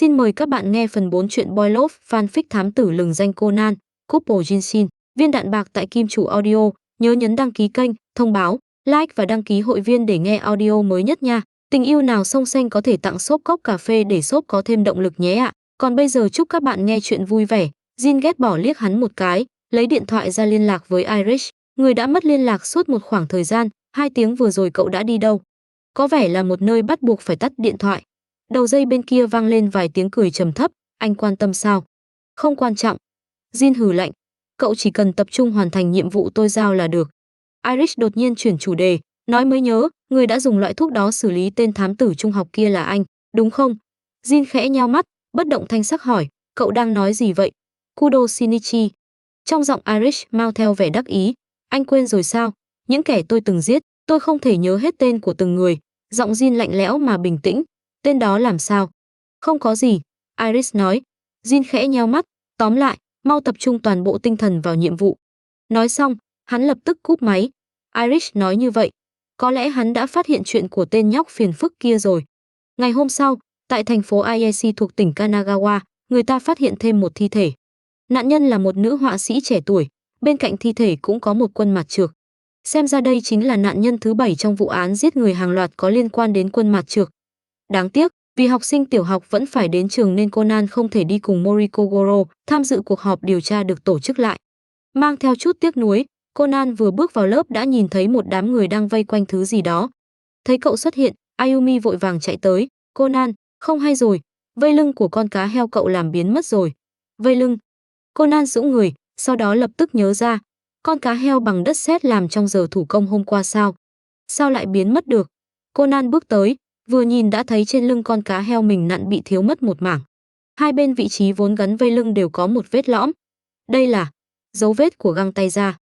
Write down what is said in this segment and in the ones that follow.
Xin mời các bạn nghe phần 4 truyện Boy Love fanfic thám tử lừng danh Conan, Couple Jinsin, viên đạn bạc tại Kim Chủ Audio. Nhớ nhấn đăng ký kênh, thông báo, like và đăng ký hội viên để nghe audio mới nhất nha. Tình yêu nào song xanh có thể tặng shop cốc cà phê để shop có thêm động lực nhé ạ. Còn bây giờ chúc các bạn nghe chuyện vui vẻ. Jin ghét bỏ liếc hắn một cái, lấy điện thoại ra liên lạc với Irish, người đã mất liên lạc suốt một khoảng thời gian. 2 tiếng vừa rồi cậu đã đi đâu? Có vẻ là một nơi bắt buộc phải tắt điện thoại. Đầu dây bên kia vang lên vài tiếng cười trầm thấp. Anh quan tâm sao? Không quan trọng. Jin hừ lạnh. Cậu chỉ cần tập trung hoàn thành nhiệm vụ tôi giao là được. Irish đột nhiên chuyển chủ đề, nói mới nhớ, người đã dùng loại thuốc đó xử lý tên thám tử trung học kia là anh, đúng không? Jin khẽ nheo mắt, bất động thanh sắc hỏi, cậu đang nói gì vậy? Kudo Shinichi. Trong giọng Irish mang theo vẻ đắc ý, anh quên rồi sao? Những kẻ tôi từng giết, tôi không thể nhớ hết tên của từng người. Giọng Jin lạnh lẽo mà bình tĩnh. Tên đó làm sao? Không có gì, Iris nói. Jin khẽ nheo mắt, tóm lại, mau tập trung toàn bộ tinh thần vào nhiệm vụ. Nói xong, hắn lập tức cúp máy. Irish nói như vậy, có lẽ hắn đã phát hiện chuyện của tên nhóc phiền phức kia rồi. Ngày hôm sau, tại thành phố Ayase thuộc tỉnh Kanagawa, người ta phát hiện thêm một thi thể. Nạn nhân là một nữ họa sĩ trẻ tuổi, bên cạnh thi thể cũng có một quân mặt trược. Xem ra đây chính là nạn nhân thứ 7 trong vụ án giết người hàng loạt có liên quan đến quân mặt trược. Đáng tiếc, vì học sinh tiểu học vẫn phải đến trường nên Conan không thể đi cùng Moriko Goro tham dự cuộc họp điều tra được tổ chức lại. Mang theo chút tiếc nuối, Conan vừa bước vào lớp đã nhìn thấy một đám người đang vây quanh thứ gì đó. Thấy cậu xuất hiện, Ayumi vội vàng chạy tới. Conan, không hay rồi, vây lưng của con cá heo cậu làm biến mất rồi. Vây lưng. Conan giũng người, sau đó lập tức nhớ ra, con cá heo bằng đất sét làm trong giờ thủ công hôm qua sao? Sao lại biến mất được? Conan bước tới, vừa nhìn đã thấy trên lưng con cá heo mình nặn bị thiếu mất một mảng. Hai bên vị trí vốn gắn vây lưng đều có một vết lõm. Đây là dấu vết của găng tay ra.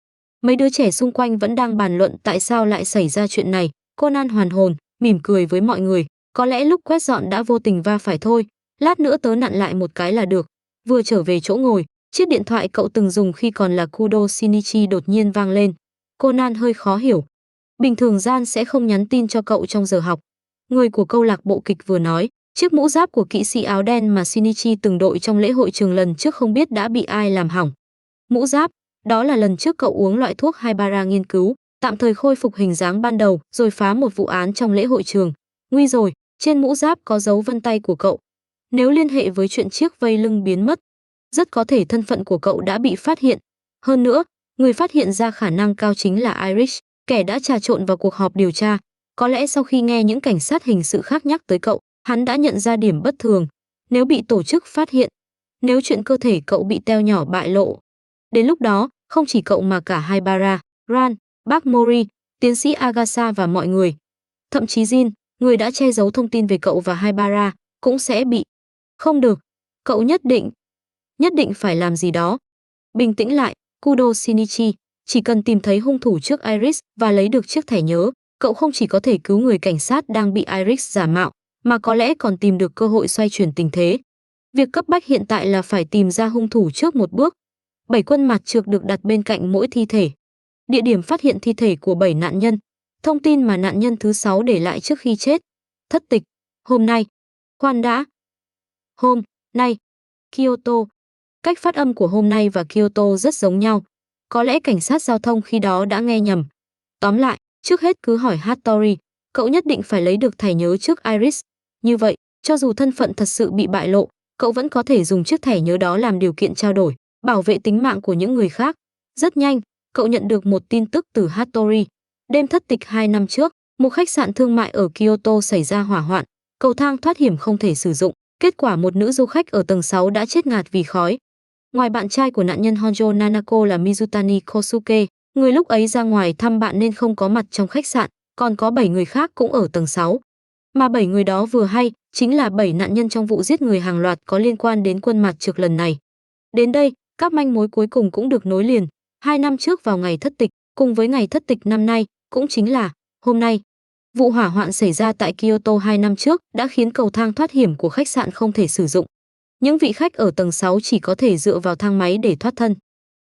Mấy đứa trẻ xung quanh vẫn đang bàn luận tại sao lại xảy ra chuyện này. Conan hoàn hồn, mỉm cười với mọi người. Có lẽ lúc quét dọn đã vô tình va phải thôi. Lát nữa tớ nặn lại một cái là được. Vừa trở về chỗ ngồi, chiếc điện thoại cậu từng dùng khi còn là Kudo Shinichi đột nhiên vang lên. Conan hơi khó hiểu. Bình thường Gian sẽ không nhắn tin cho cậu trong giờ học. Người của câu lạc bộ kịch vừa nói, chiếc mũ giáp của kỵ sĩ áo đen mà Shinichi từng đội trong lễ hội trường lần trước không biết đã bị ai làm hỏng. Mũ giáp, đó là lần trước cậu uống loại thuốc Haibara nghiên cứu, tạm thời khôi phục hình dáng ban đầu rồi phá một vụ án trong lễ hội trường. Nguy rồi, trên mũ giáp có dấu vân tay của cậu. Nếu liên hệ với chuyện chiếc vây lưng biến mất, rất có thể thân phận của cậu đã bị phát hiện. Hơn nữa, người phát hiện ra khả năng cao chính là Irish, kẻ đã trà trộn vào cuộc họp điều tra. Có lẽ sau khi nghe những cảnh sát hình sự khác nhắc tới cậu, hắn đã nhận ra điểm bất thường. Nếu bị tổ chức phát hiện, nếu chuyện cơ thể cậu bị teo nhỏ bại lộ, đến lúc đó, không chỉ cậu mà cả Haibara, Ran, bác Mori, tiến sĩ Agasa và mọi người, thậm chí Jin, người đã che giấu thông tin về cậu và Haibara, cũng sẽ bị. Không được, cậu nhất định phải làm gì đó. Bình tĩnh lại, Kudo Shinichi, chỉ cần tìm thấy hung thủ trước Iris và lấy được chiếc thẻ nhớ, cậu không chỉ có thể cứu người cảnh sát đang bị Iris giả mạo, mà có lẽ còn tìm được cơ hội xoay chuyển tình thế. Việc cấp bách hiện tại là phải tìm ra hung thủ trước một bước. 7 quân mặt trược được đặt bên cạnh mỗi thi thể. Địa điểm phát hiện thi thể của 7 nạn nhân. Thông tin mà nạn nhân thứ 6 để lại trước khi chết. Thất tịch. Hôm nay. Khoan đã. Hôm nay. Kyoto. Cách phát âm của hôm nay và Kyoto rất giống nhau. Có lẽ cảnh sát giao thông khi đó đã nghe nhầm. Tóm lại, trước hết cứ hỏi Hattori, cậu nhất định phải lấy được thẻ nhớ trước Iris. Như vậy, cho dù thân phận thật sự bị bại lộ, cậu vẫn có thể dùng chiếc thẻ nhớ đó làm điều kiện trao đổi, bảo vệ tính mạng của những người khác. Rất nhanh, cậu nhận được một tin tức từ Hattori. Đêm thất tịch 2 năm trước, một khách sạn thương mại ở Kyoto xảy ra hỏa hoạn, cầu thang thoát hiểm không thể sử dụng. Kết quả một nữ du khách ở tầng 6 đã chết ngạt vì khói. Ngoài bạn trai của nạn nhân Honjo Nanako là Mizutani Kosuke, người lúc ấy ra ngoài thăm bạn nên không có mặt trong khách sạn, còn có 7 người khác cũng ở tầng 6. Mà 7 người đó vừa hay chính là 7 nạn nhân trong vụ giết người hàng loạt có liên quan đến quân mặt trược lần này. Đến đây, các manh mối cuối cùng cũng được nối liền. 2 năm trước vào ngày thất tịch, cùng với ngày thất tịch năm nay, cũng chính là hôm nay. Vụ hỏa hoạn xảy ra tại Kyoto 2 năm trước đã khiến cầu thang thoát hiểm của khách sạn không thể sử dụng. Những vị khách ở tầng 6 chỉ có thể dựa vào thang máy để thoát thân.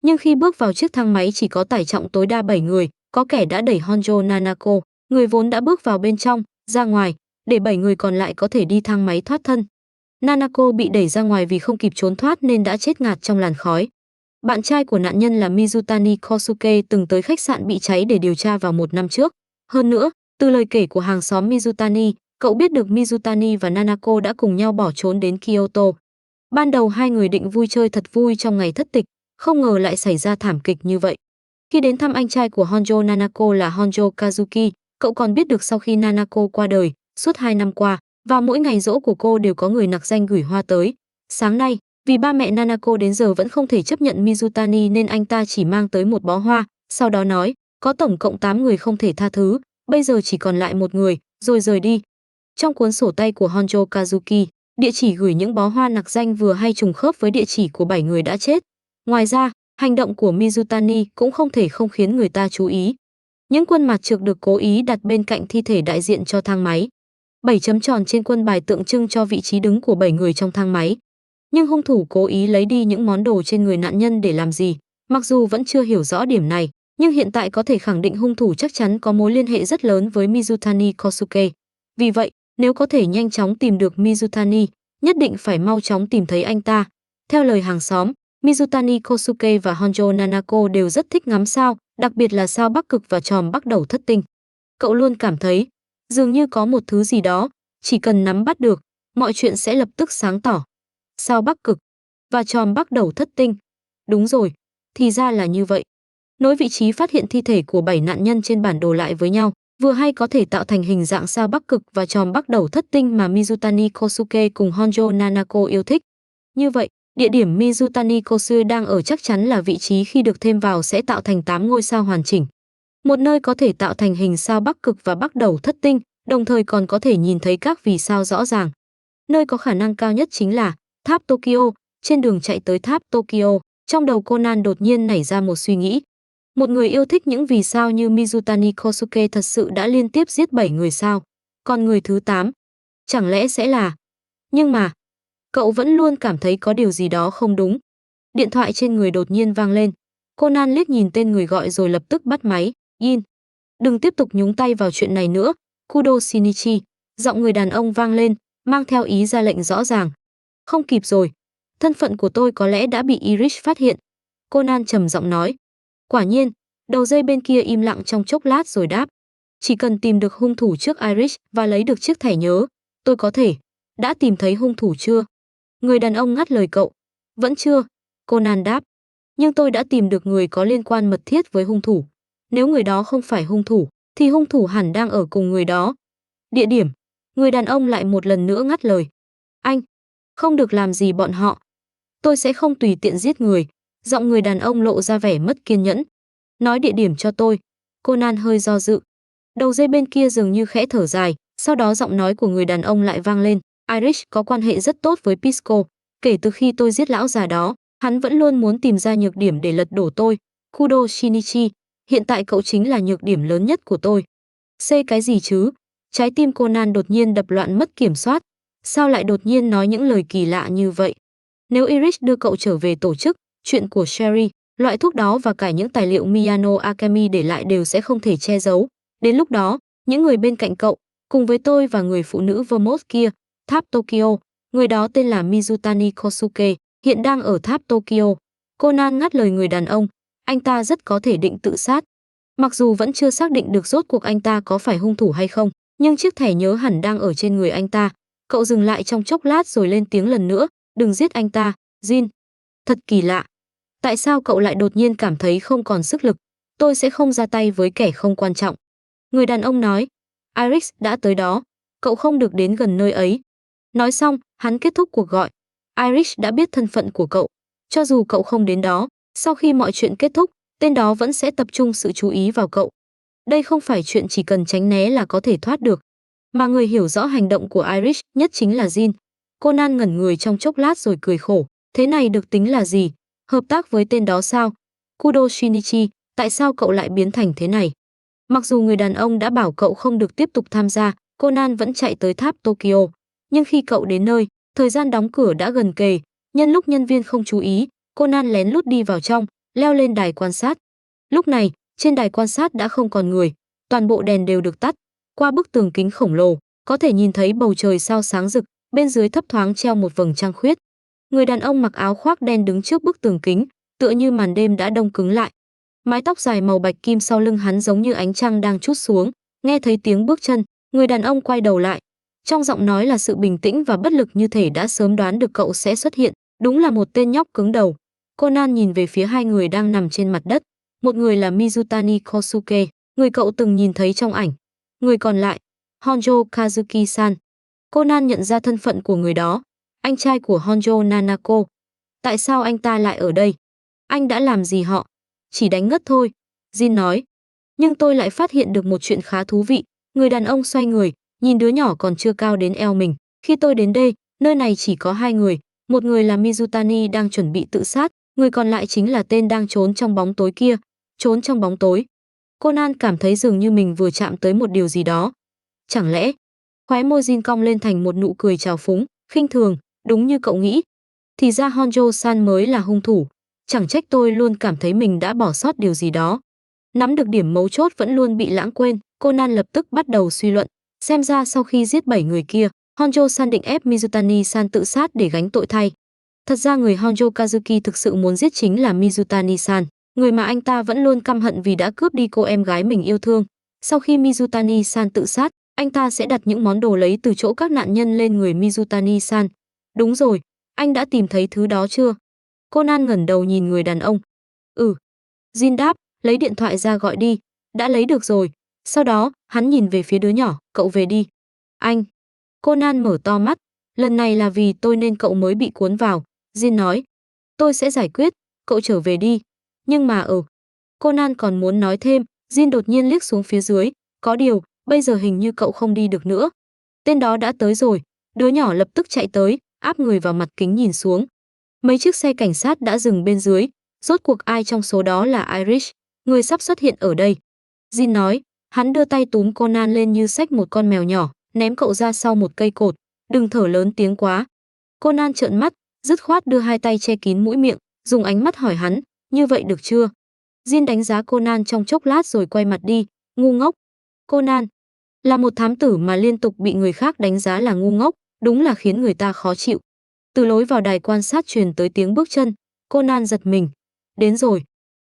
Nhưng khi bước vào chiếc thang máy chỉ có tải trọng tối đa 7 người, có kẻ đã đẩy Honjo Nanako, người vốn đã bước vào bên trong, ra ngoài, để 7 người còn lại có thể đi thang máy thoát thân. Nanako bị đẩy ra ngoài vì không kịp trốn thoát nên đã chết ngạt trong làn khói. Bạn trai của nạn nhân là Mizutani Kosuke từng tới khách sạn bị cháy để điều tra vào 1 năm trước. Hơn nữa, từ lời kể của hàng xóm Mizutani, cậu biết được Mizutani và Nanako đã cùng nhau bỏ trốn đến Kyoto. Ban đầu hai người định vui chơi thật vui trong ngày thất tịch, không ngờ lại xảy ra thảm kịch như vậy. Khi đến thăm anh trai của Honjo Nanako là Honjo Kazuki, cậu còn biết được sau khi Nanako qua đời, suốt 2 năm qua, vào mỗi ngày giỗ của cô đều có người nặc danh gửi hoa tới. Sáng nay, vì ba mẹ Nanako đến giờ vẫn không thể chấp nhận Mizutani nên anh ta chỉ mang tới một bó hoa, sau đó nói, có tổng cộng 8 người không thể tha thứ, bây giờ chỉ còn lại một người, rồi rời đi. Trong cuốn sổ tay của Honjo Kazuki, địa chỉ gửi những bó hoa nặc danh vừa hay trùng khớp với địa chỉ của 7 người đã chết. Ngoài ra, hành động của Mizutani cũng không thể không khiến người ta chú ý. Những quân mặt trược được cố ý đặt bên cạnh thi thể đại diện cho thang máy. 7 chấm tròn trên quân bài tượng trưng cho vị trí đứng của 7 người trong thang máy. Nhưng hung thủ cố ý lấy đi những món đồ trên người nạn nhân để làm gì? Mặc dù vẫn chưa hiểu rõ điểm này, nhưng hiện tại có thể khẳng định hung thủ chắc chắn có mối liên hệ rất lớn với Mizutani Kosuke. Vì vậy, nếu có thể nhanh chóng tìm được Mizutani, nhất định phải mau chóng tìm thấy anh ta. Theo lời hàng xóm, Mizutani Kosuke và Honjo Nanako đều rất thích ngắm sao, đặc biệt là sao Bắc Cực và chòm Bắc Đầu Thất Tinh. Cậu luôn cảm thấy, dường như có một thứ gì đó, chỉ cần nắm bắt được, mọi chuyện sẽ lập tức sáng tỏ. Sao Bắc Cực và chòm Bắc Đầu Thất Tinh. Đúng rồi, thì ra là như vậy. Nối vị trí phát hiện thi thể của 7 nạn nhân trên bản đồ lại với nhau, vừa hay có thể tạo thành hình dạng sao Bắc Cực và chòm Bắc Đầu Thất Tinh mà Mizutani Kosuke cùng Honjo Nanako yêu thích. Như vậy, địa điểm Mizutani Kosuke đang ở chắc chắn là vị trí khi được thêm vào sẽ tạo thành 8 ngôi sao hoàn chỉnh. Một nơi có thể tạo thành hình sao Bắc Cực và Bắc Đầu Thất Tinh, đồng thời còn có thể nhìn thấy các vì sao rõ ràng. Nơi có khả năng cao nhất chính là tháp Tokyo. Trên đường chạy tới tháp Tokyo, trong đầu Conan đột nhiên nảy ra một suy nghĩ. Một người yêu thích những vì sao như Mizutani Kosuke thật sự đã liên tiếp giết 7 người sao? Còn người thứ 8, chẳng lẽ sẽ là... Nhưng mà, cậu vẫn luôn cảm thấy có điều gì đó không đúng. Điện thoại trên người đột nhiên vang lên. Conan liếc nhìn tên người gọi rồi lập tức bắt máy. Yin, đừng tiếp tục nhúng tay vào chuyện này nữa. Kudo Shinichi, giọng người đàn ông vang lên, mang theo ý ra lệnh rõ ràng. Không kịp rồi. Thân phận của tôi có lẽ đã bị Irish phát hiện. Conan trầm giọng nói. Quả nhiên, đầu dây bên kia im lặng trong chốc lát rồi đáp. Chỉ cần tìm được hung thủ trước Irish và lấy được chiếc thẻ nhớ, tôi có thể. Đã tìm thấy hung thủ chưa? Người đàn ông ngắt lời cậu. Vẫn chưa, Conan đáp. Nhưng tôi đã tìm được người có liên quan mật thiết với hung thủ. Nếu người đó không phải hung thủ, thì hung thủ hẳn đang ở cùng người đó. Địa điểm, người đàn ông lại một lần nữa ngắt lời. Anh, không được làm gì bọn họ. Tôi sẽ không tùy tiện giết người. Giọng người đàn ông lộ ra vẻ mất kiên nhẫn. Nói địa điểm cho tôi. Conan hơi do dự. Đầu dây bên kia dường như khẽ thở dài, sau đó giọng nói của người đàn ông lại vang lên. Irish có quan hệ rất tốt với Pisco. Kể từ khi tôi giết lão già đó, hắn vẫn luôn muốn tìm ra nhược điểm để lật đổ tôi. Kudo Shinichi, hiện tại cậu chính là nhược điểm lớn nhất của tôi. Cái gì chứ? Trái tim Conan đột nhiên đập loạn mất kiểm soát. Sao lại đột nhiên nói những lời kỳ lạ như vậy? Nếu Irish đưa cậu trở về tổ chức, chuyện của Sherry, loại thuốc đó và cả những tài liệu Miyano Akemi để lại đều sẽ không thể che giấu. Đến lúc đó, những người bên cạnh cậu, cùng với tôi và người phụ nữ Vermont kia, tháp Tokyo, người đó tên là Mizutani Kosuke, hiện đang ở tháp Tokyo. Conan ngắt lời người đàn ông, anh ta rất có thể định tự sát. Mặc dù vẫn chưa xác định được rốt cuộc anh ta có phải hung thủ hay không, nhưng chiếc thẻ nhớ hẳn đang ở trên người anh ta. Cậu dừng lại trong chốc lát rồi lên tiếng lần nữa, đừng giết anh ta, Jin. Thật kỳ lạ. Tại sao cậu lại đột nhiên cảm thấy không còn sức lực? Tôi sẽ không ra tay với kẻ không quan trọng. Người đàn ông nói, Iris đã tới đó, cậu không được đến gần nơi ấy. Nói xong, hắn kết thúc cuộc gọi. Iris đã biết thân phận của cậu. Cho dù cậu không đến đó, sau khi mọi chuyện kết thúc, tên đó vẫn sẽ tập trung sự chú ý vào cậu. Đây không phải chuyện chỉ cần tránh né là có thể thoát được. Mà người hiểu rõ hành động của Iris nhất chính là Jin. Conan ngẩn người trong chốc lát rồi cười khổ. Thế này được tính là gì? Hợp tác với tên đó sao? Kudo Shinichi, tại sao cậu lại biến thành thế này? Mặc dù người đàn ông đã bảo cậu không được tiếp tục tham gia, Conan vẫn chạy tới tháp Tokyo. Nhưng khi cậu đến nơi, thời gian đóng cửa đã gần kề. Nhân lúc nhân viên không chú ý, Conan lén lút đi vào trong, leo lên đài quan sát. Lúc này, trên đài quan sát đã không còn người. Toàn bộ đèn đều được tắt. Qua bức tường kính khổng lồ, có thể nhìn thấy bầu trời sao sáng rực, bên dưới thấp thoáng treo một vầng trăng khuyết. Người đàn ông mặc áo khoác đen đứng trước bức tường kính, tựa như màn đêm đã đông cứng lại. Mái tóc dài màu bạch kim sau lưng hắn giống như ánh trăng đang trút xuống. Nghe thấy tiếng bước chân, người đàn ông quay đầu lại. Trong giọng nói là sự bình tĩnh và bất lực, như thể đã sớm đoán được cậu sẽ xuất hiện. Đúng là một tên nhóc cứng đầu. Conan nhìn về phía hai người đang nằm trên mặt đất. Một người là Mizutani Kosuke, người cậu từng nhìn thấy trong ảnh. Người còn lại, Honjo Kazuki-san. Conan nhận ra thân phận của người đó, anh trai của Honjo Nanako. Tại sao anh ta lại ở đây? Anh đã làm gì họ? Chỉ đánh ngất thôi, Jin nói. Nhưng tôi lại phát hiện được một chuyện khá thú vị. Người đàn ông xoay người, nhìn đứa nhỏ còn chưa cao đến eo mình. Khi tôi đến đây, nơi này chỉ có hai người. Một người là Mizutani đang chuẩn bị tự sát, người còn lại chính là tên đang trốn trong bóng tối kia. Trốn trong bóng tối. Conan cảm thấy dường như mình vừa chạm tới một điều gì đó. Chẳng lẽ? Khóe môi Jin cong lên thành một nụ cười trào phúng, khinh thường, đúng như cậu nghĩ. Thì ra Honjo-san mới là hung thủ. Chẳng trách tôi luôn cảm thấy mình đã bỏ sót điều gì đó. Nắm được điểm mấu chốt vẫn luôn bị lãng quên, Conan lập tức bắt đầu suy luận. Xem ra sau khi giết 7 người kia, Honjo-san định ép Mizutani-san tự sát để gánh tội thay. Thật ra người Honjo Kazuki thực sự muốn giết chính là Mizutani-san, người mà anh ta vẫn luôn căm hận vì đã cướp đi cô em gái mình yêu thương. Sau khi Mizutani-san tự sát, anh ta sẽ đặt những món đồ lấy từ chỗ các nạn nhân lên người Mizutani-san. Đúng rồi, anh đã tìm thấy thứ đó chưa? Conan ngẩng đầu nhìn người đàn ông. Ừ. Jin đáp, lấy điện thoại ra gọi đi. Đã lấy được rồi. Sau đó, hắn nhìn về phía đứa nhỏ, cậu về đi. Anh. Conan mở to mắt. Lần này là vì tôi nên cậu mới bị cuốn vào. Jin nói. Tôi sẽ giải quyết, cậu trở về đi. Nhưng mà Conan còn muốn nói thêm, Jin đột nhiên liếc xuống phía dưới. Có điều, bây giờ hình như cậu không đi được nữa. Tên đó đã tới rồi. Đứa nhỏ lập tức chạy tới, áp người vào mặt kính nhìn xuống. Mấy chiếc xe cảnh sát đã dừng bên dưới. Rốt cuộc ai trong số đó là Irish, người sắp xuất hiện ở đây? Jin nói, hắn đưa tay túm Conan lên như xách một con mèo nhỏ, ném cậu ra sau một cây cột. Đừng thở lớn tiếng quá. Conan trợn mắt, dứt khoát đưa hai tay che kín mũi miệng, dùng ánh mắt hỏi hắn, như vậy được chưa? Jin đánh giá Conan trong chốc lát rồi quay mặt đi, ngu ngốc. Conan là một thám tử mà liên tục bị người khác đánh giá là ngu ngốc, đúng là khiến người ta khó chịu. Từ lối vào đài quan sát truyền tới tiếng bước chân, Conan giật mình. Đến rồi.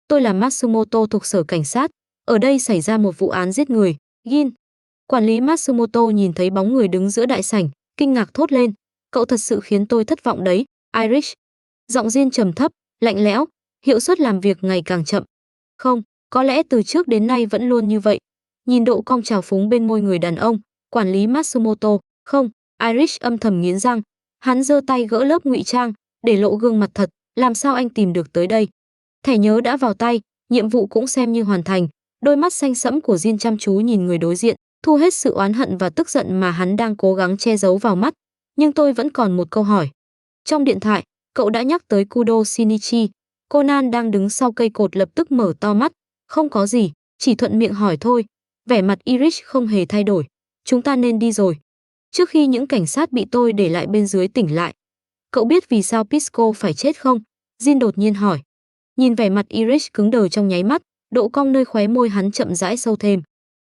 Tôi là Matsumoto thuộc sở cảnh sát, ở đây xảy ra một vụ án giết người. Gin. Quản lý Matsumoto nhìn thấy bóng người đứng giữa đại sảnh, kinh ngạc thốt lên. Cậu thật sự khiến tôi thất vọng đấy, Irish. Giọng Jin trầm thấp, lạnh lẽo, hiệu suất làm việc ngày càng chậm. Không, có lẽ từ trước đến nay vẫn luôn như vậy. Nhìn độ cong trào phúng bên môi người đàn ông, quản lý Matsumoto, không, Irish âm thầm nghiến răng. Hắn giơ tay gỡ lớp ngụy trang, để lộ gương mặt thật, làm sao anh tìm được tới đây? Thẻ nhớ đã vào tay, nhiệm vụ cũng xem như hoàn thành. Đôi mắt xanh sẫm của Jin chăm chú nhìn người đối diện, thu hết sự oán hận và tức giận mà hắn đang cố gắng che giấu vào mắt. Nhưng tôi vẫn còn một câu hỏi. Trong điện thoại, cậu đã nhắc tới Kudo Shinichi. Conan đang đứng sau cây cột lập tức mở to mắt. Không có gì, chỉ thuận miệng hỏi thôi. Vẻ mặt Irish không hề thay đổi. Chúng ta nên đi rồi. Trước khi những cảnh sát bị tôi để lại bên dưới tỉnh lại. Cậu biết vì sao Pisco phải chết không? Jin đột nhiên hỏi. Nhìn vẻ mặt Irish cứng đờ trong nháy mắt, độ cong nơi khóe môi hắn chậm rãi sâu thêm.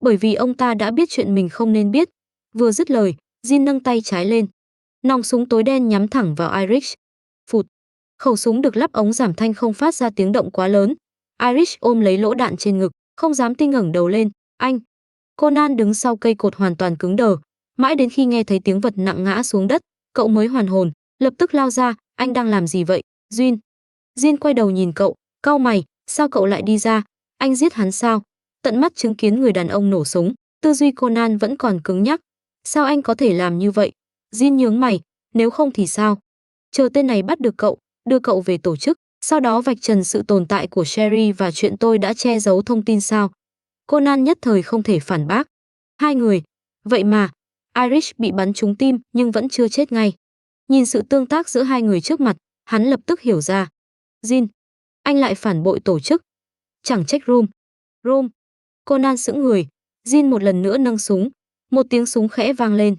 Bởi vì ông ta đã biết chuyện mình không nên biết. Vừa dứt lời, Jin nâng tay trái lên. Nòng súng tối đen nhắm thẳng vào Irish. Phụt. Khẩu súng được lắp ống giảm thanh không phát ra tiếng động quá lớn. Irish ôm lấy lỗ đạn trên ngực, không dám tin ngẩng đầu lên. Anh. Conan đứng sau cây cột hoàn toàn cứng đờ. Mãi đến khi nghe thấy tiếng vật nặng ngã xuống đất, cậu mới hoàn hồn, lập tức lao ra. Anh đang làm gì vậy, Jin? Jin quay đầu nhìn cậu, cau mày, sao cậu lại đi ra? Anh giết hắn sao? Tận mắt chứng kiến người đàn ông nổ súng, tư duy Conan vẫn còn cứng nhắc. Sao anh có thể làm như vậy? Jin nhướng mày, nếu không thì sao? Chờ tên này bắt được cậu, đưa cậu về tổ chức, sau đó vạch trần sự tồn tại của Sherry và chuyện tôi đã che giấu thông tin sao? Conan nhất thời không thể phản bác. Hai người, vậy mà, Irish bị bắn trúng tim nhưng vẫn chưa chết ngay. Nhìn sự tương tác giữa hai người trước mặt, hắn lập tức hiểu ra. Jin, anh lại phản bội tổ chức. Chẳng trách Rome. Conan sững người. Jin một lần nữa nâng súng. Một tiếng súng khẽ vang lên.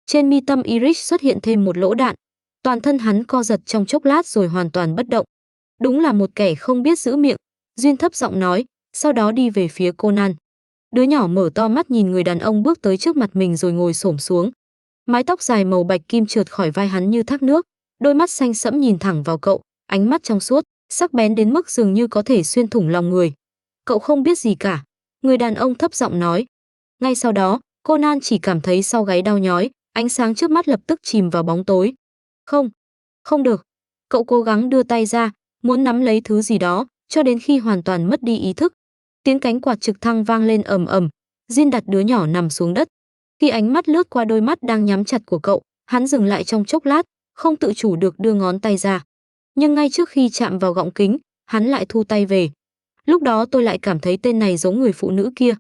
Trên mi tâm Irish xuất hiện thêm một lỗ đạn. Toàn thân hắn co giật trong chốc lát rồi hoàn toàn bất động. Đúng là một kẻ không biết giữ miệng. Jin thấp giọng nói, sau đó đi về phía Conan. Đứa nhỏ mở to mắt nhìn người đàn ông bước tới trước mặt mình rồi ngồi xổm xuống. Mái tóc dài màu bạch kim trượt khỏi vai hắn như thác nước, đôi mắt xanh sẫm nhìn thẳng vào cậu, ánh mắt trong suốt, sắc bén đến mức dường như có thể xuyên thủng lòng người. Cậu không biết gì cả, người đàn ông thấp giọng nói. Ngay sau đó, Conan chỉ cảm thấy sau gáy đau nhói, ánh sáng trước mắt lập tức chìm vào bóng tối. Không, không được. Cậu cố gắng đưa tay ra, muốn nắm lấy thứ gì đó, cho đến khi hoàn toàn mất đi ý thức. Tiếng cánh quạt trực thăng vang lên ầm ầm. Jin đặt đứa nhỏ nằm xuống đất. Khi ánh mắt lướt qua đôi mắt đang nhắm chặt của cậu, hắn dừng lại trong chốc lát, không tự chủ được đưa ngón tay ra. Nhưng ngay trước khi chạm vào gọng kính, hắn lại thu tay về. Lúc đó tôi lại cảm thấy tên này giống người phụ nữ kia.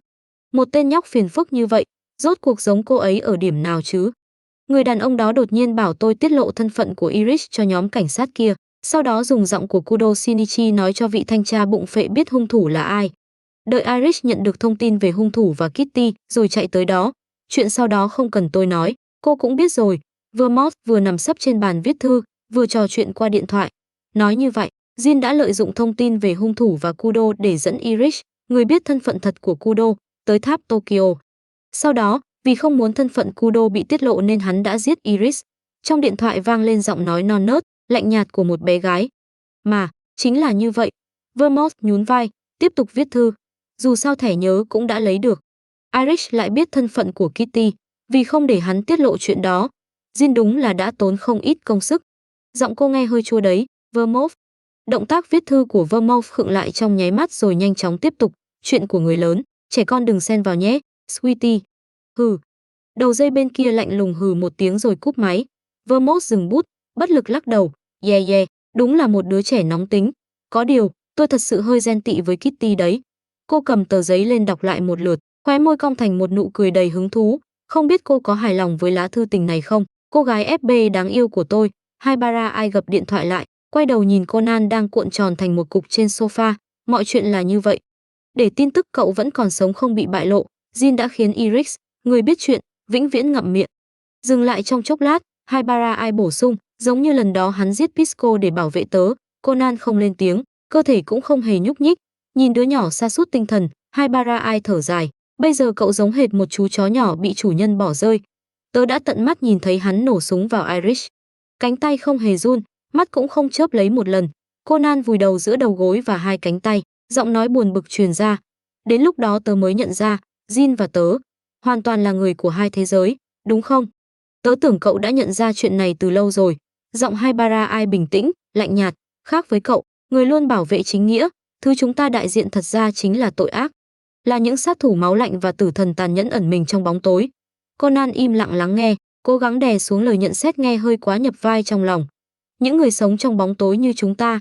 Một tên nhóc phiền phức như vậy, rốt cuộc giống cô ấy ở điểm nào chứ? Người đàn ông đó đột nhiên bảo tôi tiết lộ thân phận của Iris cho nhóm cảnh sát kia, sau đó dùng giọng của Kudo Shinichi nói cho vị thanh tra bụng phệ biết hung thủ là ai. Đợi Iris nhận được thông tin về hung thủ và Kitty rồi chạy tới đó. Chuyện sau đó không cần tôi nói, cô cũng biết rồi. Vermont vừa nằm sấp trên bàn viết thư, vừa trò chuyện qua điện thoại. Nói như vậy, Jin đã lợi dụng thông tin về hung thủ và Kudo để dẫn Iris, người biết thân phận thật của Kudo, tới tháp Tokyo. Sau đó, vì không muốn thân phận Kudo bị tiết lộ nên hắn đã giết Iris. Trong điện thoại vang lên giọng nói non nớt, lạnh nhạt của một bé gái. Mà, chính là như vậy. Vermont nhún vai, tiếp tục viết thư. Dù sao thẻ nhớ cũng đã lấy được. Iris lại biết thân phận của Kitty, vì không để hắn tiết lộ chuyện đó. Jin đúng là đã tốn không ít công sức. Giọng cô nghe hơi chua đấy, Vermont. Động tác viết thư của Vermont khựng lại trong nháy mắt rồi nhanh chóng tiếp tục. Chuyện của người lớn, trẻ con đừng xen vào nhé, Sweetie. Hừ. Đầu dây bên kia lạnh lùng hừ một tiếng rồi cúp máy. Vermont dừng bút, bất lực lắc đầu. Yeah, đúng là một đứa trẻ nóng tính. Có điều, tôi thật sự hơi ghen tị với Kitty đấy. Cô cầm tờ giấy lên đọc lại một lượt, khóe môi cong thành một nụ cười đầy hứng thú. Không biết cô có hài lòng với lá thư tình này không? Cô gái FB đáng yêu của tôi. Haibara ai gập điện thoại lại, quay đầu nhìn Conan đang cuộn tròn thành một cục trên sofa. Mọi chuyện là như vậy. Để tin tức cậu vẫn còn sống không bị bại lộ, Jin đã khiến Iris, người biết chuyện, vĩnh viễn ngậm miệng. Dừng lại trong chốc lát, Haibara ai bổ sung, giống như lần đó hắn giết Pisco để bảo vệ tớ. Conan không lên tiếng, cơ thể cũng không hề nhúc nhích. Nhìn đứa nhỏ sa sút tinh thần, Haibara ai thở dài. Bây giờ cậu giống hệt một chú chó nhỏ bị chủ nhân bỏ rơi. Tớ đã tận mắt nhìn thấy hắn nổ súng vào Iris. Cánh tay không hề run, mắt cũng không chớp lấy một lần. Conan vùi đầu giữa đầu gối và hai cánh tay, giọng nói buồn bực truyền ra. Đến lúc đó tớ mới nhận ra, Jin và tớ hoàn toàn là người của hai thế giới, đúng không? Tớ tưởng cậu đã nhận ra chuyện này từ lâu rồi. Giọng Haibara ai bình tĩnh, lạnh nhạt, khác với cậu, người luôn bảo vệ chính nghĩa, thứ chúng ta đại diện thật ra chính là tội ác, là những sát thủ máu lạnh và tử thần tàn nhẫn ẩn mình trong bóng tối. Conan im lặng lắng nghe, cố gắng đè xuống lời nhận xét nghe hơi quá nhập vai trong lòng. Những người sống trong bóng tối như chúng ta.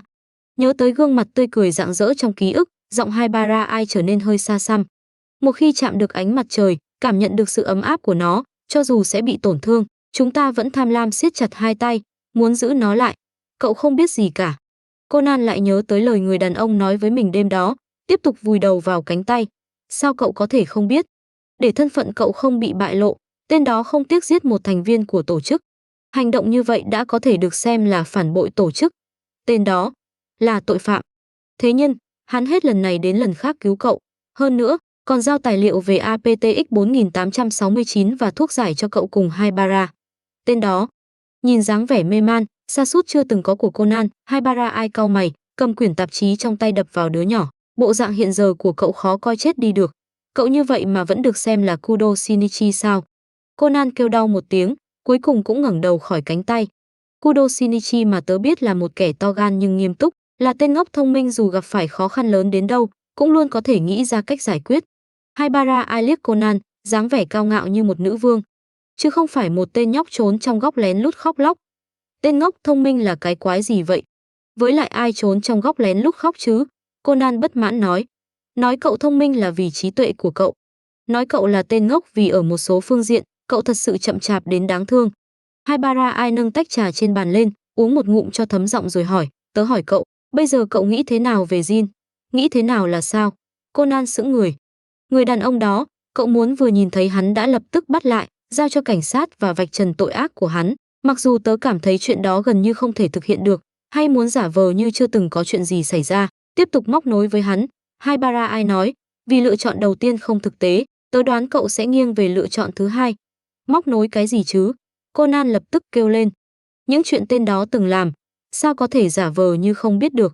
Nhớ tới gương mặt tươi cười rạng rỡ trong ký ức, giọng Haibara ai trở nên hơi xa xăm. Một khi chạm được ánh mặt trời, cảm nhận được sự ấm áp của nó, cho dù sẽ bị tổn thương, chúng ta vẫn tham lam siết chặt hai tay, muốn giữ nó lại. Cậu không biết gì cả. Conan lại nhớ tới lời người đàn ông nói với mình đêm đó, tiếp tục vùi đầu vào cánh tay. Sao cậu có thể không biết? Để thân phận cậu không bị bại lộ, tên đó không tiếc giết một thành viên của tổ chức. Hành động như vậy đã có thể được xem là phản bội tổ chức. Tên đó là tội phạm. Thế nhưng, hắn hết lần này đến lần khác cứu cậu. Hơn nữa, còn giao tài liệu về APTX 4869 và thuốc giải cho cậu cùng Haibara. Tên đó, nhìn dáng vẻ mê man, sa sút chưa từng có của Conan, Haibara ai cau mày, cầm quyển tạp chí trong tay đập vào đứa nhỏ. Bộ dạng hiện giờ của cậu khó coi chết đi được. Cậu như vậy mà vẫn được xem là Kudo Shinichi sao? Conan kêu đau một tiếng, cuối cùng cũng ngẩng đầu khỏi cánh tay. Kudo Shinichi mà tớ biết là một kẻ to gan nhưng nghiêm túc, là tên ngốc thông minh dù gặp phải khó khăn lớn đến đâu, cũng luôn có thể nghĩ ra cách giải quyết. Haibara ai liếc Conan, dáng vẻ cao ngạo như một nữ vương, chứ không phải một tên nhóc trốn trong góc lén lút khóc lóc. Tên ngốc thông minh là cái quái gì vậy? Với lại ai trốn trong góc lén lút khóc chứ? Conan bất mãn nói. Nói cậu thông minh là vì trí tuệ của cậu. Nói cậu là tên ngốc vì ở một số phương diện, cậu thật sự chậm chạp đến đáng thương. Haibara ai nâng tách trà trên bàn lên, uống một ngụm cho thấm giọng rồi hỏi, tớ hỏi cậu, bây giờ cậu nghĩ thế nào về Jin? Nghĩ thế nào là sao? Conan sững người. Người đàn ông đó, cậu muốn vừa nhìn thấy hắn đã lập tức bắt lại, giao cho cảnh sát và vạch trần tội ác của hắn. Mặc dù tớ cảm thấy chuyện đó gần như không thể thực hiện được, hay muốn giả vờ như chưa từng có chuyện gì xảy ra, tiếp tục móc nối với hắn. Haibara ai nói, vì lựa chọn đầu tiên không thực tế, tớ đoán cậu sẽ nghiêng về lựa chọn thứ hai. Móc nối cái gì chứ? Conan lập tức kêu lên. Những chuyện tên đó từng làm, sao có thể giả vờ như không biết được.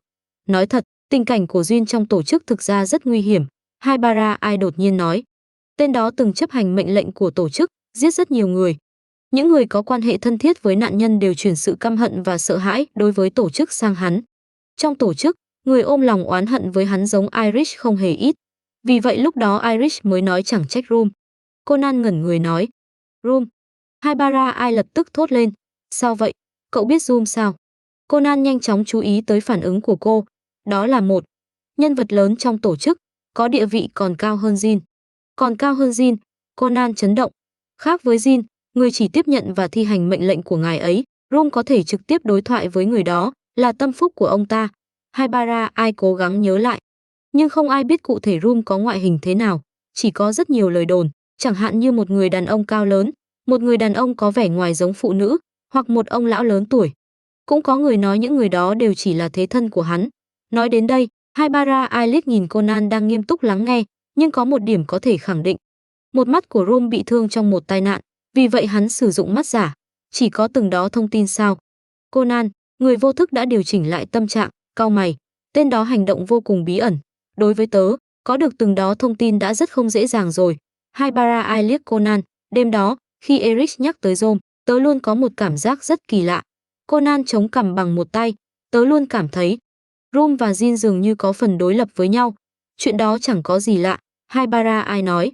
Nói thật, tình cảnh của Jin trong tổ chức thực ra rất nguy hiểm. Haibara Ai đột nhiên nói. Tên đó từng chấp hành mệnh lệnh của tổ chức, giết rất nhiều người. Những người có quan hệ thân thiết với nạn nhân đều chuyển sự căm hận và sợ hãi đối với tổ chức sang hắn. Trong tổ chức, người ôm lòng oán hận với hắn giống Irish không hề ít. Vì vậy lúc đó Irish mới nói chẳng trách Rum. Conan ngẩn người nói. Rum. Haibara Ai lập tức thốt lên. Sao vậy? Cậu biết Rum sao? Conan nhanh chóng chú ý tới phản ứng của cô. Đó là một nhân vật lớn trong tổ chức, có địa vị còn cao hơn Jin. Còn cao hơn Jin, Conan chấn động. Khác với Jin, người chỉ tiếp nhận và thi hành mệnh lệnh của ngài ấy, Rum có thể trực tiếp đối thoại với người đó, là tâm phúc của ông ta. Haibara Ai cố gắng nhớ lại. Nhưng không ai biết cụ thể Rum có ngoại hình thế nào, chỉ có rất nhiều lời đồn, chẳng hạn như một người đàn ông cao lớn, một người đàn ông có vẻ ngoài giống phụ nữ, hoặc một ông lão lớn tuổi. Cũng có người nói những người đó đều chỉ là thế thân của hắn. Nói đến đây, Haibara Ai liếc nhìn Conan đang nghiêm túc lắng nghe, nhưng có một điểm có thể khẳng định. Một mắt của Rum bị thương trong một tai nạn, vì vậy hắn sử dụng mắt giả. Chỉ có từng đó thông tin sao? Conan, người vô thức đã điều chỉnh lại tâm trạng, cau mày. Tên đó hành động vô cùng bí ẩn. Đối với tớ, có được từng đó thông tin đã rất không dễ dàng rồi. Haibara Ai liếc Conan. Đêm đó, khi Eric nhắc tới Rome, tớ luôn có một cảm giác rất kỳ lạ. Conan chống cằm bằng một tay. Tớ luôn cảm thấy Rum và Jin dường như có phần đối lập với nhau. Chuyện đó chẳng có gì lạ, Haibara Ai nói.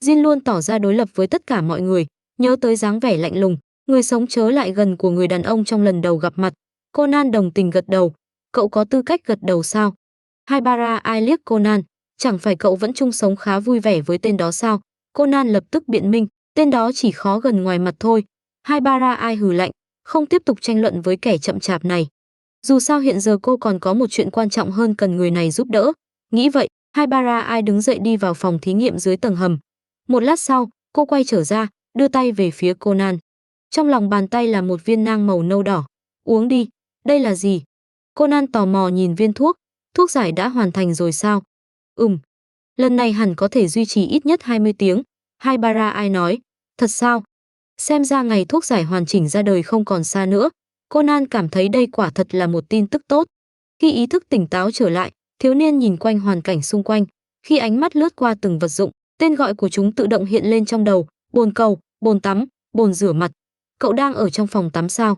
Jin luôn tỏ ra đối lập với tất cả mọi người, nhớ tới dáng vẻ lạnh lùng, người sống chớ lại gần của người đàn ông trong lần đầu gặp mặt. Conan đồng tình gật đầu. Cậu có tư cách gật đầu sao? Haibara Ai liếc Conan. Chẳng phải cậu vẫn chung sống khá vui vẻ với tên đó sao? Conan lập tức biện minh. Tên đó chỉ khó gần ngoài mặt thôi. Haibara Ai hừ lạnh, không tiếp tục tranh luận với kẻ chậm chạp này. Dù sao hiện giờ cô còn có một chuyện quan trọng hơn cần người này giúp đỡ. Nghĩ vậy, Haibara Ai đứng dậy đi vào phòng thí nghiệm dưới tầng hầm. Một lát sau, cô quay trở ra, đưa tay về phía Conan. Trong lòng bàn tay là một viên nang màu nâu đỏ. Uống đi, đây là gì? Conan tò mò nhìn viên thuốc. Thuốc giải đã hoàn thành rồi sao? Lần này hẳn có thể duy trì ít nhất 20 tiếng. Haibara Ai nói. Thật sao? Xem ra ngày thuốc giải hoàn chỉnh ra đời không còn xa nữa. Conan cảm thấy đây quả thật là một tin tức tốt. Khi ý thức tỉnh táo trở lại, thiếu niên nhìn quanh hoàn cảnh xung quanh. Khi ánh mắt lướt qua từng vật dụng, tên gọi của chúng tự động hiện lên trong đầu. Bồn cầu, bồn tắm, bồn rửa mặt. Cậu đang ở trong phòng tắm sao?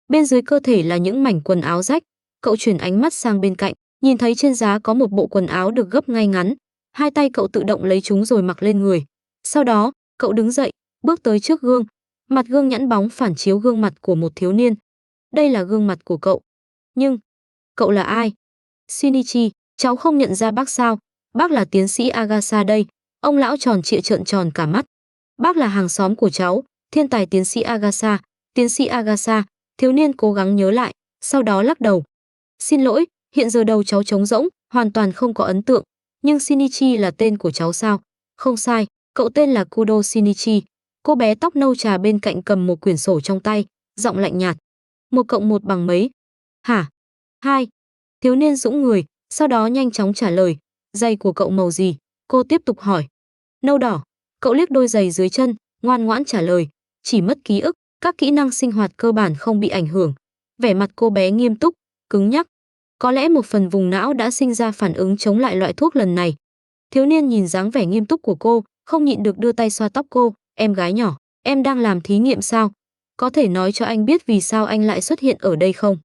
Bên dưới cơ thể là những mảnh quần áo rách. Cậu chuyển ánh mắt sang bên cạnh, nhìn thấy trên giá có một bộ quần áo được gấp ngay ngắn. Hai tay cậu tự động lấy chúng rồi mặc lên người. Sau đó, cậu đứng dậy, bước tới trước gương. Mặt gương nhẵn bóng phản chiếu gương mặt của một thiếu niên. Đây là gương mặt của cậu. Nhưng, cậu là ai? Shinichi, cháu không nhận ra bác sao? Bác là tiến sĩ Agasa đây. Ông lão tròn trịa trợn tròn cả mắt. Bác là hàng xóm của cháu, thiên tài tiến sĩ Agasa. Tiến sĩ Agasa, thiếu niên cố gắng nhớ lại, sau đó lắc đầu. Xin lỗi, hiện giờ đầu cháu trống rỗng, hoàn toàn không có ấn tượng. Nhưng Shinichi là tên của cháu sao? Không sai, cậu tên là Kudo Shinichi. Cô bé tóc nâu trà bên cạnh cầm một quyển sổ trong tay, giọng lạnh nhạt. 1+1 bằng mấy? Hả? 2. Thiếu niên dũng người, sau đó nhanh chóng trả lời. Giày của cậu màu gì? Cô tiếp tục hỏi. Nâu đỏ. Cậu liếc đôi giày dưới chân, ngoan ngoãn trả lời. Chỉ mất ký ức, các kỹ năng sinh hoạt cơ bản không bị ảnh hưởng. Vẻ mặt cô bé nghiêm túc, cứng nhắc. Có lẽ một phần vùng não đã sinh ra phản ứng chống lại loại thuốc lần này. Thiếu niên nhìn dáng vẻ nghiêm túc của cô, không nhịn được đưa tay xoa tóc cô. Em gái nhỏ, em đang làm thí nghiệm sao? Có thể nói cho anh biết vì sao anh lại xuất hiện ở đây không?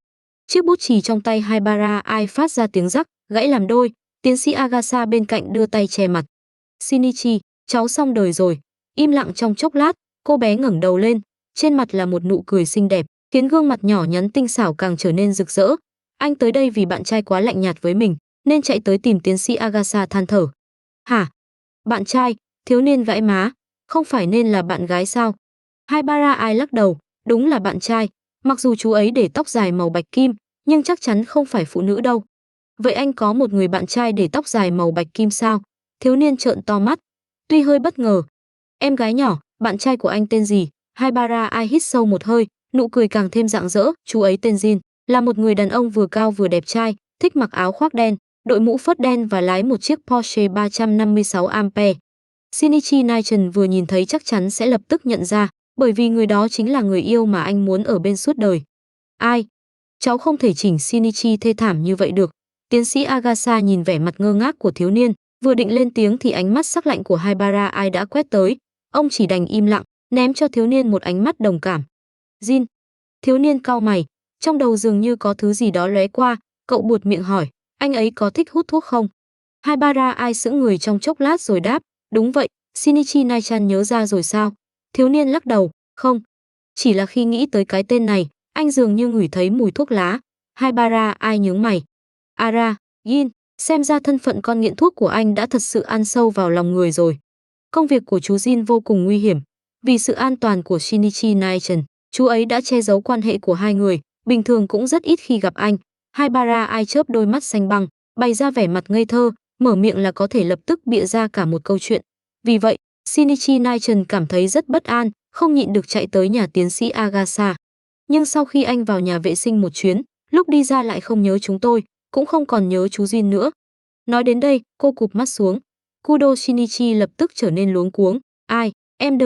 Chiếc bút chì trong tay Haibara Ai phát ra tiếng rắc, gãy làm đôi. Tiến sĩ Agasa bên cạnh đưa tay che mặt. Shinichi, cháu xong đời rồi. Im lặng trong chốc lát, cô bé ngẩng đầu lên. Trên mặt là một nụ cười xinh đẹp, khiến gương mặt nhỏ nhắn tinh xảo càng trở nên rực rỡ. Anh tới đây vì bạn trai quá lạnh nhạt với mình, nên chạy tới tìm tiến sĩ Agasa than thở. Hả? Bạn trai? Thiếu niên gãi má. Không phải nên là bạn gái sao? Haibara Ai lắc đầu. Đúng là bạn trai. Mặc dù chú ấy để tóc dài màu bạch kim, nhưng chắc chắn không phải phụ nữ đâu. Vậy anh có một người bạn trai để tóc dài màu bạch kim sao? Thiếu niên trợn to mắt. Tuy hơi bất ngờ. Em gái nhỏ, bạn trai của anh tên gì? Haibara Ai hít sâu một hơi, nụ cười càng thêm rạng rỡ. Chú ấy tên Jin, là một người đàn ông vừa cao vừa đẹp trai, thích mặc áo khoác đen, đội mũ phớt đen và lái một chiếc Porsche 356 Ampere. Shinichi Naichen vừa nhìn thấy chắc chắn sẽ lập tức nhận ra, bởi vì người đó chính là người yêu mà anh muốn ở bên suốt đời. Ai? Cháu không thể chỉnh Shinichi thê thảm như vậy được. Tiến sĩ Agasa nhìn vẻ mặt ngơ ngác của thiếu niên, vừa định lên tiếng thì ánh mắt sắc lạnh của Haibara Ai đã quét tới. Ông chỉ đành im lặng, ném cho thiếu niên một ánh mắt đồng cảm. Jin. Thiếu niên cau mày, trong đầu dường như có thứ gì đó lóe qua, cậu buột miệng hỏi, anh ấy có thích hút thuốc không? Haibara Ai sững người trong chốc lát rồi đáp, đúng vậy, Shinichi Nai-chan nhớ ra rồi sao? Thiếu niên lắc đầu, không. Chỉ là khi nghĩ tới cái tên này, anh dường như ngửi thấy mùi thuốc lá. Haibara Ai nhướng mày. Ara, Yin, xem ra thân phận con nghiện thuốc của anh đã thật sự ăn sâu vào lòng người rồi. Công việc của chú Jin vô cùng nguy hiểm. Vì sự an toàn của Shinichi Nai-chan, chú ấy đã che giấu quan hệ của hai người, bình thường cũng rất ít khi gặp anh. Haibara Ai chớp đôi mắt xanh băng, bày ra vẻ mặt ngây thơ, mở miệng là có thể lập tức bịa ra cả một câu chuyện. Vì vậy, Shinichi Nai-chan cảm thấy rất bất an, không nhịn được chạy tới nhà tiến sĩ Agasa. Nhưng sau khi anh vào nhà vệ sinh một chuyến, lúc đi ra lại không nhớ chúng tôi, cũng không còn nhớ chú Jin nữa. Nói đến đây, cô cụp mắt xuống. Kudo Shinichi lập tức trở nên luống cuống. Ai, em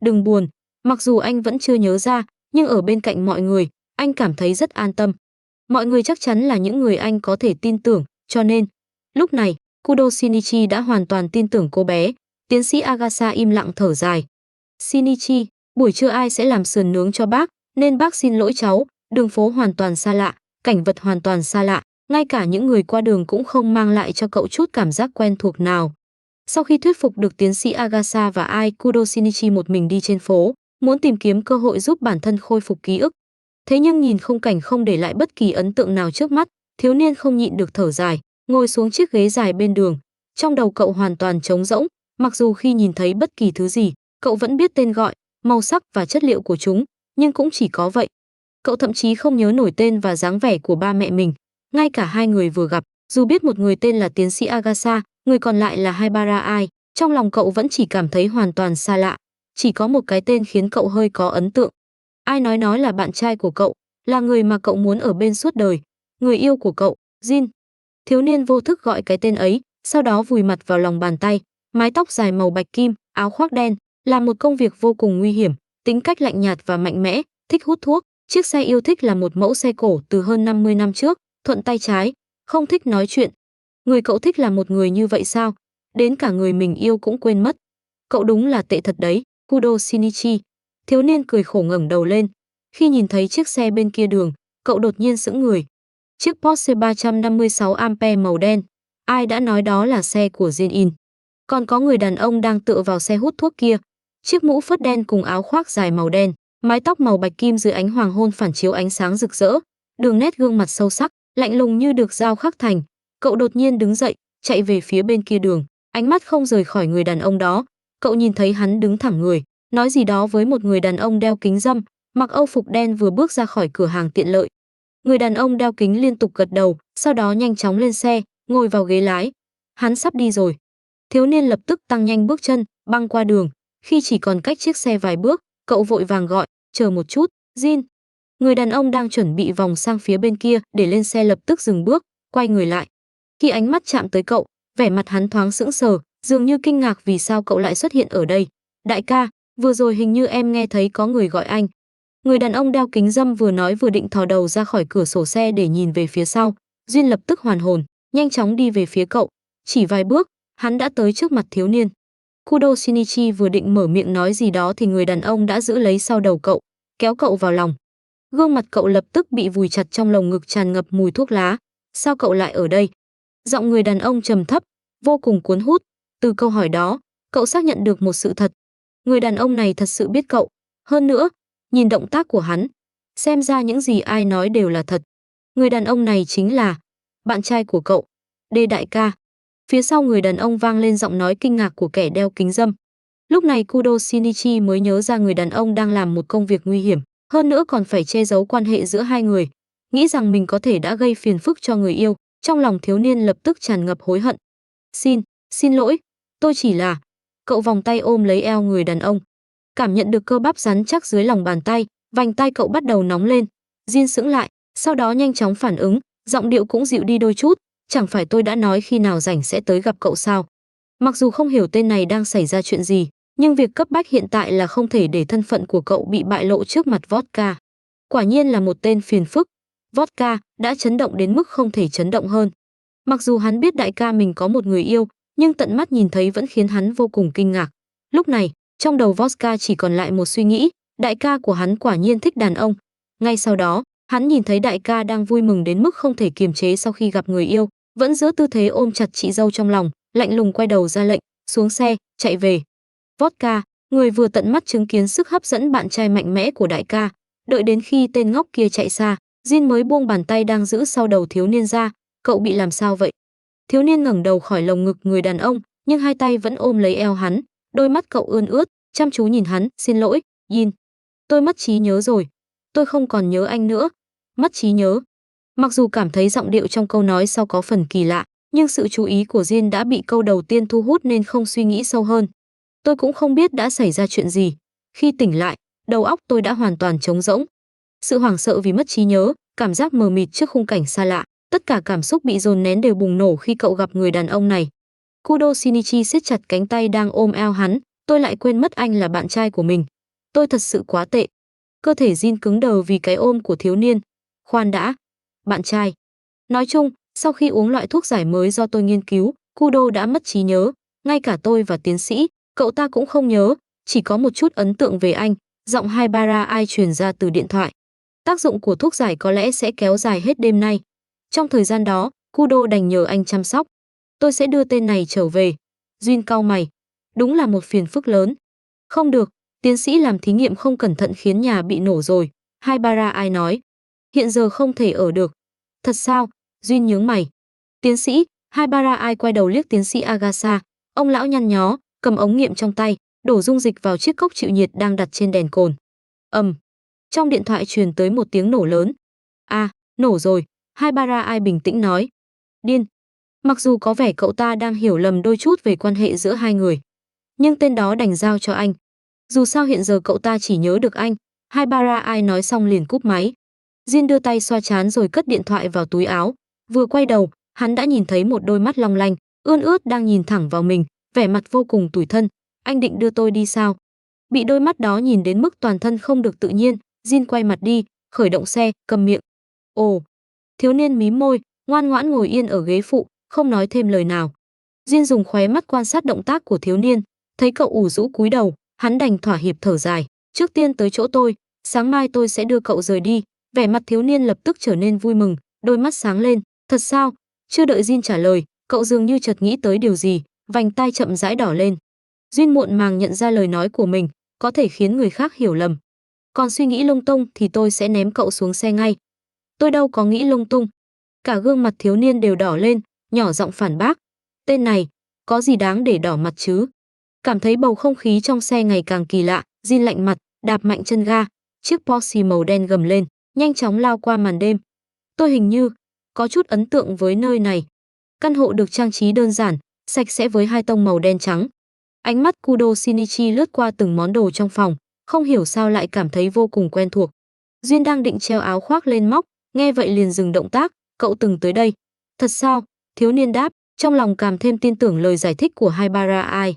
đừng buồn. Mặc dù anh vẫn chưa nhớ ra, nhưng ở bên cạnh mọi người, anh cảm thấy rất an tâm. Mọi người chắc chắn là những người anh có thể tin tưởng, cho nên, lúc này, Kudo Shinichi đã hoàn toàn tin tưởng cô bé. Tiến sĩ Agasa im lặng thở dài. Shinichi, buổi trưa ai sẽ làm sườn nướng cho bác, nên bác xin lỗi cháu, đường phố hoàn toàn xa lạ, cảnh vật hoàn toàn xa lạ, ngay cả những người qua đường cũng không mang lại cho cậu chút cảm giác quen thuộc nào. Sau khi thuyết phục được tiến sĩ Agasa và Ai, Kudo Shinichi một mình đi trên phố, muốn tìm kiếm cơ hội giúp bản thân khôi phục ký ức. Thế nhưng nhìn khung cảnh không để lại bất kỳ ấn tượng nào trước mắt, thiếu niên không nhịn được thở dài, ngồi xuống chiếc ghế dài bên đường. Trong đầu cậu hoàn toàn trống rỗng, mặc dù khi nhìn thấy bất kỳ thứ gì, cậu vẫn biết tên gọi, màu sắc và chất liệu của chúng, nhưng cũng chỉ có vậy. Cậu thậm chí không nhớ nổi tên và dáng vẻ của ba mẹ mình, ngay cả hai người vừa gặp, dù biết một người tên là tiến sĩ Agasa, người còn lại là Haibara Ai, trong lòng cậu vẫn chỉ cảm thấy hoàn toàn xa lạ. Chỉ có một cái tên khiến cậu hơi có ấn tượng. Ai nói là bạn trai của cậu, là người mà cậu muốn ở bên suốt đời, người yêu của cậu, Jin. Thiếu niên vô thức gọi cái tên ấy, sau đó vùi mặt vào lòng bàn tay, mái tóc dài màu bạch kim, áo khoác đen, làm một công việc vô cùng nguy hiểm, tính cách lạnh nhạt và mạnh mẽ, thích hút thuốc, chiếc xe yêu thích là một mẫu xe cổ từ hơn 50 năm trước, thuận tay trái, không thích nói chuyện. Người cậu thích là một người như vậy sao? Đến cả người mình yêu cũng quên mất. Cậu đúng là tệ thật đấy, Kudo Shinichi. Thiếu niên cười khổ ngẩng đầu lên. Khi nhìn thấy chiếc xe bên kia đường, cậu đột nhiên sững người. Chiếc Porsche 356 Ampere màu đen. Ai đã nói đó là xe của Jin In. Còn có người đàn ông đang tựa vào xe hút thuốc kia. Chiếc mũ phớt đen cùng áo khoác dài màu đen, mái tóc màu bạch kim dưới ánh hoàng hôn phản chiếu ánh sáng rực rỡ. Đường nét gương mặt sâu sắc, lạnh lùng như được dao khắc thành. Cậu đột nhiên đứng dậy, chạy về phía bên kia đường, ánh mắt không rời khỏi người đàn ông đó. Cậu nhìn thấy hắn đứng thẳng người, nói gì đó với một người đàn ông đeo kính râm, mặc âu phục đen vừa bước ra khỏi cửa hàng tiện lợi. Người đàn ông đeo kính liên tục gật đầu, sau đó nhanh chóng lên xe, ngồi vào ghế lái. Hắn sắp đi rồi. Thiếu niên lập tức tăng nhanh bước chân, băng qua đường. Khi chỉ còn cách chiếc xe vài bước, cậu vội vàng gọi, chờ một chút, Jin. Người đàn ông đang chuẩn bị vòng sang phía bên kia để lên xe lập tức dừng bước, quay người lại. Khi ánh mắt chạm tới cậu, vẻ mặt hắn thoáng sững sờ, dường như kinh ngạc vì sao cậu lại xuất hiện ở đây. Đại ca, vừa rồi hình như em nghe thấy có người gọi anh. Người đàn ông đeo kính râm vừa nói vừa định thò đầu ra khỏi cửa sổ xe để nhìn về phía sau. Duyên lập tức hoàn hồn, nhanh chóng đi về phía cậu. Chỉ vài bước, hắn đã tới trước mặt thiếu niên. Kudo Shinichi vừa định mở miệng nói gì đó thì người đàn ông đã giữ lấy sau đầu cậu, kéo cậu vào lòng. Gương mặt cậu lập tức bị vùi chặt trong lồng ngực tràn ngập mùi thuốc lá. Sao cậu lại ở đây? Giọng người đàn ông trầm thấp, vô cùng cuốn hút. Từ câu hỏi đó, cậu xác nhận được một sự thật. Người đàn ông này thật sự biết cậu. Hơn nữa, nhìn động tác của hắn, xem ra những gì ai nói đều là thật. Người đàn ông này chính là bạn trai của cậu, Đê đại ca. Phía sau người đàn ông vang lên giọng nói kinh ngạc của kẻ đeo kính râm. Lúc này Kudo Shinichi mới nhớ ra người đàn ông đang làm một công việc nguy hiểm, hơn nữa còn phải che giấu quan hệ giữa hai người. Nghĩ rằng mình có thể đã gây phiền phức cho người yêu, trong lòng thiếu niên lập tức tràn ngập hối hận. Xin lỗi, tôi chỉ là... Cậu vòng tay ôm lấy eo người đàn ông. Cảm nhận được cơ bắp rắn chắc dưới lòng bàn tay, vành tay cậu bắt đầu nóng lên. Jin sững lại, sau đó nhanh chóng phản ứng, giọng điệu cũng dịu đi đôi chút. Chẳng phải tôi đã nói khi nào rảnh sẽ tới gặp cậu sao? Mặc dù không hiểu tên này đang xảy ra chuyện gì, Nhưng việc cấp bách hiện tại là không thể để thân phận của cậu bị bại lộ trước mặt Vodka. Quả nhiên là một tên phiền phức. Vodka đã chấn động đến mức không thể chấn động hơn. Mặc dù hắn biết đại ca mình có một người yêu, nhưng tận mắt nhìn thấy vẫn khiến hắn vô cùng kinh ngạc. Lúc này, trong đầu Vodka chỉ còn lại một suy nghĩ, đại ca của hắn quả nhiên thích đàn ông. Ngay sau đó, hắn nhìn thấy đại ca đang vui mừng đến mức không thể kiềm chế sau khi gặp người yêu, vẫn giữ tư thế ôm chặt chị dâu trong lòng, lạnh lùng quay đầu ra lệnh, xuống xe, chạy về. Vodka, người vừa tận mắt chứng kiến sức hấp dẫn bạn trai mạnh mẽ của đại ca, đợi đến khi tên ngốc kia chạy xa, Jin mới buông bàn tay đang giữ sau đầu thiếu niên ra, cậu bị làm sao vậy? Thiếu niên ngẩng đầu khỏi lồng ngực người đàn ông, nhưng hai tay vẫn ôm lấy eo hắn, đôi mắt cậu ươn ướt, chăm chú nhìn hắn, xin lỗi, Jin. Tôi mất trí nhớ rồi, tôi không còn nhớ anh nữa. Mất trí nhớ. Mặc dù cảm thấy giọng điệu trong câu nói sau có phần kỳ lạ, nhưng sự chú ý của Jin đã bị câu đầu tiên thu hút nên không suy nghĩ sâu hơn. Tôi cũng không biết đã xảy ra chuyện gì. Khi tỉnh lại, đầu óc tôi đã hoàn toàn trống rỗng. Sự hoảng sợ vì mất trí nhớ, cảm giác mờ mịt trước khung cảnh xa lạ, tất cả cảm xúc bị dồn nén đều bùng nổ khi cậu gặp người đàn ông này. Kudo Shinichi siết chặt cánh tay đang ôm eo hắn, tôi lại quên mất anh là bạn trai của mình. Tôi thật sự quá tệ. Cơ thể Jin cứng đờ vì cái ôm của thiếu niên. Khoan đã, bạn trai. Nói chung, sau khi uống loại thuốc giải mới do tôi nghiên cứu, Kudo đã mất trí nhớ, ngay cả tôi và tiến sĩ, cậu ta cũng không nhớ, chỉ có một chút ấn tượng về anh, giọng Haibara Ai truyền ra từ điện thoại. Tác dụng của thuốc giải có lẽ sẽ kéo dài hết đêm nay. Trong thời gian đó, Kudo đành nhờ anh chăm sóc. Tôi sẽ đưa tên này trở về. Jin cau mày. Đúng là một phiền phức lớn. Không được, tiến sĩ làm thí nghiệm không cẩn thận khiến nhà bị nổ rồi. Haibara Ai nói. Hiện giờ không thể ở được. Thật sao? Jin nhướng mày. Tiến sĩ, Haibara Ai quay đầu liếc tiến sĩ Agasa. Ông lão nhăn nhó, cầm ống nghiệm trong tay, đổ dung dịch vào chiếc cốc chịu nhiệt đang đặt trên đèn cồn. Trong điện thoại truyền tới một tiếng nổ lớn. Nổ rồi, Haibara Ai bình tĩnh nói. Điên. Mặc dù có vẻ cậu ta đang hiểu lầm đôi chút về quan hệ giữa hai người, nhưng tên đó đành giao cho anh. Dù sao hiện giờ cậu ta chỉ nhớ được anh. Haibara Ai nói xong liền cúp máy. Jin đưa tay xoa trán rồi cất điện thoại vào túi áo. Vừa quay đầu, hắn đã nhìn thấy một đôi mắt long lanh, ươn ướt đang nhìn thẳng vào mình, vẻ mặt vô cùng tủi thân. Anh định đưa tôi đi sao? Bị đôi mắt đó nhìn đến mức toàn thân không được tự nhiên, Jin quay mặt đi, khởi động xe, cầm miệng. Ồ. Thiếu niên mím môi, ngoan ngoãn ngồi yên ở ghế phụ, không nói thêm lời nào. Jin dùng khóe mắt quan sát động tác của thiếu niên, thấy cậu ủ rũ cúi đầu, hắn đành thỏa hiệp thở dài. Trước tiên tới chỗ tôi, sáng mai tôi sẽ đưa cậu rời đi. Vẻ mặt thiếu niên lập tức trở nên vui mừng, đôi mắt sáng lên. Thật sao? Chưa đợi Jin trả lời, cậu dường như chợt nghĩ tới điều gì, vành tai chậm rãi đỏ lên. Jin muộn màng nhận ra lời nói của mình có thể khiến người khác hiểu lầm. Còn suy nghĩ lung tung thì tôi sẽ ném cậu xuống xe ngay. Tôi đâu có nghĩ lung tung. Cả gương mặt thiếu niên đều đỏ lên, nhỏ giọng phản bác. Tên này, có gì đáng để đỏ mặt chứ? Cảm thấy bầu không khí trong xe ngày càng kỳ lạ, Jin lạnh mặt, đạp mạnh chân ga, chiếc Porsche màu đen gầm lên, nhanh chóng lao qua màn đêm. Tôi hình như có chút ấn tượng với nơi này. Căn hộ được trang trí đơn giản, sạch sẽ với hai tông màu đen trắng. Ánh mắt Kudo Shinichi lướt qua từng món đồ trong phòng, không hiểu sao lại cảm thấy vô cùng quen thuộc. Duyên đang định treo áo khoác lên móc, nghe vậy liền dừng động tác. Cậu từng tới đây? Thật sao? Thiếu niên đáp, trong lòng càng thêm tin tưởng lời giải thích của Haibara Ai.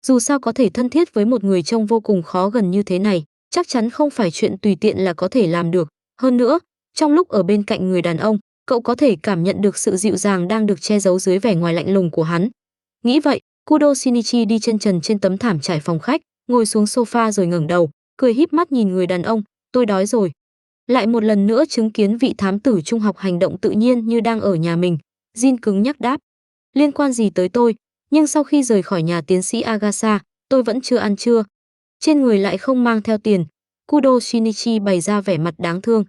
Dù sao có thể thân thiết với một người trông vô cùng khó gần như thế này, chắc chắn không phải chuyện tùy tiện là có thể làm được. Hơn nữa, trong lúc ở bên cạnh người đàn ông, cậu có thể cảm nhận được sự dịu dàng đang được che giấu dưới vẻ ngoài lạnh lùng của hắn. Nghĩ vậy, Kudo Shinichi đi chân trần trên tấm thảm trải phòng khách, ngồi xuống sofa rồi ngẩng đầu, cười híp mắt nhìn người đàn ông. Tôi đói rồi. Lại một lần nữa chứng kiến vị thám tử trung học hành động tự nhiên như đang ở nhà mình. Jin cứng nhắc đáp. Liên quan gì tới tôi? Nhưng sau khi rời khỏi nhà tiến sĩ Agasa, tôi vẫn chưa ăn trưa. Trên người lại không mang theo tiền. Kudo Shinichi bày ra vẻ mặt đáng thương.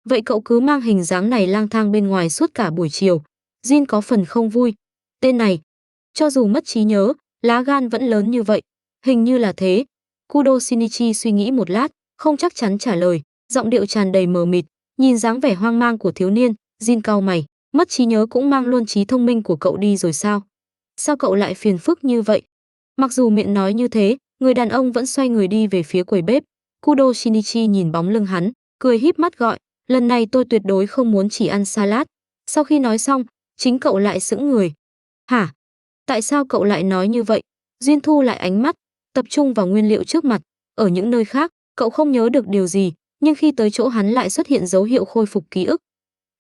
Vậy cậu cứ mang hình dáng này lang thang bên ngoài suốt cả buổi chiều. Jin có phần không vui. Tên này, cho dù mất trí nhớ, lá gan vẫn lớn như vậy. Hình như là thế. Kudo Shinichi suy nghĩ một lát, không chắc chắn trả lời, giọng điệu tràn đầy mờ mịt. Nhìn dáng vẻ hoang mang của thiếu niên, Jin cau mày. Mất trí nhớ cũng mang luôn trí thông minh của cậu đi rồi sao? Sao cậu lại phiền phức như vậy? Mặc dù miệng nói như thế, người đàn ông vẫn xoay người đi về phía quầy bếp. Kudo Shinichi nhìn bóng lưng hắn, cười híp mắt gọi, lần này tôi tuyệt đối không muốn chỉ ăn salad. Sau khi nói xong, chính cậu lại sững người. Hả? Tại sao cậu lại nói như vậy? Jin thu lại ánh mắt, tập trung vào nguyên liệu trước mặt. Ở những nơi khác, cậu không nhớ được điều gì, nhưng khi tới chỗ hắn lại xuất hiện dấu hiệu khôi phục ký ức.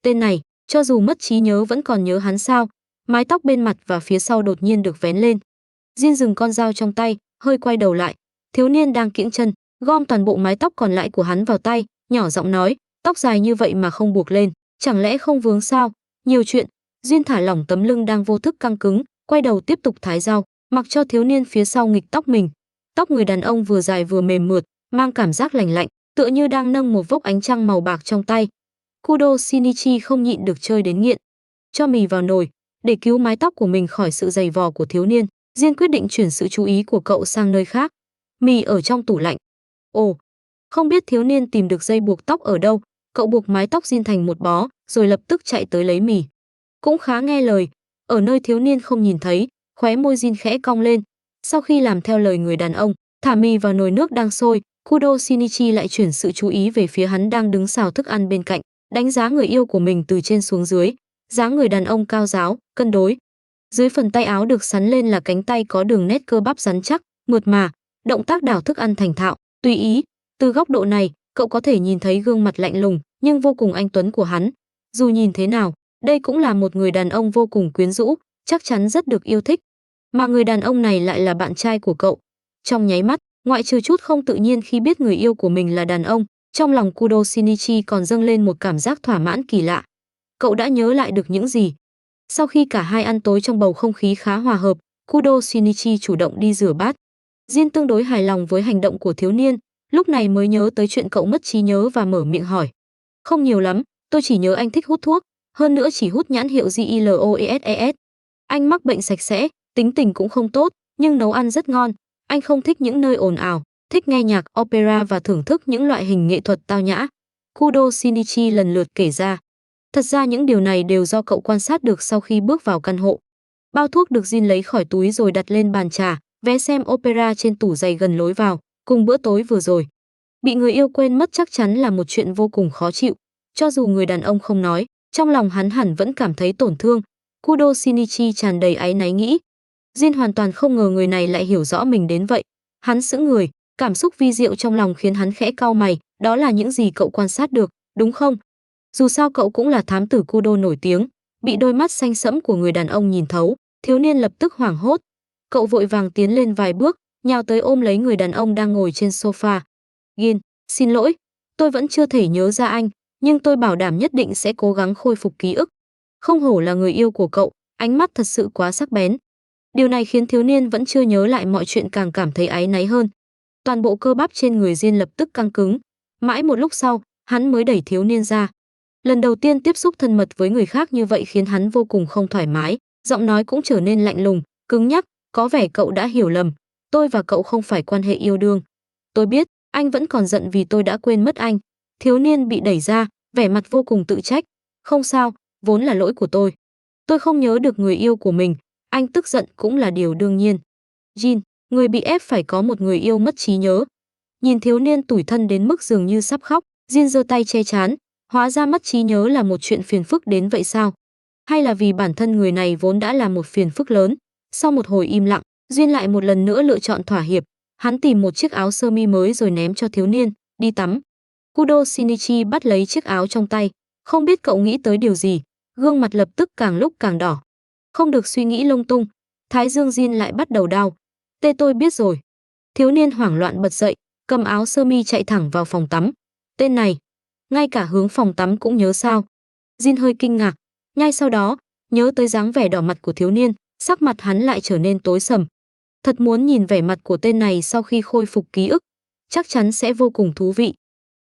Tên này, cho dù mất trí nhớ vẫn còn nhớ hắn sao? Mái tóc bên mặt và phía sau đột nhiên được vén lên. Jin dừng con dao trong tay, hơi quay đầu lại. Thiếu niên đang kiễng chân, gom toàn bộ mái tóc còn lại của hắn vào tay, nhỏ giọng nói, tóc dài như vậy mà không buộc lên, chẳng lẽ không vướng sao? Nhiều chuyện. Jin thả lỏng tấm lưng đang vô thức căng cứng, quay đầu tiếp tục thái dao, mặc cho thiếu niên phía sau nghịch tóc mình. Tóc người đàn ông vừa dài vừa mềm mượt, mang cảm giác lành lạnh, tựa như đang nâng một vốc ánh trăng màu bạc trong tay. Kudo Shinichi không nhịn được chơi đến nghiện. Cho mì vào nồi, để cứu mái tóc của mình khỏi sự giày vò của thiếu niên, Diên quyết định chuyển sự chú ý của cậu sang nơi khác. Mì ở trong tủ lạnh. Ồ, không biết thiếu niên tìm được dây buộc tóc ở đâu, cậu buộc mái tóc Diên thành một bó, rồi lập tức chạy tới lấy mì. Cũng khá nghe lời, ở nơi thiếu niên không nhìn thấy, khóe môi Diên khẽ cong lên. Sau khi làm theo lời người đàn ông, thả mì vào nồi nước đang sôi, Kudo Shinichi lại chuyển sự chú ý về phía hắn đang đứng xào thức ăn bên cạnh, đánh giá người yêu của mình từ trên xuống dưới. Dáng người đàn ông cao ráo, cân đối. Dưới phần tay áo được sắn lên là cánh tay có đường nét cơ bắp rắn chắc, mượt mà, động tác đảo thức ăn thành thạo, tùy ý. Từ góc độ này, cậu có thể nhìn thấy gương mặt lạnh lùng nhưng vô cùng anh tuấn của hắn. Dù nhìn thế nào, đây cũng là một người đàn ông vô cùng quyến rũ, chắc chắn rất được yêu thích. Mà người đàn ông này lại là bạn trai của cậu. Trong nháy mắt, ngoại trừ chút không tự nhiên khi biết người yêu của mình là đàn ông, trong lòng Kudo Shinichi còn dâng lên một cảm giác thỏa mãn kỳ lạ. Cậu đã nhớ lại được những gì? Sau khi cả hai ăn tối trong bầu không khí khá hòa hợp, Kudo Shinichi chủ động đi rửa bát. Jin tương đối hài lòng với hành động của thiếu niên, lúc này mới nhớ tới chuyện cậu mất trí nhớ và mở miệng hỏi. Không nhiều lắm, tôi chỉ nhớ anh thích hút thuốc, hơn nữa chỉ hút nhãn hiệu GILOESES. Anh mắc bệnh sạch sẽ, tính tình cũng không tốt, nhưng nấu ăn rất ngon. Anh không thích những nơi ồn ào, thích nghe nhạc opera và thưởng thức những loại hình nghệ thuật tao nhã. Kudo Shinichi lần lượt kể ra. Thật ra những điều này đều do cậu quan sát được sau khi bước vào căn hộ. Bao thuốc được Jin lấy khỏi túi rồi đặt lên bàn trà, vé xem opera trên tủ giày gần lối vào, cùng bữa tối vừa rồi. Bị người yêu quên mất chắc chắn là một chuyện vô cùng khó chịu. Cho dù người đàn ông không nói, trong lòng hắn hẳn vẫn cảm thấy tổn thương. Kudo Shinichi tràn đầy áy náy nghĩ. Jin hoàn toàn không ngờ người này lại hiểu rõ mình đến vậy. Hắn sững người, cảm xúc vi diệu trong lòng khiến hắn khẽ cau mày, đó là những gì cậu quan sát được, đúng không? Dù sao cậu cũng là thám tử Kudo nổi tiếng, bị đôi mắt xanh sẫm của người đàn ông nhìn thấu, thiếu niên lập tức hoảng hốt. Cậu vội vàng tiến lên vài bước, nhào tới ôm lấy người đàn ông đang ngồi trên sofa. Jin, xin lỗi, tôi vẫn chưa thể nhớ ra anh, nhưng tôi bảo đảm nhất định sẽ cố gắng khôi phục ký ức. Không hổ là người yêu của cậu, ánh mắt thật sự quá sắc bén. Điều này khiến thiếu niên vẫn chưa nhớ lại mọi chuyện càng cảm thấy áy náy hơn. Toàn bộ cơ bắp trên người Jin lập tức căng cứng. Mãi một lúc sau, hắn mới đẩy thiếu niên ra. Lần đầu tiên tiếp xúc thân mật với người khác như vậy khiến hắn vô cùng không thoải mái, giọng nói cũng trở nên lạnh lùng, cứng nhắc, có vẻ cậu đã hiểu lầm, tôi và cậu không phải quan hệ yêu đương. Tôi biết, anh vẫn còn giận vì tôi đã quên mất anh. Thiếu niên bị đẩy ra, vẻ mặt vô cùng tự trách. Không sao, vốn là lỗi của tôi. Tôi không nhớ được người yêu của mình, anh tức giận cũng là điều đương nhiên. Jin, người bị ép phải có một người yêu mất trí nhớ. Nhìn thiếu niên tủi thân đến mức dường như sắp khóc, Jin giơ tay che chán. Hóa ra mất trí nhớ là một chuyện phiền phức đến vậy sao? Hay là vì bản thân người này vốn đã là một phiền phức lớn? Sau một hồi im lặng, Duyên lại một lần nữa lựa chọn thỏa hiệp. Hắn tìm một chiếc áo sơ mi mới rồi ném cho thiếu niên, đi tắm. Kudo Shinichi bắt lấy chiếc áo trong tay, không biết cậu nghĩ tới điều gì, gương mặt lập tức càng lúc càng đỏ. Không được suy nghĩ lung tung, thái dương Jin lại bắt đầu đau. Tê tôi biết rồi. Thiếu niên hoảng loạn bật dậy, cầm áo sơ mi chạy thẳng vào phòng tắm. Tên này, ngay cả hướng phòng tắm cũng nhớ sao? Jin hơi kinh ngạc, ngay sau đó, nhớ tới dáng vẻ đỏ mặt của thiếu niên, sắc mặt hắn lại trở nên tối sầm. Thật muốn nhìn vẻ mặt của tên này sau khi khôi phục ký ức, chắc chắn sẽ vô cùng thú vị.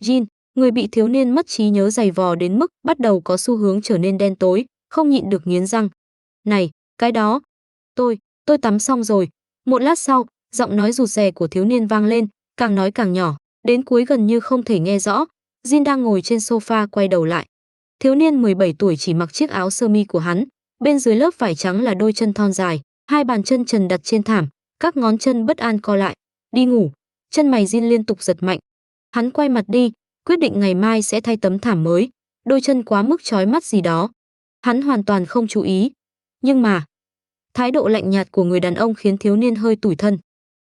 Jin, người bị thiếu niên mất trí nhớ giày vò đến mức bắt đầu có xu hướng trở nên đen tối, không nhịn được nghiến răng. Này, cái đó, tôi tắm xong rồi. Một lát sau, giọng nói rụt rè của thiếu niên vang lên, càng nói càng nhỏ, đến cuối gần như không thể nghe rõ. Jin đang ngồi trên sofa quay đầu lại. Thiếu niên 17 tuổi chỉ mặc chiếc áo sơ mi của hắn, bên dưới lớp vải trắng là đôi chân thon dài, hai bàn chân trần đặt trên thảm, các ngón chân bất an co lại. Đi ngủ. Chân mày Jin liên tục giật mạnh. Hắn quay mặt đi, quyết định ngày mai sẽ thay tấm thảm mới, đôi chân quá mức chói mắt gì đó. Hắn hoàn toàn không chú ý. Nhưng mà, thái độ lạnh nhạt của người đàn ông khiến thiếu niên hơi tủi thân.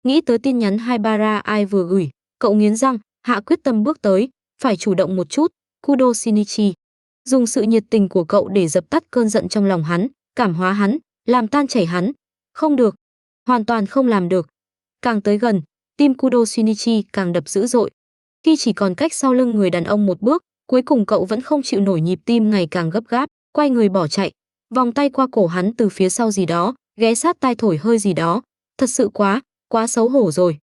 Nghĩ tới tin nhắn Haibara ai vừa gửi, cậu nghiến răng, hạ quyết tâm bước tới, phải chủ động một chút. Kudo Shinichi dùng sự nhiệt tình của cậu để dập tắt cơn giận trong lòng hắn, cảm hóa hắn, làm tan chảy hắn. Không được, hoàn toàn không làm được. Càng tới gần, tim Kudo Shinichi càng đập dữ dội. Khi chỉ còn cách sau lưng người đàn ông một bước, cuối cùng cậu vẫn không chịu nổi nhịp tim ngày càng gấp gáp, quay người bỏ chạy, vòng tay qua cổ hắn từ phía sau gì đó, ghé sát tai thổi hơi gì đó. Thật sự quá xấu hổ rồi.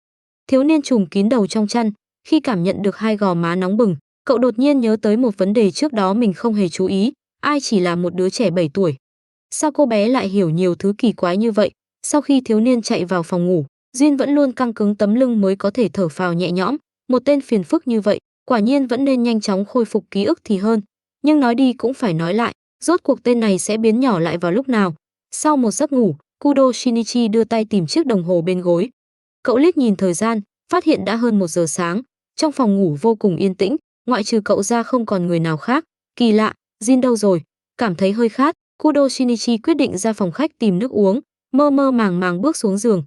Thiếu niên trùm kín đầu trong chăn, khi cảm nhận được hai gò má nóng bừng, cậu đột nhiên nhớ tới một vấn đề trước đó mình không hề chú ý, ai chỉ là một đứa trẻ 7 tuổi. Sao cô bé lại hiểu nhiều thứ kỳ quái như vậy? Sau khi thiếu niên chạy vào phòng ngủ, Jin vẫn luôn căng cứng tấm lưng mới có thể thở phào nhẹ nhõm, một tên phiền phức như vậy, quả nhiên vẫn nên nhanh chóng khôi phục ký ức thì hơn. Nhưng nói đi cũng phải nói lại, rốt cuộc tên này sẽ biến nhỏ lại vào lúc nào? Sau một giấc ngủ, Kudo Shinichi đưa tay tìm chiếc đồng hồ bên gối. Cậu liếc nhìn thời gian, phát hiện đã hơn 1 giờ sáng. Trong phòng ngủ vô cùng yên tĩnh, ngoại trừ cậu ra không còn người nào khác. Kỳ lạ, Jin đâu rồi? Cảm thấy hơi khát, Kudo Shinichi quyết định ra phòng khách tìm nước uống, mơ mơ màng màng bước xuống giường.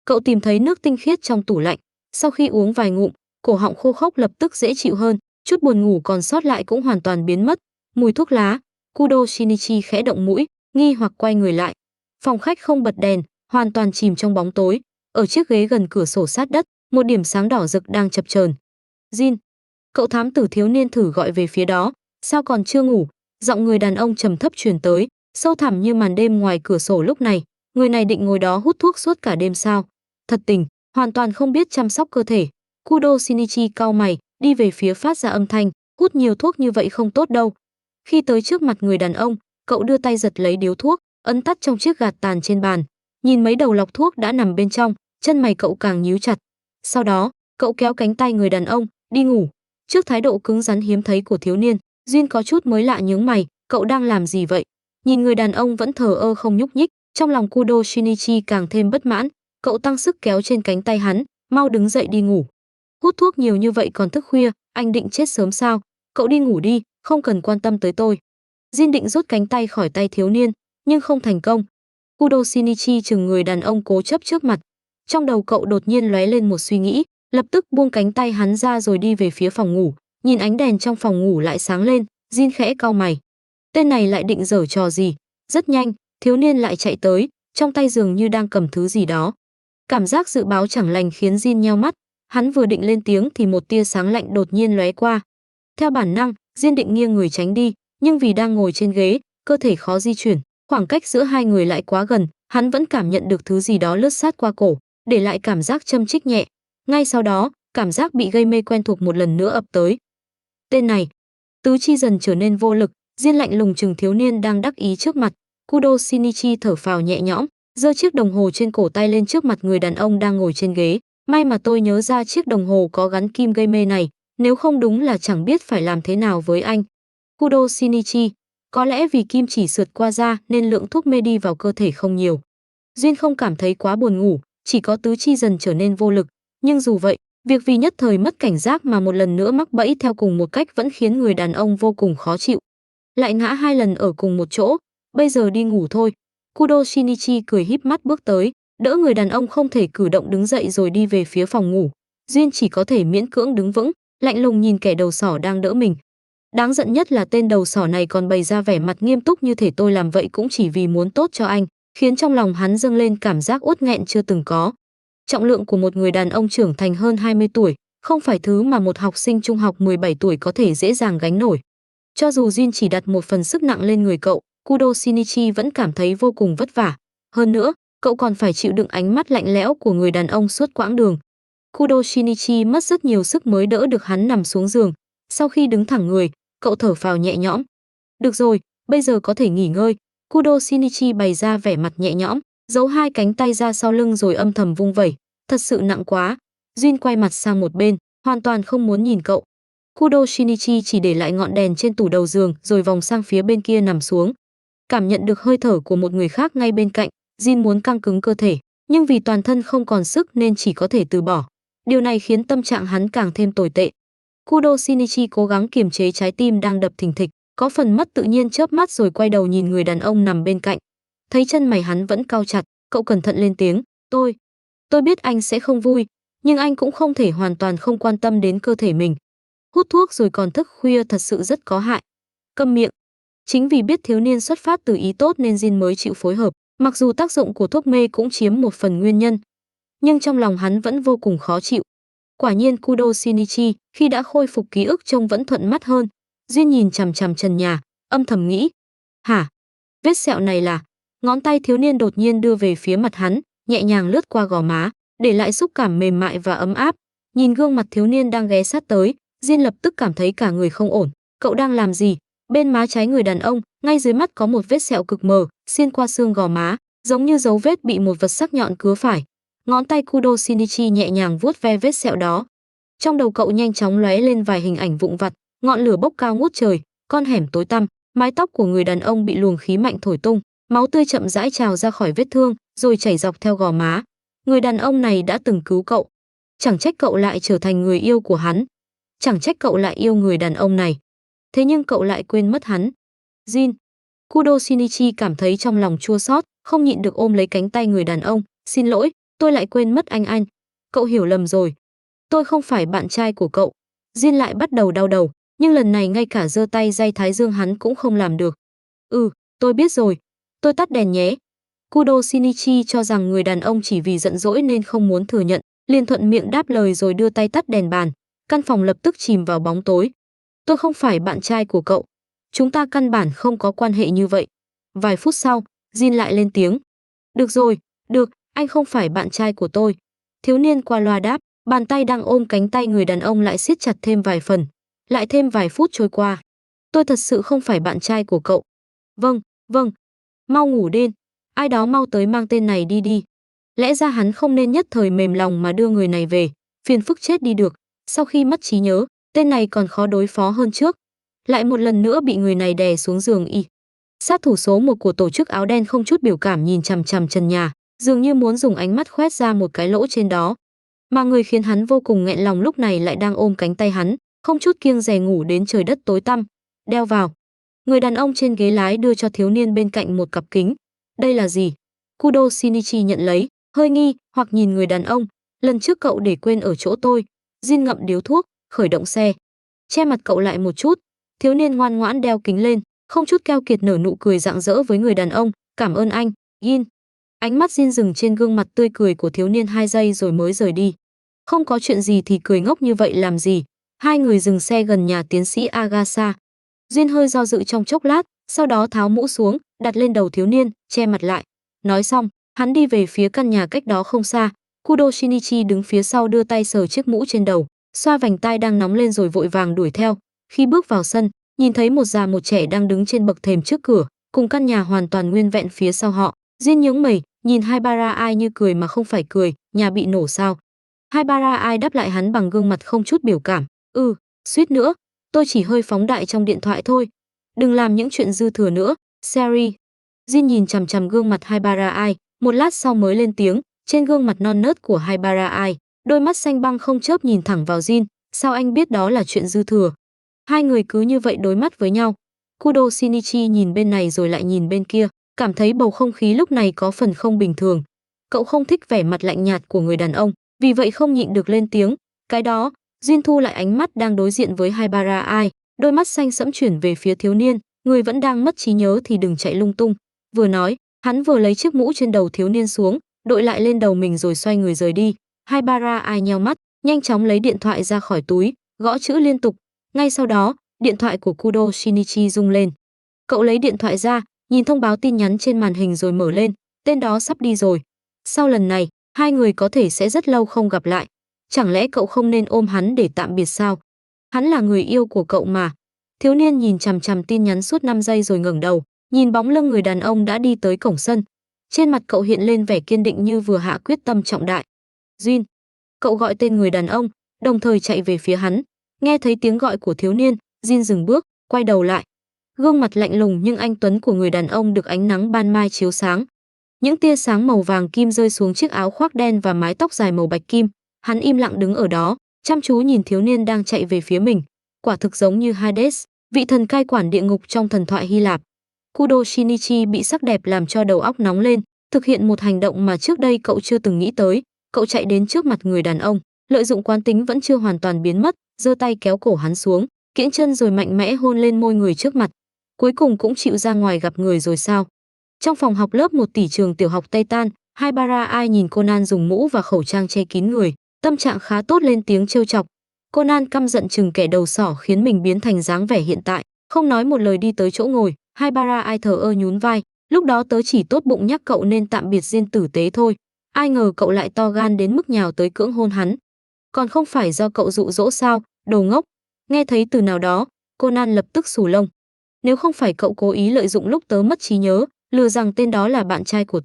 Cậu tìm thấy nước tinh khiết trong tủ lạnh, sau khi uống vài ngụm, cổ họng khô khốc lập tức dễ chịu hơn, chút buồn ngủ còn sót lại cũng hoàn toàn biến mất. Mùi thuốc lá, Kudo Shinichi khẽ động mũi, nghi hoặc quay người lại. Phòng khách không bật đèn, hoàn toàn chìm trong bóng tối. Ở chiếc ghế gần cửa sổ sát đất, một điểm sáng đỏ rực đang chập chờn. Jin, cậu thám tử thiếu niên thử gọi về phía đó. Sao còn chưa ngủ? Giọng người đàn ông trầm thấp truyền tới, sâu thẳm như màn đêm ngoài cửa sổ lúc này. Người này định ngồi đó hút thuốc suốt cả đêm sao? Thật tình, hoàn toàn không biết chăm sóc cơ thể. Kudo Shinichi cau mày, đi về phía phát ra âm thanh, hút nhiều thuốc như vậy không tốt đâu. Khi tới trước mặt người đàn ông, cậu đưa tay giật lấy điếu thuốc, ấn tắt trong chiếc gạt tàn trên bàn. Nhìn mấy đầu lọc thuốc đã nằm bên trong, chân mày cậu càng nhíu chặt. Sau đó, cậu kéo cánh tay người đàn ông, đi ngủ. Trước thái độ cứng rắn hiếm thấy của thiếu niên, Jin có chút mới lạ nhướng mày, cậu đang làm gì vậy? Nhìn người đàn ông vẫn thờ ơ không nhúc nhích, trong lòng Kudo Shinichi càng thêm bất mãn, cậu tăng sức kéo trên cánh tay hắn, mau đứng dậy đi ngủ. Hút thuốc nhiều như vậy còn thức khuya, anh định chết sớm sao? Cậu đi ngủ đi, không cần quan tâm tới tôi. Jin định rút cánh tay khỏi tay thiếu niên, nhưng không thành công. Kudo Shinichi chừng người đàn ông cố chấp trước mặt. Trong đầu cậu đột nhiên lóe lên một suy nghĩ, lập tức buông cánh tay hắn ra rồi đi về phía phòng ngủ. Nhìn ánh đèn trong phòng ngủ lại sáng lên, Jin khẽ cau mày. Tên này lại định giở trò gì? Rất nhanh, thiếu niên lại chạy tới, trong tay dường như đang cầm thứ gì đó. Cảm giác dự báo chẳng lành khiến Jin nheo mắt, hắn vừa định lên tiếng thì một tia sáng lạnh đột nhiên lóe qua. Theo bản năng, Jin định nghiêng người tránh đi, nhưng vì đang ngồi trên ghế, cơ thể khó di chuyển, khoảng cách giữa hai người lại quá gần, hắn vẫn cảm nhận được thứ gì đó lướt sát qua cổ, để lại cảm giác châm chích nhẹ. Ngay sau đó, cảm giác bị gây mê quen thuộc một lần nữa ập tới. Tên này, tứ chi dần trở nên vô lực, Jin lạnh lùng chừng thiếu niên đang đắc ý trước mặt. Kudo Shinichi thở phào nhẹ nhõm, giơ chiếc đồng hồ trên cổ tay lên trước mặt người đàn ông đang ngồi trên ghế. May mà tôi nhớ ra chiếc đồng hồ có gắn kim gây mê này, nếu không đúng là chẳng biết phải làm thế nào với anh. Kudo Shinichi, có lẽ vì kim chỉ sượt qua da nên lượng thuốc mê đi vào cơ thể không nhiều. Jin không cảm thấy quá buồn ngủ, chỉ có tứ chi dần trở nên vô lực. Nhưng dù vậy, việc vì nhất thời mất cảnh giác mà một lần nữa mắc bẫy theo cùng một cách vẫn khiến người đàn ông vô cùng khó chịu. Lại ngã 2 lần ở cùng một chỗ, bây giờ đi ngủ thôi. Kudo Shinichi cười híp mắt bước tới, đỡ người đàn ông không thể cử động đứng dậy rồi đi về phía phòng ngủ. Jin chỉ có thể miễn cưỡng đứng vững, lạnh lùng nhìn kẻ đầu sỏ đang đỡ mình. Đáng giận nhất là tên đầu sỏ này còn bày ra vẻ mặt nghiêm túc như thể tôi làm vậy cũng chỉ vì muốn tốt cho anh, khiến trong lòng hắn dâng lên cảm giác uất nghẹn chưa từng có. Trọng lượng của một người đàn ông trưởng thành hơn 20 tuổi, không phải thứ mà một học sinh trung học 17 tuổi có thể dễ dàng gánh nổi. Cho dù Jin chỉ đặt một phần sức nặng lên người cậu, Kudo Shinichi vẫn cảm thấy vô cùng vất vả. Hơn nữa, cậu còn phải chịu đựng ánh mắt lạnh lẽo của người đàn ông suốt quãng đường. Kudo Shinichi mất rất nhiều sức mới đỡ được hắn nằm xuống giường. Sau khi đứng thẳng người, cậu thở phào nhẹ nhõm. Được rồi, bây giờ có thể nghỉ ngơi. Kudo Shinichi bày ra vẻ mặt nhẹ nhõm, giấu hai cánh tay ra sau lưng rồi âm thầm vung vẩy. Thật sự nặng quá. Jin quay mặt sang một bên, hoàn toàn không muốn nhìn cậu. Kudo Shinichi chỉ để lại ngọn đèn trên tủ đầu giường rồi vòng sang phía bên kia nằm xuống. Cảm nhận được hơi thở của một người khác ngay bên cạnh, Jin muốn căng cứng cơ thể, nhưng vì toàn thân không còn sức nên chỉ có thể từ bỏ. Điều này khiến tâm trạng hắn càng thêm tồi tệ. Kudo Shinichi cố gắng kiềm chế trái tim đang đập thình thịch, có phần mất tự nhiên chớp mắt rồi quay đầu nhìn người đàn ông nằm bên cạnh. Thấy chân mày hắn vẫn cau chặt, cậu cẩn thận lên tiếng, tôi Tôi biết anh sẽ không vui, nhưng anh cũng không thể hoàn toàn không quan tâm đến cơ thể mình. Hút thuốc rồi còn thức khuya thật sự rất có hại. Câm miệng. Chính vì biết thiếu niên xuất phát từ ý tốt nên Jin mới chịu phối hợp, mặc dù tác dụng của thuốc mê cũng chiếm một phần nguyên nhân. Nhưng trong lòng hắn vẫn vô cùng khó chịu. Quả nhiên Kudo Shinichi khi đã khôi phục ký ức trông vẫn thuận mắt hơn. Jin nhìn chằm chằm trần nhà, âm thầm nghĩ. Hả? Vết sẹo này là... Ngón tay thiếu niên đột nhiên đưa về phía mặt hắn, nhẹ nhàng lướt qua gò má, để lại xúc cảm mềm mại và ấm áp. Nhìn gương mặt thiếu niên đang ghé sát tới, Jin lập tức cảm thấy cả người không ổn. Cậu đang làm gì? Bên má trái người đàn ông, ngay dưới mắt có một vết sẹo cực mờ, xuyên qua xương gò má, giống như dấu vết bị một vật sắc nhọn cứa phải. Ngón tay Kudo Shinichi nhẹ nhàng vuốt ve vết sẹo đó. Trong đầu cậu nhanh chóng lóe lên vài hình ảnh vụn vặt, ngọn lửa bốc cao ngút trời, con hẻm tối tăm, mái tóc của người đàn ông bị luồng khí mạnh thổi tung, máu tươi chậm rãi trào ra khỏi vết thương, rồi chảy dọc theo gò má. Người đàn ông này đã từng cứu cậu. Chẳng trách cậu lại trở thành người yêu của hắn. Chẳng trách cậu lại yêu người đàn ông này. Thế nhưng cậu lại quên mất hắn. Jin. Kudo Shinichi cảm thấy trong lòng chua xót, không nhịn được ôm lấy cánh tay người đàn ông. Xin lỗi, tôi lại quên mất anh. Cậu hiểu lầm rồi. Tôi không phải bạn trai của cậu. Jin lại bắt đầu đau đầu, nhưng lần này ngay cả giơ tay day thái dương hắn cũng không làm được. Tôi biết rồi. Tôi tắt đèn nhé. Kudo Shinichi cho rằng người đàn ông chỉ vì giận dỗi nên không muốn thừa nhận, liền thuận miệng đáp lời rồi đưa tay tắt đèn bàn. Căn phòng lập tức chìm vào bóng tối. Tôi không phải bạn trai của cậu. Chúng ta căn bản không có quan hệ như vậy. Vài phút sau, Jin lại lên tiếng. Được rồi, được, anh không phải bạn trai của tôi. Thiếu niên qua loa đáp, bàn tay đang ôm cánh tay người đàn ông lại siết chặt thêm vài phần. Lại thêm vài phút trôi qua. Tôi thật sự không phải bạn trai của cậu. Vâng. Mau ngủ đêm. Ai đó mau tới mang tên này đi. Lẽ ra hắn không nên nhất thời mềm lòng mà đưa người này về. Phiền phức chết đi được. Sau khi mất trí nhớ, tên này còn khó đối phó hơn trước. Lại một lần nữa bị người này đè xuống giường y. Sát thủ số 1 của tổ chức áo đen không chút biểu cảm nhìn chằm chằm trần nhà, dường như muốn dùng ánh mắt khoét ra một cái lỗ trên đó. Mà người khiến hắn vô cùng nghẹn lòng lúc này lại đang ôm cánh tay hắn, không chút kiêng dè ngủ đến trời đất tối tăm. Đeo vào. Người đàn ông trên ghế lái đưa cho thiếu niên bên cạnh một cặp kính. Đây là gì? Kudo Shinichi nhận lấy, hơi nghi hoặc nhìn người đàn ông. Lần trước cậu để quên ở chỗ tôi. Jin ngậm điếu thuốc, khởi động xe. Che mặt cậu lại một chút. Thiếu niên ngoan ngoãn đeo kính lên, không chút keo kiệt nở nụ cười rạng rỡ với người đàn ông. Cảm ơn anh, Jin. Ánh mắt Jin dừng trên gương mặt tươi cười của thiếu niên 2 giây rồi mới rời đi. Không có chuyện gì thì cười ngốc như vậy làm gì. Hai người dừng xe gần nhà tiến sĩ Agasa. Jin hơi do dự trong chốc lát, sau đó tháo mũ xuống, đặt lên đầu thiếu niên, che mặt lại. Nói xong, hắn đi về phía căn nhà cách đó không xa. Kudo Shinichi đứng phía sau đưa tay sờ chiếc mũ trên đầu, xoa vành tai đang nóng lên rồi vội vàng đuổi theo. Khi bước vào sân, nhìn thấy một già một trẻ đang đứng trên bậc thềm trước cửa, cùng căn nhà hoàn toàn nguyên vẹn phía sau họ. Jin nhướng mày, nhìn Haibara Ai như cười mà không phải cười, nhà bị nổ sao? Haibara Ai đáp lại hắn bằng gương mặt không chút biểu cảm. Suýt nữa, tôi chỉ hơi phóng đại trong điện thoại thôi. Đừng làm những chuyện dư thừa nữa, Seri. Jin nhìn chằm chằm gương mặt Haibara Ai, một lát sau mới lên tiếng, trên gương mặt non nớt của Haibara Ai, đôi mắt xanh băng không chớp nhìn thẳng vào Jin, sao anh biết đó là chuyện dư thừa? Hai người cứ như vậy đối mắt với nhau. Kudo Shinichi nhìn bên này rồi lại nhìn bên kia, cảm thấy bầu không khí lúc này có phần không bình thường. Cậu không thích vẻ mặt lạnh nhạt của người đàn ông, vì vậy không nhịn được lên tiếng. Cái đó, Jin thu lại ánh mắt đang đối diện với Haibara Ai, đôi mắt xanh sẫm chuyển về phía thiếu niên, người vẫn đang mất trí nhớ thì đừng chạy lung tung. Vừa nói, hắn vừa lấy chiếc mũ trên đầu thiếu niên xuống, đội lại lên đầu mình rồi xoay người rời đi. Haibara Ai nheo mắt, nhanh chóng lấy điện thoại ra khỏi túi, gõ chữ liên tục. Ngay sau đó, điện thoại của Kudo Shinichi rung lên. Cậu lấy điện thoại ra, nhìn thông báo tin nhắn trên màn hình rồi mở lên, tên đó sắp đi rồi. Sau lần này, hai người có thể sẽ rất lâu không gặp lại. Chẳng lẽ cậu không nên ôm hắn để tạm biệt sao? Hắn là người yêu của cậu mà. Thiếu niên nhìn chằm chằm tin nhắn suốt 5 giây rồi ngẩng đầu, nhìn bóng lưng người đàn ông đã đi tới cổng sân. Trên mặt cậu hiện lên vẻ kiên định như vừa hạ quyết tâm trọng đại. Jin. Cậu gọi tên người đàn ông, đồng thời chạy về phía hắn. Nghe thấy tiếng gọi của thiếu niên, Jin dừng bước, quay đầu lại. Gương mặt lạnh lùng nhưng anh tuấn của người đàn ông được ánh nắng ban mai chiếu sáng. Những tia sáng màu vàng kim rơi xuống chiếc áo khoác đen và mái tóc dài màu bạch kim. Hắn im lặng đứng ở đó, chăm chú nhìn thiếu niên đang chạy về phía mình. Quả thực giống như Hades, vị thần cai quản địa ngục trong thần thoại Hy Lạp. Kudo Shinichi bị sắc đẹp làm cho đầu óc nóng lên, thực hiện một hành động mà trước đây cậu chưa từng nghĩ tới. cậu chạy đến trước mặt người đàn ông, lợi dụng quán tính vẫn chưa hoàn toàn biến mất, giơ tay kéo cổ hắn xuống, kiễng chân rồi mạnh mẽ hôn lên môi người trước mặt. Cuối cùng cũng chịu ra ngoài gặp người rồi sao? Trong phòng học lớp 1 tỷ trường tiểu học Tây Tan, Haibara Ai nhìn Conan dùng mũ và khẩu trang che kín người, tâm trạng khá tốt lên tiếng trêu chọc. Conan căm giận chừng kẻ đầu sỏ khiến mình biến thành dáng vẻ hiện tại, không nói một lời đi tới chỗ ngồi. Haibara Ai thờ ơ nhún vai, lúc đó tớ chỉ tốt bụng nhắc cậu nên tạm biệt Jin tử tế thôi. Ai ngờ cậu lại to gan đến mức nhào tới cưỡng hôn hắn. Còn không phải do cậu dụ dỗ sao, đồ ngốc. Nghe thấy từ nào đó, Conan lập tức xù lông. Nếu không phải cậu cố ý lợi dụng lúc tớ mất trí nhớ, lừa rằng tên đó là bạn trai của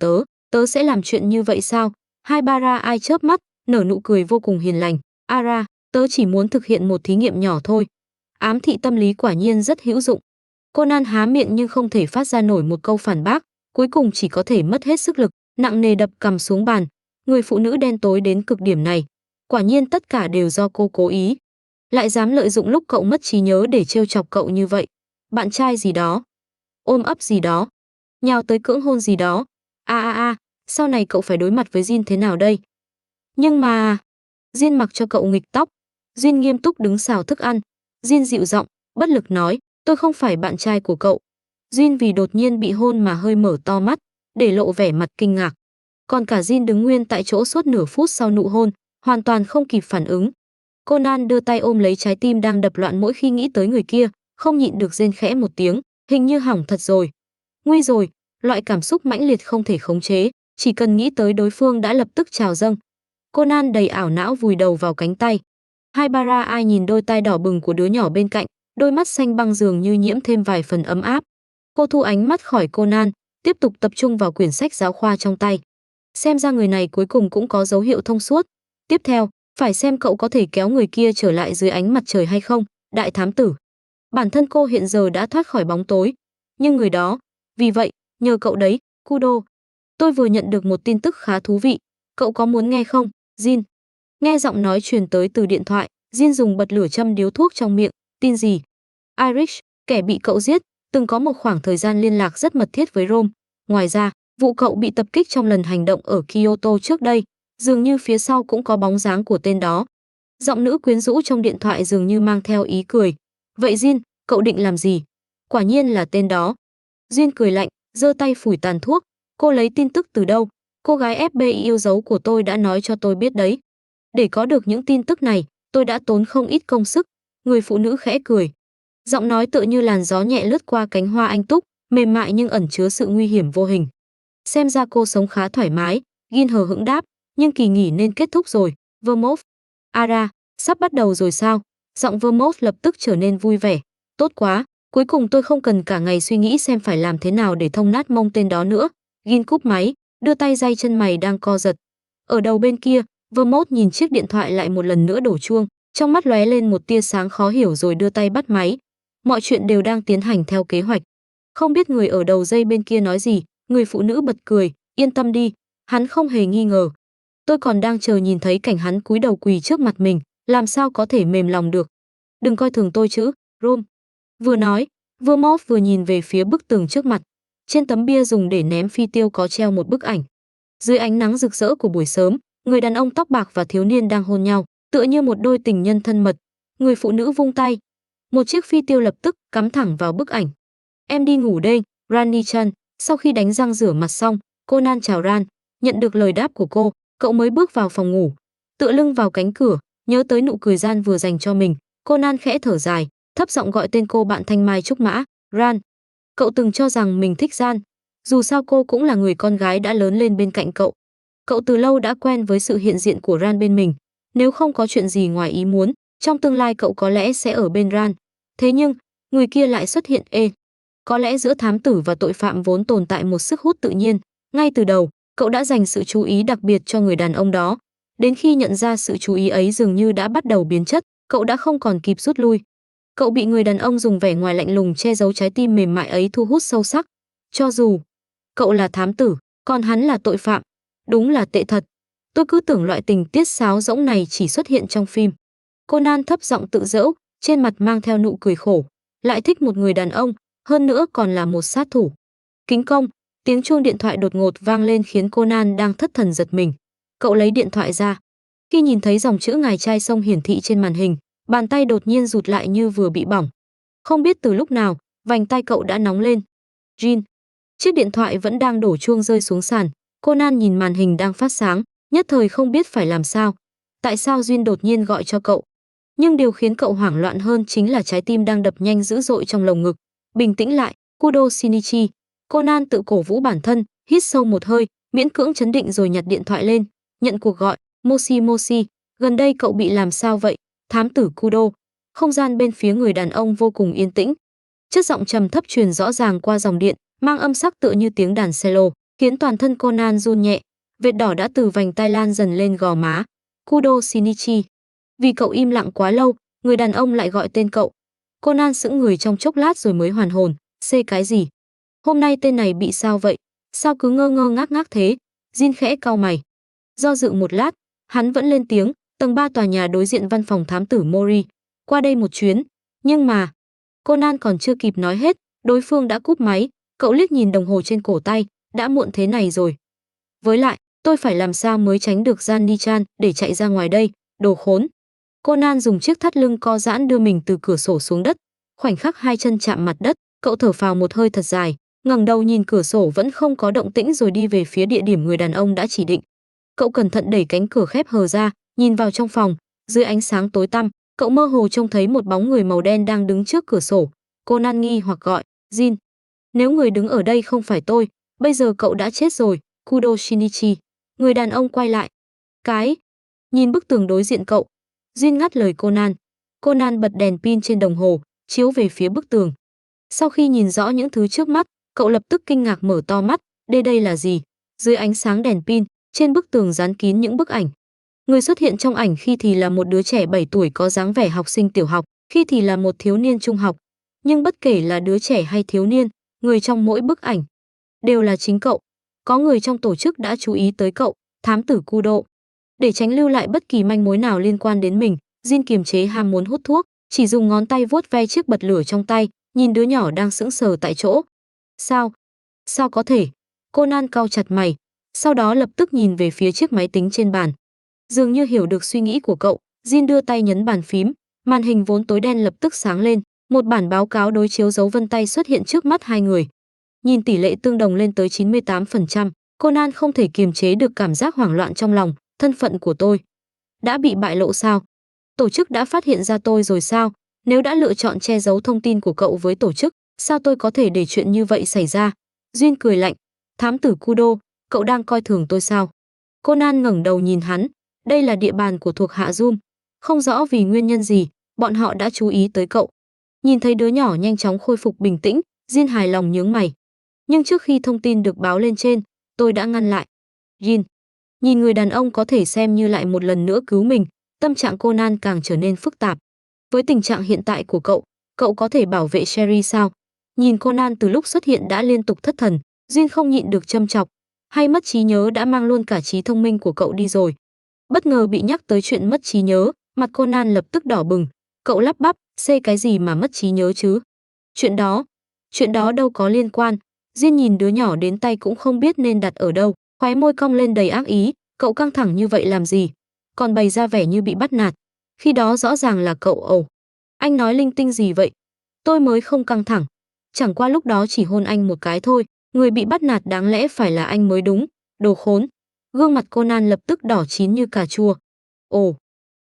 tớ sẽ làm chuyện như vậy sao? Haibara Ai chớp mắt, nở nụ cười vô cùng hiền lành. Ara, tớ chỉ muốn thực hiện một thí nghiệm nhỏ thôi. Ám thị tâm lý quả nhiên rất hữu dụng. Conan há miệng nhưng không thể phát ra nổi một câu phản bác, cuối cùng chỉ có thể mất hết sức lực, nặng nề đập cằm xuống bàn. Người phụ nữ đen tối đến cực điểm này, quả nhiên tất cả đều do cô cố ý. Lại dám lợi dụng lúc cậu mất trí nhớ để trêu chọc cậu như vậy. Bạn trai gì đó, ôm ấp gì đó, nhào tới cưỡng hôn gì đó. Sau này cậu phải đối mặt với Jin thế nào đây? Nhưng mà... Jin mặc cho cậu nghịch tóc. Jin nghiêm túc đứng xào thức ăn. Jin dịu giọng, bất lực nói, tôi không phải bạn trai của cậu. Jin vì đột nhiên bị hôn mà hơi mở to mắt, để lộ vẻ mặt kinh ngạc. Còn cả Jin đứng nguyên tại chỗ suốt nửa phút sau nụ hôn, hoàn toàn không kịp phản ứng. Conan đưa tay ôm lấy trái tim đang đập loạn mỗi khi nghĩ tới người kia, không nhịn được rên khẽ một tiếng, hình như hỏng thật rồi. Nguy rồi, loại cảm xúc mãnh liệt không thể khống chế, chỉ cần nghĩ tới đối phương đã lập tức trào dâng. Conan đầy ảo não vùi đầu vào cánh tay. Haibara Ai nhìn đôi tai đỏ bừng của đứa nhỏ bên cạnh, đôi mắt xanh băng dường như nhiễm thêm vài phần ấm áp. Cô thu ánh mắt khỏi Conan, tiếp tục tập trung vào quyển sách giáo khoa trong tay. Xem ra người này cuối cùng cũng có dấu hiệu thông suốt. Tiếp theo, phải xem cậu có thể kéo người kia trở lại dưới ánh mặt trời hay không, đại thám tử. Bản thân cô hiện giờ đã thoát khỏi bóng tối, nhưng người đó, vì vậy, nhờ cậu đấy, Kudo. Tôi vừa nhận được một tin tức khá thú vị, cậu có muốn nghe không, Jin? Nghe giọng nói truyền tới từ điện thoại, Jin dùng bật lửa châm điếu thuốc trong miệng, tin gì? Irish, kẻ bị cậu giết, từng có một khoảng thời gian liên lạc rất mật thiết với Rome. Ngoài ra, vụ cậu bị tập kích trong lần hành động ở Kyoto trước đây, dường như phía sau cũng có bóng dáng của tên đó. Giọng nữ quyến rũ trong điện thoại dường như mang theo ý cười. Vậy Jin, cậu định làm gì? Quả nhiên là tên đó. Jin cười lạnh, giơ tay phủi tàn thuốc. Cô lấy tin tức từ đâu? Cô gái FBI yêu dấu của tôi đã nói cho tôi biết đấy. Để có được những tin tức này, tôi đã tốn không ít công sức. Người phụ nữ khẽ cười. Giọng nói tựa như làn gió nhẹ lướt qua cánh hoa anh túc, mềm mại nhưng ẩn chứa sự nguy hiểm vô hình. Xem ra cô sống khá thoải mái, Jin hờ hững đáp, nhưng kỳ nghỉ nên kết thúc rồi, Vermouth. Ara, sắp bắt đầu rồi sao? Giọng Vermouth lập tức trở nên vui vẻ. Tốt quá, cuối cùng tôi không cần cả ngày suy nghĩ xem phải làm thế nào để thông nát mông tên đó nữa. Jin cúp máy, đưa tay day chân mày đang co giật. Ở đầu bên kia, Vermouth nhìn chiếc điện thoại lại một lần nữa đổ chuông, trong mắt lóe lên một tia sáng khó hiểu rồi đưa tay bắt máy. Mọi chuyện đều đang tiến hành theo kế hoạch. Không biết người ở đầu dây bên kia nói gì, người phụ nữ bật cười, yên tâm đi, hắn không hề nghi ngờ. Tôi còn đang chờ nhìn thấy cảnh hắn cúi đầu quỳ trước mặt mình, làm sao có thể mềm lòng được. Đừng coi thường tôi chứ, Rome. Vừa nói, Vermouth vừa nhìn về phía bức tường trước mặt. Trên tấm bia dùng để ném phi tiêu có treo một bức ảnh. Dưới ánh nắng rực rỡ của buổi sớm, người đàn ông tóc bạc và thiếu niên đang hôn nhau, tựa như một đôi tình nhân thân mật. Người phụ nữ vung tay. Một chiếc phi tiêu lập tức cắm thẳng vào bức ảnh. Em đi ngủ đây, Rani-chan. Sau khi đánh răng rửa mặt xong, Conan chào Ran. Nhận được lời đáp của cô, cậu mới bước vào phòng ngủ. Tựa lưng vào cánh cửa, nhớ tới nụ cười Ran vừa dành cho mình, Conan khẽ thở dài, thấp giọng gọi tên cô bạn thanh mai trúc mã, Ran. Cậu từng cho rằng mình thích Ran. Dù sao cô cũng là người con gái đã lớn lên bên cạnh cậu. Cậu từ lâu đã quen với sự hiện diện của Ran bên mình. Nếu không có chuyện gì ngoài ý muốn, trong tương lai cậu có lẽ sẽ ở bên Ran. Thế nhưng, người kia lại xuất hiện. Có lẽ giữa thám tử và tội phạm vốn tồn tại một sức hút tự nhiên. Ngay từ đầu, cậu đã dành sự chú ý đặc biệt cho người đàn ông đó. Đến khi nhận ra sự chú ý ấy dường như đã bắt đầu biến chất, cậu đã không còn kịp rút lui. Cậu bị người đàn ông dùng vẻ ngoài lạnh lùng che giấu trái tim mềm mại ấy thu hút sâu sắc. Cho dù cậu là thám tử, còn hắn là tội phạm, đúng là tệ thật. Tôi cứ tưởng loại tình tiết sáo rỗng này chỉ xuất hiện trong phim. Conan thấp giọng tự giễu, trên mặt mang theo nụ cười khổ. Lại thích một người đàn ông, hơn nữa còn là một sát thủ. Kính công, tiếng chuông điện thoại đột ngột vang lên khiến Conan đang thất thần giật mình. Cậu lấy điện thoại ra. Khi nhìn thấy dòng chữ ngài trai sông hiển thị trên màn hình, bàn tay đột nhiên rụt lại như vừa bị bỏng. Không biết từ lúc nào, vành tay cậu đã nóng lên. Jin. Chiếc điện thoại vẫn đang đổ chuông rơi xuống sàn. Conan nhìn màn hình đang phát sáng, nhất thời không biết phải làm sao. Tại sao Jin đột nhiên gọi cho cậu? Nhưng điều khiến cậu hoảng loạn hơn chính là trái tim đang đập nhanh dữ dội trong lồng ngực. Bình tĩnh lại, Kudo Shinichi. Conan tự cổ vũ bản thân, hít sâu một hơi, miễn cưỡng trấn định rồi nhặt điện thoại lên. Nhận cuộc gọi. Moshi Moshi, gần đây cậu bị làm sao vậy? Thám tử Kudo. Không gian bên phía người đàn ông vô cùng yên tĩnh. Chất giọng trầm thấp truyền rõ ràng qua dòng điện, mang âm sắc tựa như tiếng đàn cello, khiến toàn thân Conan run nhẹ. Vệt đỏ đã từ vành tai lan dần lên gò má. Kudo Shinichi. Vì cậu im lặng quá lâu, người đàn ông lại gọi tên cậu. Conan sững người trong chốc lát rồi mới hoàn hồn. Xê cái gì? Hôm nay tên này bị sao vậy? Sao cứ ngơ ngơ ngác ngác thế? Jin khẽ cau mày. Do dự một lát, hắn vẫn lên tiếng. Tầng 3 tòa nhà đối diện văn phòng thám tử Mori. Qua đây một chuyến. Nhưng mà... Conan còn chưa kịp nói hết, đối phương đã cúp máy. Cậu liếc nhìn đồng hồ trên cổ tay. Đã muộn thế này rồi. Với lại, tôi phải làm sao mới tránh được Jan Nichan để chạy ra ngoài đây, đồ khốn. Conan dùng chiếc thắt lưng co giãn đưa mình từ cửa sổ xuống đất. Khoảnh khắc hai chân chạm mặt đất, cậu thở phào một hơi thật dài, ngẩng đầu nhìn cửa sổ vẫn không có động tĩnh rồi đi về phía địa điểm người đàn ông đã chỉ định. Cậu cẩn thận đẩy cánh cửa khép hờ ra, nhìn vào trong phòng, dưới ánh sáng tối tăm, cậu mơ hồ trông thấy một bóng người màu đen đang đứng trước cửa sổ. Conan nghi hoặc gọi, "Jin, nếu người đứng ở đây không phải tôi, bây giờ cậu đã chết rồi." Kudo Shinichi. Người đàn ông quay lại. Cái, nhìn bức tường đối diện cậu. Jin ngắt lời Conan. Conan bật đèn pin trên đồng hồ, chiếu về phía bức tường. Sau khi nhìn rõ những thứ trước mắt, cậu lập tức kinh ngạc mở to mắt. Đây là gì? Dưới ánh sáng đèn pin, trên bức tường dán kín những bức ảnh. Người xuất hiện trong ảnh khi thì là một đứa trẻ 7 tuổi có dáng vẻ học sinh tiểu học, khi thì là một thiếu niên trung học. Nhưng bất kể là đứa trẻ hay thiếu niên, người trong mỗi bức ảnh đều là chính cậu. Có người trong tổ chức đã chú ý tới cậu, thám tử Kudo. Để tránh lưu lại bất kỳ manh mối nào liên quan đến mình, Jin kiềm chế ham muốn hút thuốc, chỉ dùng ngón tay vuốt ve chiếc bật lửa trong tay, nhìn đứa nhỏ đang sững sờ tại chỗ. Sao? Sao có thể? Conan cau chặt mày, sau đó lập tức nhìn về phía chiếc máy tính trên bàn. Dường như hiểu được suy nghĩ của cậu, Jin đưa tay nhấn bàn phím, màn hình vốn tối đen lập tức sáng lên, một bản báo cáo đối chiếu dấu vân tay xuất hiện trước mắt hai người. Nhìn tỷ lệ tương đồng lên tới 98%, Conan không thể kiềm chế được cảm giác hoảng loạn trong lòng. Thân phận của tôi đã bị bại lộ sao? Tổ chức đã phát hiện ra tôi rồi sao? Nếu đã lựa chọn che giấu thông tin của cậu với tổ chức, sao tôi có thể để chuyện như vậy xảy ra? Jin cười lạnh. Thám tử Kudo, cậu đang coi thường tôi sao? Conan ngẩng đầu nhìn hắn. Đây là địa bàn của thuộc hạ Zoom. Không rõ vì nguyên nhân gì, bọn họ đã chú ý tới cậu. Nhìn thấy đứa nhỏ nhanh chóng khôi phục bình tĩnh, Jin hài lòng nhướng mày. Nhưng trước khi thông tin được báo lên trên, tôi đã ngăn lại. Jin. Nhìn người đàn ông có thể xem như lại một lần nữa cứu mình, tâm trạng Conan càng trở nên phức tạp. Với tình trạng hiện tại của cậu có thể bảo vệ Sherry sao? Nhìn Conan từ lúc xuất hiện đã liên tục thất thần, Jin không nhịn được châm chọc. Hay mất trí nhớ đã mang luôn cả trí thông minh của cậu đi rồi? Bất ngờ bị nhắc tới chuyện mất trí nhớ, mặt Conan lập tức đỏ bừng. Cậu lắp bắp, xê cái gì mà mất trí nhớ chứ? Chuyện đó đâu có liên quan. Jin nhìn đứa nhỏ đến tay cũng không biết nên đặt ở đâu, khóe môi cong lên đầy ác ý. Cậu căng thẳng như vậy làm gì? Còn bày ra vẻ như bị bắt nạt. Khi đó rõ ràng là cậu ẩu. Anh nói linh tinh gì vậy? Tôi mới không căng thẳng. Chẳng qua lúc đó chỉ hôn anh một cái thôi. Người bị bắt nạt đáng lẽ phải là anh mới đúng. Đồ khốn. Gương mặt Conan lập tức đỏ chín như cà chua. Ồ.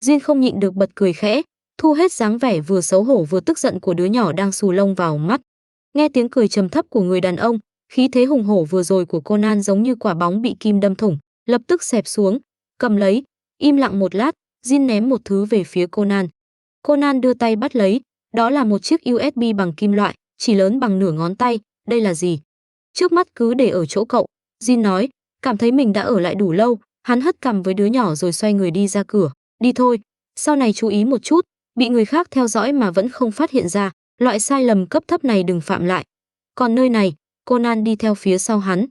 Jin không nhịn được bật cười khẽ, thu hết dáng vẻ vừa xấu hổ vừa tức giận của đứa nhỏ đang xù lông vào mắt. Nghe tiếng cười trầm thấp của người đàn ông, khí thế hùng hổ vừa rồi của Conan giống như quả bóng bị kim đâm thủng, lập tức xẹp xuống, cầm lấy, im lặng một lát, Jin ném một thứ về phía Conan. Conan đưa tay bắt lấy, đó là một chiếc USB bằng kim loại, chỉ lớn bằng nửa ngón tay, đây là gì? Trước mắt cứ để ở chỗ cậu, Jin nói, cảm thấy mình đã ở lại đủ lâu, hắn hất cằm với đứa nhỏ rồi xoay người đi ra cửa, đi thôi, sau này chú ý một chút, bị người khác theo dõi mà vẫn không phát hiện ra, loại sai lầm cấp thấp này đừng phạm lại. Còn nơi này, Conan đi theo phía sau hắn.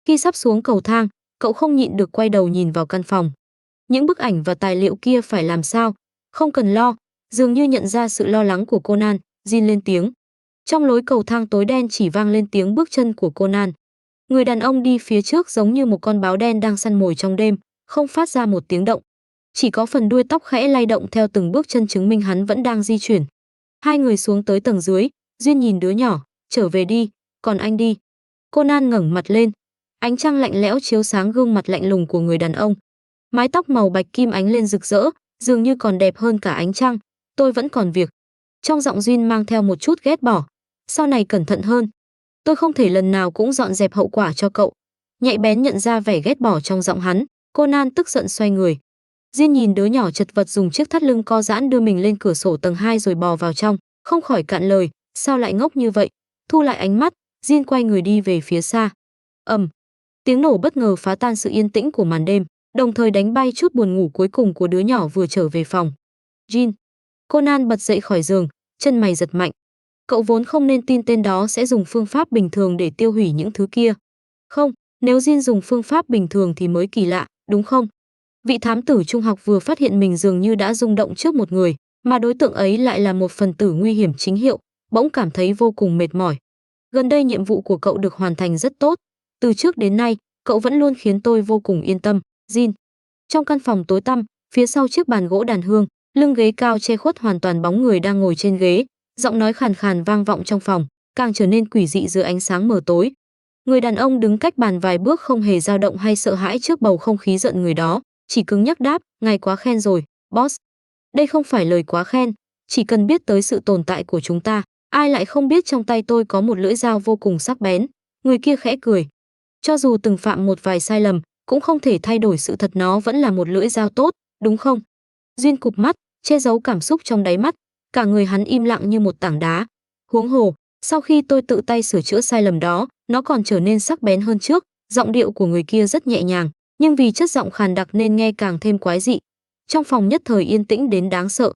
Khi sắp xuống cầu thang, cậu không nhịn được quay đầu nhìn vào căn phòng. Những bức ảnh và tài liệu kia phải làm sao? Không cần lo, dường như nhận ra sự lo lắng của Conan, Jin lên tiếng. Trong lối cầu thang tối đen chỉ vang lên tiếng bước chân của Conan. Người đàn ông đi phía trước giống như một con báo đen đang săn mồi trong đêm, không phát ra một tiếng động. Chỉ có phần đuôi tóc khẽ lay động theo từng bước chân chứng minh hắn vẫn đang di chuyển. Hai người xuống tới tầng dưới, Duyên nhìn đứa nhỏ, trở về đi, còn anh đi. Conan ngẩng mặt lên, ánh trăng lạnh lẽo chiếu sáng gương mặt lạnh lùng của người đàn ông. Mái tóc màu bạch kim ánh lên rực rỡ, dường như còn đẹp hơn cả ánh trăng. Tôi vẫn còn việc. Trong giọng Duyên mang theo một chút ghét bỏ. Sau này cẩn thận hơn. Tôi không thể lần nào cũng dọn dẹp hậu quả cho cậu. Nhạy bén nhận ra vẻ ghét bỏ trong giọng hắn, Conan tức giận xoay người. Duyên nhìn đứa nhỏ chật vật dùng chiếc thắt lưng co giãn đưa mình lên cửa sổ tầng 2 rồi bò vào trong, không khỏi cạn lời, sao lại ngốc như vậy. Thu lại ánh mắt, Duyên quay người đi về phía xa. Tiếng nổ bất ngờ phá tan sự yên tĩnh của màn đêm, đồng thời đánh bay chút buồn ngủ cuối cùng của đứa nhỏ vừa trở về phòng. Jin. Conan bật dậy khỏi giường, chân mày giật mạnh. Cậu vốn không nên tin tên đó sẽ dùng phương pháp bình thường để tiêu hủy những thứ kia. Không, nếu Jin dùng phương pháp bình thường thì mới kỳ lạ, đúng không? Vị thám tử trung học vừa phát hiện mình dường như đã rung động trước một người, mà đối tượng ấy lại là một phần tử nguy hiểm chính hiệu, bỗng cảm thấy vô cùng mệt mỏi. Gần đây nhiệm vụ của cậu được hoàn thành rất tốt. Từ trước đến nay, cậu vẫn luôn khiến tôi vô cùng yên tâm, Jin. Trong căn phòng tối tăm, phía sau chiếc bàn gỗ đàn hương, lưng ghế cao che khuất hoàn toàn bóng người đang ngồi trên ghế, giọng nói khàn khàn vang vọng trong phòng, càng trở nên quỷ dị dưới ánh sáng mờ tối. Người đàn ông đứng cách bàn vài bước không hề dao động hay sợ hãi trước bầu không khí giận người đó, chỉ cứng nhắc đáp, ngài quá khen rồi, boss. Đây không phải lời quá khen, chỉ cần biết tới sự tồn tại của chúng ta, ai lại không biết trong tay tôi có một lưỡi dao vô cùng sắc bén. Người kia khẽ cười. Cho dù từng phạm một vài sai lầm, cũng không thể thay đổi sự thật nó vẫn là một lưỡi dao tốt, đúng không? Duyên cụp mắt, che giấu cảm xúc trong đáy mắt, cả người hắn im lặng như một tảng đá. Huống hồ, sau khi tôi tự tay sửa chữa sai lầm đó, nó còn trở nên sắc bén hơn trước. Giọng điệu của người kia rất nhẹ nhàng, nhưng vì chất giọng khàn đặc nên nghe càng thêm quái dị. Trong phòng nhất thời yên tĩnh đến đáng sợ.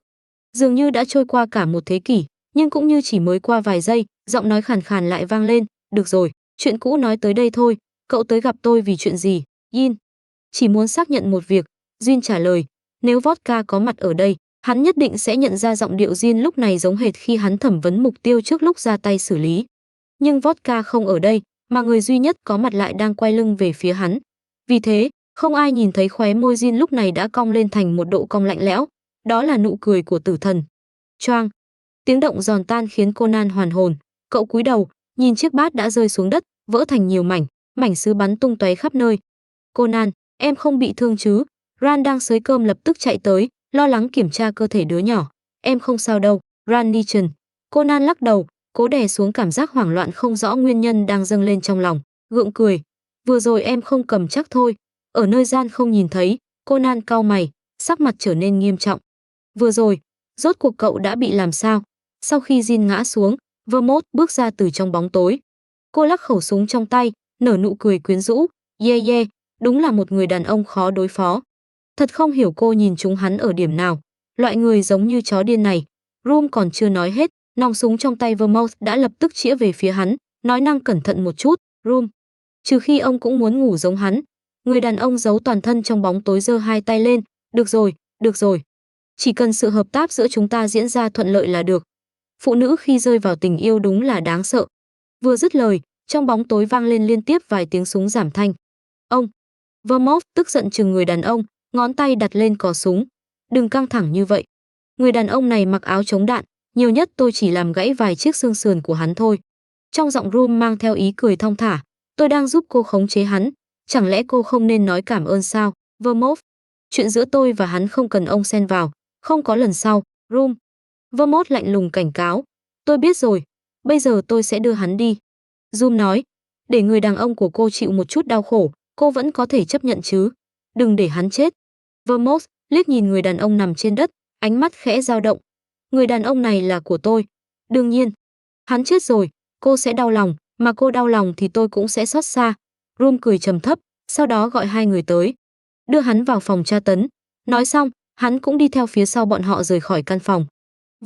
Dường như đã trôi qua cả một thế kỷ, nhưng cũng như chỉ mới qua vài giây, giọng nói khàn khàn lại vang lên, "Được rồi, chuyện cũ nói tới đây thôi, cậu tới gặp tôi vì chuyện gì?" "Yin, chỉ muốn xác nhận một việc." Jin trả lời. Nếu Vodka có mặt ở đây, hắn nhất định sẽ nhận ra giọng điệu Jin lúc này giống hệt khi hắn thẩm vấn mục tiêu trước lúc ra tay xử lý. Nhưng Vodka không ở đây, mà người duy nhất có mặt lại đang quay lưng về phía hắn. Vì thế, không ai nhìn thấy khóe môi Jin lúc này đã cong lên thành một độ cong lạnh lẽo. Đó là nụ cười của tử thần. Choang. Tiếng động giòn tan khiến Conan hoàn hồn. Cậu cúi đầu, nhìn chiếc bát đã rơi xuống đất, vỡ thành nhiều mảnh, mảnh sứ bắn tung tóe khắp nơi. Conan, em không bị thương chứ? Ran đang xới cơm lập tức chạy tới, lo lắng kiểm tra cơ thể đứa nhỏ. Em không sao đâu, Ran Nichan. Conan lắc đầu, cố đè xuống cảm giác hoảng loạn không rõ nguyên nhân đang dâng lên trong lòng, gượng cười. Vừa rồi em không cầm chắc thôi. Ở nơi gian không nhìn thấy, Conan cau mày, sắc mặt trở nên nghiêm trọng. Vừa rồi, rốt cuộc cậu đã bị làm sao? Sau khi Jin ngã xuống, Vermont bước ra từ trong bóng tối. Cô lắc khẩu súng trong tay, nở nụ cười quyến rũ. Yeah yeah, đúng là một người đàn ông khó đối phó. Thật không hiểu cô nhìn chúng hắn ở điểm nào. Loại người giống như chó điên này. Room còn chưa nói hết, nòng súng trong tay Vermont đã lập tức chĩa về phía hắn, nói năng cẩn thận một chút, Room. Trừ khi ông cũng muốn ngủ giống hắn. Người đàn ông giấu toàn thân trong bóng tối giơ hai tay lên. Được rồi, được rồi. Chỉ cần sự hợp tác giữa chúng ta diễn ra thuận lợi là được. Phụ nữ khi rơi vào tình yêu đúng là đáng sợ. Vừa dứt lời, trong bóng tối vang lên liên tiếp vài tiếng súng giảm thanh. Ông. Vermont tức giận chừng người đàn ông, ngón tay đặt lên cò súng. Đừng căng thẳng như vậy. Người đàn ông này mặc áo chống đạn, nhiều nhất tôi chỉ làm gãy vài chiếc xương sườn của hắn thôi. Trong giọng Room mang theo ý cười thong thả. Tôi đang giúp cô khống chế hắn. Chẳng lẽ cô không nên nói cảm ơn sao, Vermont? Chuyện giữa tôi và hắn không cần ông xen vào. Không có lần sau, Room. Vermont lạnh lùng cảnh cáo. Tôi biết rồi, bây giờ tôi sẽ đưa hắn đi. Zoom nói, để người đàn ông của cô chịu một chút đau khổ, cô vẫn có thể chấp nhận chứ. Đừng để hắn chết. Vermont liếc nhìn người đàn ông nằm trên đất, ánh mắt khẽ dao động. Người đàn ông này là của tôi. Đương nhiên, hắn chết rồi, cô sẽ đau lòng, mà cô đau lòng thì tôi cũng sẽ xót xa. Room cười trầm thấp, sau đó gọi hai người tới. Đưa hắn vào phòng tra tấn. Nói xong, hắn cũng đi theo phía sau bọn họ rời khỏi căn phòng.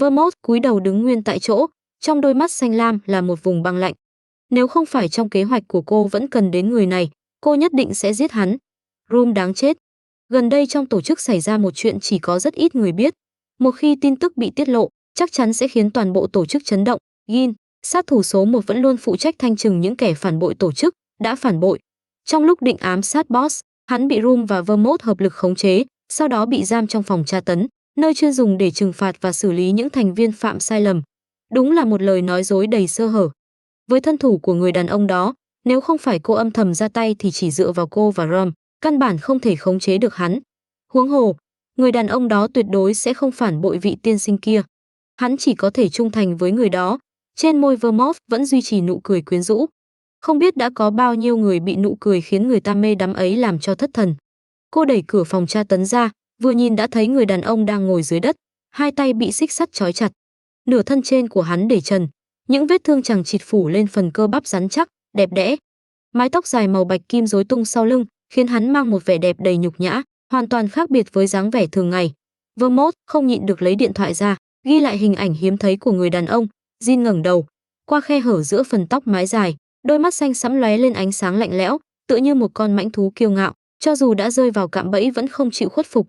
Vermont cúi đầu đứng nguyên tại chỗ, trong đôi mắt xanh lam là một vùng băng lạnh. Nếu không phải trong kế hoạch của cô vẫn cần đến người này, cô nhất định sẽ giết hắn. Room đáng chết. Gần đây trong tổ chức xảy ra một chuyện chỉ có rất ít người biết. Một khi tin tức bị tiết lộ, chắc chắn sẽ khiến toàn bộ tổ chức chấn động. Gin, sát thủ số 1 vẫn luôn phụ trách thanh trừng những kẻ phản bội tổ chức, đã phản bội. Trong lúc định ám sát boss, Hắn bị Room và Vermouth hợp lực khống chế, sau đó bị giam trong phòng tra tấn, nơi chuyên dùng để trừng phạt và xử lý những thành viên phạm sai lầm. Đúng là một lời nói dối đầy sơ hở. Với thân thủ của người đàn ông đó, nếu không phải cô âm thầm ra tay thì chỉ dựa vào cô và Rom, căn bản không thể khống chế được hắn. Huống hồ, người đàn ông đó tuyệt đối sẽ không phản bội vị tiên sinh kia. Hắn chỉ có thể trung thành với người đó. Trên môi Vermouth vẫn duy trì nụ cười quyến rũ. Không biết đã có bao nhiêu người bị nụ cười khiến người ta mê đắm ấy làm cho thất thần. Cô đẩy cửa phòng tra tấn ra, vừa nhìn đã thấy người đàn ông đang ngồi dưới đất, hai tay bị xích sắt trói chặt. Nửa thân trên của hắn để trần, những vết thương chằng chịt phủ lên phần cơ bắp rắn chắc, đẹp đẽ. Mái tóc dài màu bạch kim rối tung sau lưng, khiến hắn mang một vẻ đẹp đầy nhục nhã, hoàn toàn khác biệt với dáng vẻ thường ngày. Vermouth không nhịn được lấy điện thoại ra, ghi lại hình ảnh hiếm thấy của người đàn ông. Jin ngẩng đầu, qua khe hở giữa phần tóc mái dài, đôi mắt xanh sẫm lóe lên ánh sáng lạnh lẽo, tựa như một con mãnh thú kiêu ngạo, cho dù đã rơi vào cạm bẫy vẫn không chịu khuất phục.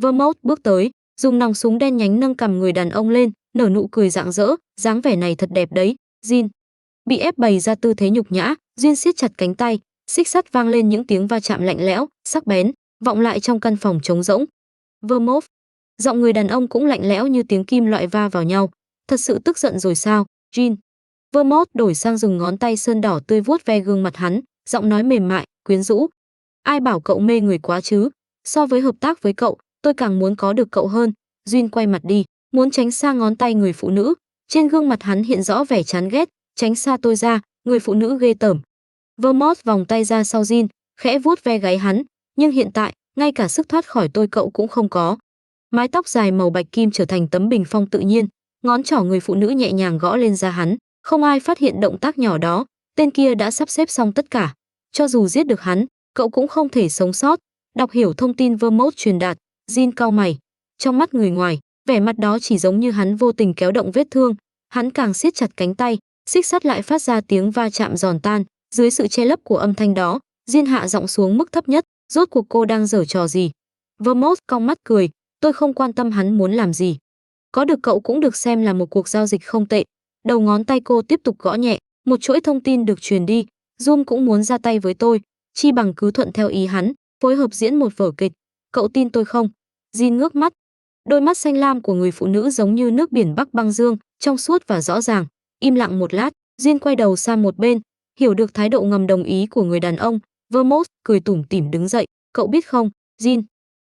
Vermouth bước tới, dùng nòng súng đen nhánh nâng cằm người đàn ông lên, nở nụ cười rạng rỡ, dáng vẻ này thật đẹp đấy, Jin. Bị ép bày ra tư thế nhục nhã, Jin siết chặt cánh tay, xích sắt vang lên những tiếng va chạm lạnh lẽo, sắc bén, vọng lại trong căn phòng trống rỗng. Vermouth, giọng người đàn ông cũng lạnh lẽo như tiếng kim loại va vào nhau. Thật sự tức giận rồi sao, Jin? Vermouth đổi sang dùng ngón tay sơn đỏ tươi vuốt ve gương mặt hắn, giọng nói mềm mại, quyến rũ. Ai bảo cậu mê người quá chứ? So với hợp tác với cậu, tôi càng muốn có được cậu hơn. Jin quay mặt đi, muốn tránh xa ngón tay người phụ nữ. Trên gương mặt hắn hiện rõ vẻ chán ghét, tránh xa tôi ra, người phụ nữ ghê tởm. Vermouth vòng tay ra sau Jin, khẽ vuốt ve gáy hắn, nhưng hiện tại, ngay cả sức thoát khỏi tôi cậu cũng không có. Mái tóc dài màu bạch kim trở thành tấm bình phong tự nhiên, ngón trỏ người phụ nữ nhẹ nhàng gõ lên da hắn, không ai phát hiện động tác nhỏ đó, tên kia đã sắp xếp xong tất cả. Cho dù giết được hắn, cậu cũng không thể sống sót. Đọc hiểu thông tin Vermouth truyền đạt, Jin cau mày. Trong mắt người ngoài, vẻ mặt đó chỉ giống như hắn vô tình kéo động vết thương, hắn càng siết chặt cánh tay, xích sắt lại phát ra tiếng va chạm giòn tan, dưới sự che lấp của âm thanh đó, Jin hạ giọng xuống mức thấp nhất, rốt cuộc cô đang giở trò gì? Vermouth cong mắt cười, tôi không quan tâm hắn muốn làm gì. Có được cậu cũng được xem là một cuộc giao dịch không tệ. Đầu ngón tay cô tiếp tục gõ nhẹ, một chuỗi thông tin được truyền đi, Zoom cũng muốn ra tay với tôi, chi bằng cứ thuận theo ý hắn, phối hợp diễn một vở kịch. Cậu tin tôi không? Jin ngước mắt. Đôi mắt xanh lam của người phụ nữ giống như nước biển Bắc băng dương, trong suốt và rõ ràng. Im lặng một lát, Jin quay đầu sang một bên, hiểu được thái độ ngầm đồng ý của người đàn ông. Vermouth cười tủm tỉm đứng dậy, cậu biết không, Jin,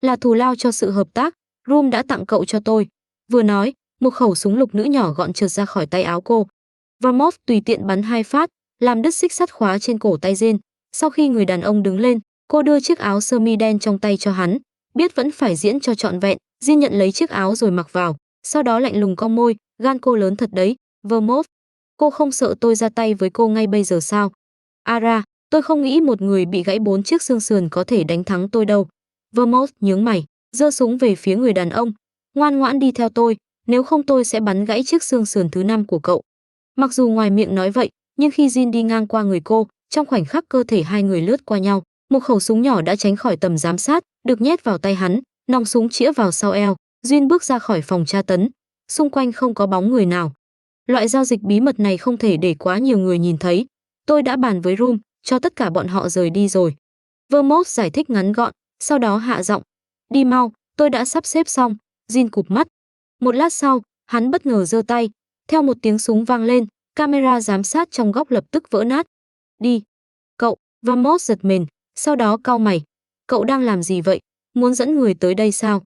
là thù lao cho sự hợp tác, Room đã tặng cậu cho tôi. Vừa nói, một khẩu súng lục nữ nhỏ gọn trượt ra khỏi tay áo cô. Vermouth tùy tiện bắn 2 phát, làm đứt xích sắt khóa trên cổ tay Jin. Sau khi người đàn ông đứng lên, cô đưa chiếc áo sơ mi đen trong tay cho hắn. Biết vẫn phải diễn cho trọn vẹn, Jin nhận lấy chiếc áo rồi mặc vào, sau đó lạnh lùng cong môi, gan cô lớn thật đấy, Vermouth. Cô không sợ tôi ra tay với cô ngay bây giờ sao? Ara, tôi không nghĩ một người bị gãy 4 chiếc xương sườn có thể đánh thắng tôi đâu. Vermouth nhướng mày, giơ súng về phía người đàn ông. Ngoan ngoãn đi theo tôi, nếu không tôi sẽ bắn gãy chiếc xương sườn thứ 5 của cậu. Mặc dù ngoài miệng nói vậy, nhưng khi Jin đi ngang qua người cô, trong khoảnh khắc cơ thể hai người lướt qua nhau, một khẩu súng nhỏ đã tránh khỏi tầm giám sát, được nhét vào tay hắn, nòng súng chĩa vào sau eo. Jin bước ra khỏi phòng tra tấn, xung quanh không có bóng người nào. Loại giao dịch bí mật này không thể để quá nhiều người nhìn thấy. Tôi đã bàn với Room, cho tất cả bọn họ rời đi rồi. Vermouth giải thích ngắn gọn, sau đó hạ giọng, đi mau, tôi đã sắp xếp xong. Jin cụp mắt. Một lát sau, hắn bất ngờ giơ tay, theo một tiếng súng vang lên, camera giám sát trong góc lập tức vỡ nát. Đi. Cậu, Vermouth giật mình, sau đó cau mày. Cậu đang làm gì vậy? Muốn dẫn người tới đây sao?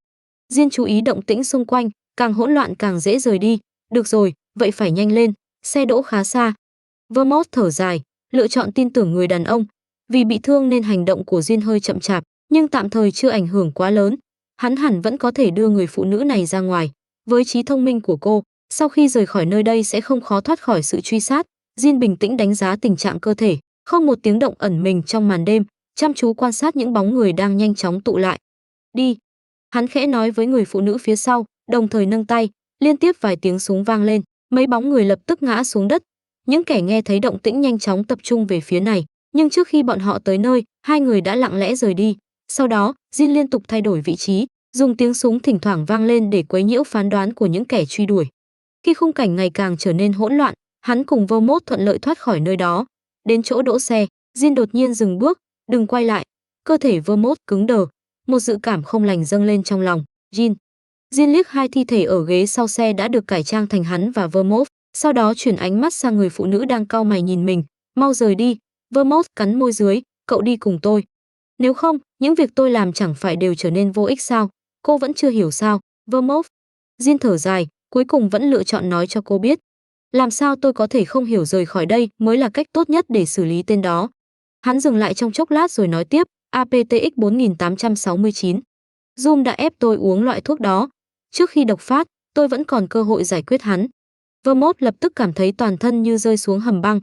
Jin chú ý động tĩnh xung quanh, càng hỗn loạn càng dễ rời đi. Được rồi, vậy phải nhanh lên, xe đỗ khá xa. Vermouth thở dài, lựa chọn tin tưởng người đàn ông. Vì bị thương nên hành động của Jin hơi chậm chạp, nhưng tạm thời chưa ảnh hưởng quá lớn. Hắn hẳn vẫn có thể đưa người phụ nữ này ra ngoài. Với trí thông minh của cô, sau khi rời khỏi nơi đây sẽ không khó thoát khỏi sự truy sát. Jin bình tĩnh đánh giá tình trạng cơ thể, không một tiếng động ẩn mình trong màn đêm, chăm chú quan sát những bóng người đang nhanh chóng tụ lại. Đi. Hắn khẽ nói với người phụ nữ phía sau, đồng thời nâng tay, liên tiếp vài tiếng súng vang lên, mấy bóng người lập tức ngã xuống đất. Những kẻ nghe thấy động tĩnh nhanh chóng tập trung về phía này, nhưng trước khi bọn họ tới nơi, hai người đã lặng lẽ rời đi. Sau đó, Jin liên tục thay đổi vị trí, dùng tiếng súng thỉnh thoảng vang lên để quấy nhiễu phán đoán của những kẻ truy đuổi. Khi khung cảnh ngày càng trở nên hỗn loạn, hắn cùng Vermouth thuận lợi thoát khỏi nơi đó. Đến chỗ đỗ xe, Jin đột nhiên dừng bước, đừng quay lại. cơ thể Vermouth cứng đờ, một dự cảm không lành dâng lên trong lòng. Jin liếc hai thi thể ở ghế sau xe đã được cải trang thành hắn và Vermouth, sau đó chuyển ánh mắt sang người phụ nữ đang cau mày nhìn mình. Mau rời đi. Vermouth cắn môi dưới, cậu đi cùng tôi. Nếu không, những việc tôi làm chẳng phải đều trở nên vô ích sao? Cô vẫn chưa hiểu sao? Vermouth. Jin thở dài, cuối cùng vẫn lựa chọn nói cho cô biết. Làm sao tôi có thể không hiểu, rời khỏi đây mới là cách tốt nhất để xử lý tên đó. Hắn dừng lại trong chốc lát rồi nói tiếp, APTX 4869. Zoom đã ép tôi uống loại thuốc đó. Trước khi độc phát, tôi vẫn còn cơ hội giải quyết hắn. Vermouth lập tức cảm thấy toàn thân như rơi xuống hầm băng.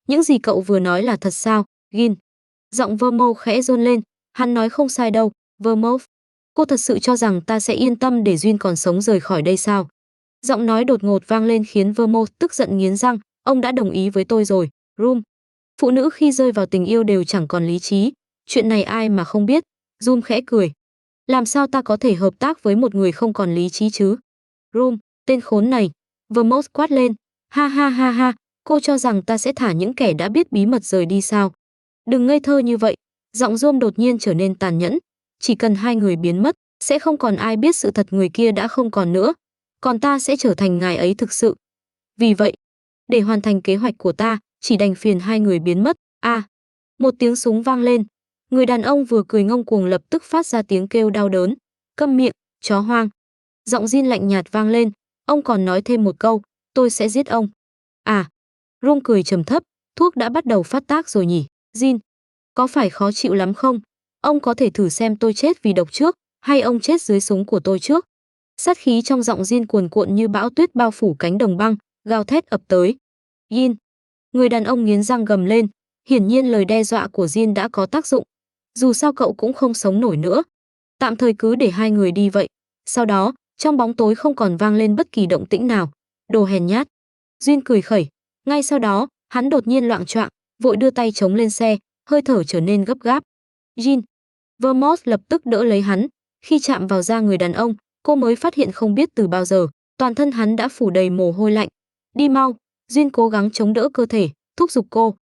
Những gì cậu vừa nói là thật sao, Jin? Giọng Vermouth khẽ run lên, hắn nói không sai đâu, Vermouth. Cô thật sự cho rằng ta sẽ yên tâm để Jin còn sống rời khỏi đây sao? Giọng nói đột ngột vang lên khiến Vermouth tức giận nghiến răng, ông đã đồng ý với tôi rồi, Room. Phụ nữ khi rơi vào tình yêu đều chẳng còn lý trí, chuyện này ai mà không biết. Zoom khẽ cười. Làm sao ta có thể hợp tác với một người không còn lý trí chứ? Room, tên khốn này. Vermouth quát lên. Ha ha ha ha, cô cho rằng ta sẽ thả những kẻ đã biết bí mật rời đi sao? Đừng ngây thơ như vậy. Giọng Zoom đột nhiên trở nên tàn nhẫn. Chỉ cần hai người biến mất, sẽ không còn ai biết sự thật, người kia đã không còn nữa. Còn ta sẽ trở thành ngài ấy thực sự. Vì vậy, để hoàn thành kế hoạch của ta, chỉ đành phiền hai người biến mất. Một tiếng súng vang lên. Người đàn ông vừa cười ngông cuồng lập tức phát ra tiếng kêu đau đớn. Câm miệng, chó hoang. Giọng Jin lạnh nhạt vang lên. Ông còn nói thêm một câu, tôi sẽ giết ông. Room cười trầm thấp, thuốc đã bắt đầu phát tác rồi nhỉ. Jin, có phải khó chịu lắm không? Ông có thể thử xem tôi chết vì độc trước, hay ông chết dưới súng của tôi trước. Sát khí trong giọng Jin cuồn cuộn như bão tuyết bao phủ cánh đồng băng, gào thét ập tới. Jin. Người đàn ông nghiến răng gầm lên, hiển nhiên lời đe dọa của Jin đã có tác dụng. Dù sao cậu cũng không sống nổi nữa. Tạm thời cứ để hai người đi vậy. Sau đó, trong bóng tối không còn vang lên bất kỳ động tĩnh nào. Đồ hèn nhát. Jin cười khẩy. Ngay sau đó, hắn đột nhiên loạng choạng, vội đưa tay chống lên xe, hơi thở trở nên gấp gáp. Jin. Vermouth lập tức đỡ lấy hắn. Khi chạm vào da người đàn ông, cô mới phát hiện không biết từ bao giờ, toàn thân hắn đã phủ đầy mồ hôi lạnh. Đi mau. Jin cố gắng chống đỡ cơ thể, thúc giục cô.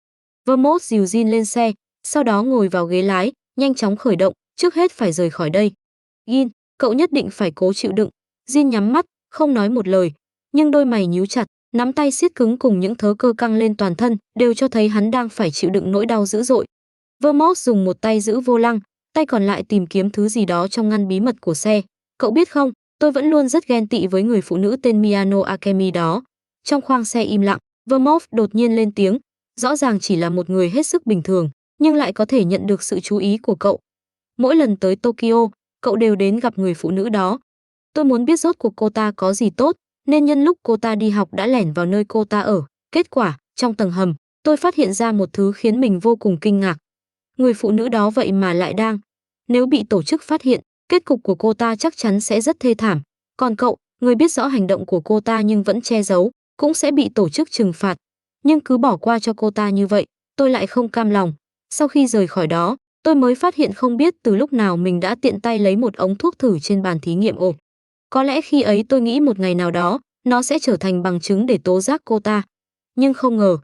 Vermouth dìu Jin lên xe, sau đó ngồi vào ghế lái, nhanh chóng khởi động, trước hết phải rời khỏi đây. Jin, cậu nhất định phải cố chịu đựng. Jin nhắm mắt, không nói một lời, nhưng đôi mày nhíu chặt, nắm tay siết cứng cùng những thớ cơ căng lên toàn thân, đều cho thấy hắn đang phải chịu đựng nỗi đau dữ dội. Vermouth dùng một tay giữ vô lăng, tay còn lại tìm kiếm thứ gì đó trong ngăn bí mật của xe. Cậu biết không, tôi vẫn luôn rất ghen tị với người phụ nữ tên Miyano Akemi đó. Trong khoang xe im lặng, Vermouth đột nhiên lên tiếng, rõ ràng chỉ là một người hết sức bình thường, nhưng lại có thể nhận được sự chú ý của cậu. Mỗi lần tới Tokyo, cậu đều đến gặp người phụ nữ đó. Tôi muốn biết rốt cuộc cô ta có gì tốt, nên nhân lúc cô ta đi học đã lẻn vào nơi cô ta ở. Kết quả, trong tầng hầm, tôi phát hiện ra một thứ khiến mình vô cùng kinh ngạc. Người phụ nữ đó vậy mà lại đang. Nếu bị tổ chức phát hiện, kết cục của cô ta chắc chắn sẽ rất thê thảm. Còn cậu, người biết rõ hành động của cô ta nhưng vẫn che giấu, cũng sẽ bị tổ chức trừng phạt. Nhưng cứ bỏ qua cho cô ta như vậy, tôi lại không cam lòng. Sau khi rời khỏi đó, tôi mới phát hiện không biết từ lúc nào mình đã tiện tay lấy một ống thuốc thử trên bàn thí nghiệm ộp. Có lẽ khi ấy tôi nghĩ một ngày nào đó, nó sẽ trở thành bằng chứng để tố giác cô ta. Nhưng không ngờ.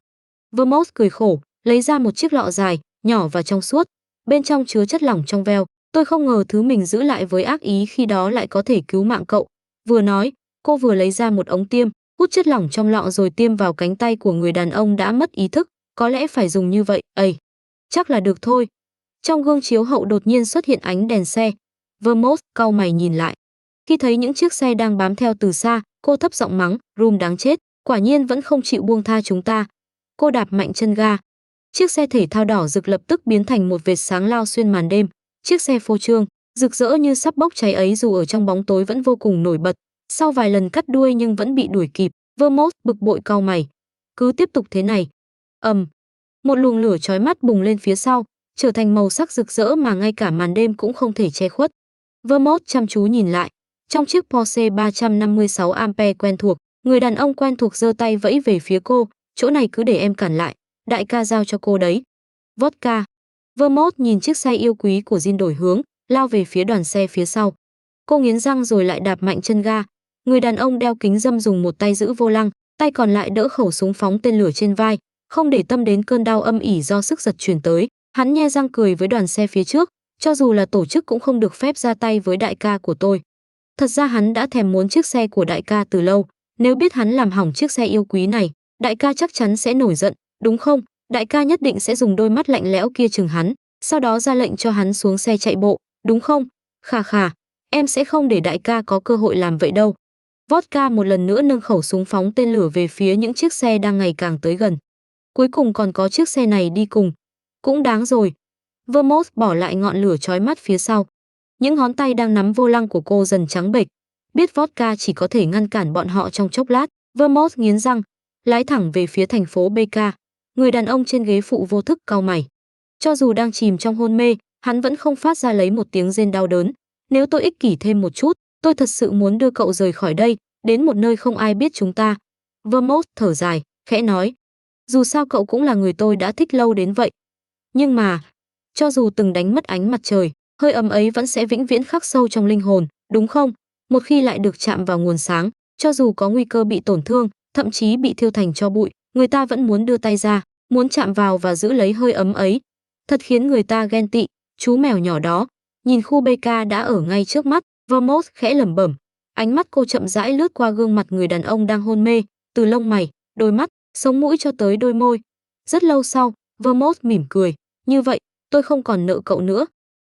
Vermouth cười khổ, lấy ra một chiếc lọ dài, nhỏ và trong suốt. Bên trong chứa chất lỏng trong veo. Tôi không ngờ thứ mình giữ lại với ác ý khi đó lại có thể cứu mạng cậu. Vừa nói, cô vừa lấy ra một ống tiêm, hút chất lỏng trong lọ rồi tiêm vào cánh tay của người đàn ông đã mất ý thức. Có lẽ phải dùng như vậy, chắc là được thôi. Trong gương chiếu hậu đột nhiên xuất hiện ánh đèn xe. Vermouth cau mày nhìn lại. Khi thấy những chiếc xe đang bám theo từ xa, cô thấp giọng mắng, Room đáng chết, quả nhiên vẫn không chịu buông tha chúng ta. Cô đạp mạnh chân ga. Chiếc xe thể thao đỏ rực lập tức biến thành một vệt sáng lao xuyên màn đêm. Chiếc xe phô trương, rực rỡ như sắp bốc cháy ấy dù ở trong bóng tối vẫn vô cùng nổi bật. Sau vài lần cắt đuôi nhưng vẫn bị đuổi kịp, Vermouth bực bội cau mày. Cứ tiếp tục thế này. Một luồng lửa chói mắt bùng lên phía sau, trở thành màu sắc rực rỡ mà ngay cả màn đêm cũng không thể che khuất. Vermouth chăm chú nhìn lại. Trong chiếc Porsche 356 Ampere quen thuộc, người đàn ông quen thuộc giơ tay vẫy về phía cô, chỗ này cứ để em cản lại, đại ca giao cho cô đấy. Vodka. Vermouth nhìn chiếc xe yêu quý của Jin đổi hướng, lao về phía đoàn xe phía sau. Cô nghiến răng rồi lại đạp mạnh chân ga. Người đàn ông đeo kính râm dùng một tay giữ vô lăng, tay còn lại đỡ khẩu súng phóng tên lửa trên vai, không để tâm đến cơn đau âm ỉ do sức giật truyền tới. Hắn nhe răng cười với đoàn xe phía trước, cho dù là tổ chức cũng không được phép ra tay với đại ca của tôi. Thật ra hắn đã thèm muốn chiếc xe của đại ca từ lâu, nếu biết hắn làm hỏng chiếc xe yêu quý này, đại ca chắc chắn sẽ nổi giận, đúng không? Đại ca nhất định sẽ dùng đôi mắt lạnh lẽo kia chừng hắn, sau đó ra lệnh cho hắn xuống xe chạy bộ, đúng không? Khà khà, em sẽ không để đại ca có cơ hội làm vậy đâu. Vodka một lần nữa nâng khẩu súng phóng tên lửa về phía những chiếc xe đang ngày càng tới gần. Cuối cùng còn có chiếc xe này đi cùng. Cũng đáng rồi. Vermouth bỏ lại ngọn lửa chói mắt phía sau. Những ngón tay đang nắm vô lăng của cô dần trắng bệch. Biết vodka chỉ có thể ngăn cản bọn họ trong chốc lát, Vermouth nghiến răng, lái thẳng về phía thành phố BK. Người đàn ông trên ghế phụ vô thức cau mày. Cho dù đang chìm trong hôn mê, hắn vẫn không phát ra lấy một tiếng rên đau đớn. Nếu tôi ích kỷ thêm một chút, tôi thật sự muốn đưa cậu rời khỏi đây, đến một nơi không ai biết chúng ta. Vermouth thở dài, khẽ nói. Dù sao cậu cũng là người tôi đã thích lâu đến vậy. Nhưng mà, cho dù từng đánh mất ánh mặt trời, hơi ấm ấy vẫn sẽ vĩnh viễn khắc sâu trong linh hồn, đúng không? Một khi lại được chạm vào nguồn sáng, cho dù có nguy cơ bị tổn thương, thậm chí bị thiêu thành tro bụi, người ta vẫn muốn đưa tay ra, muốn chạm vào và giữ lấy hơi ấm ấy. Thật khiến người ta ghen tị, chú mèo nhỏ đó. Nhìn khu BK đã ở ngay trước mắt, Vermouth khẽ lẩm bẩm. Ánh mắt cô chậm rãi lướt qua gương mặt người đàn ông đang hôn mê, từ lông mày, đôi mắt, sống mũi cho tới đôi môi. Rất lâu sau, Vermouth mỉm cười. Như vậy, tôi không còn nợ cậu nữa.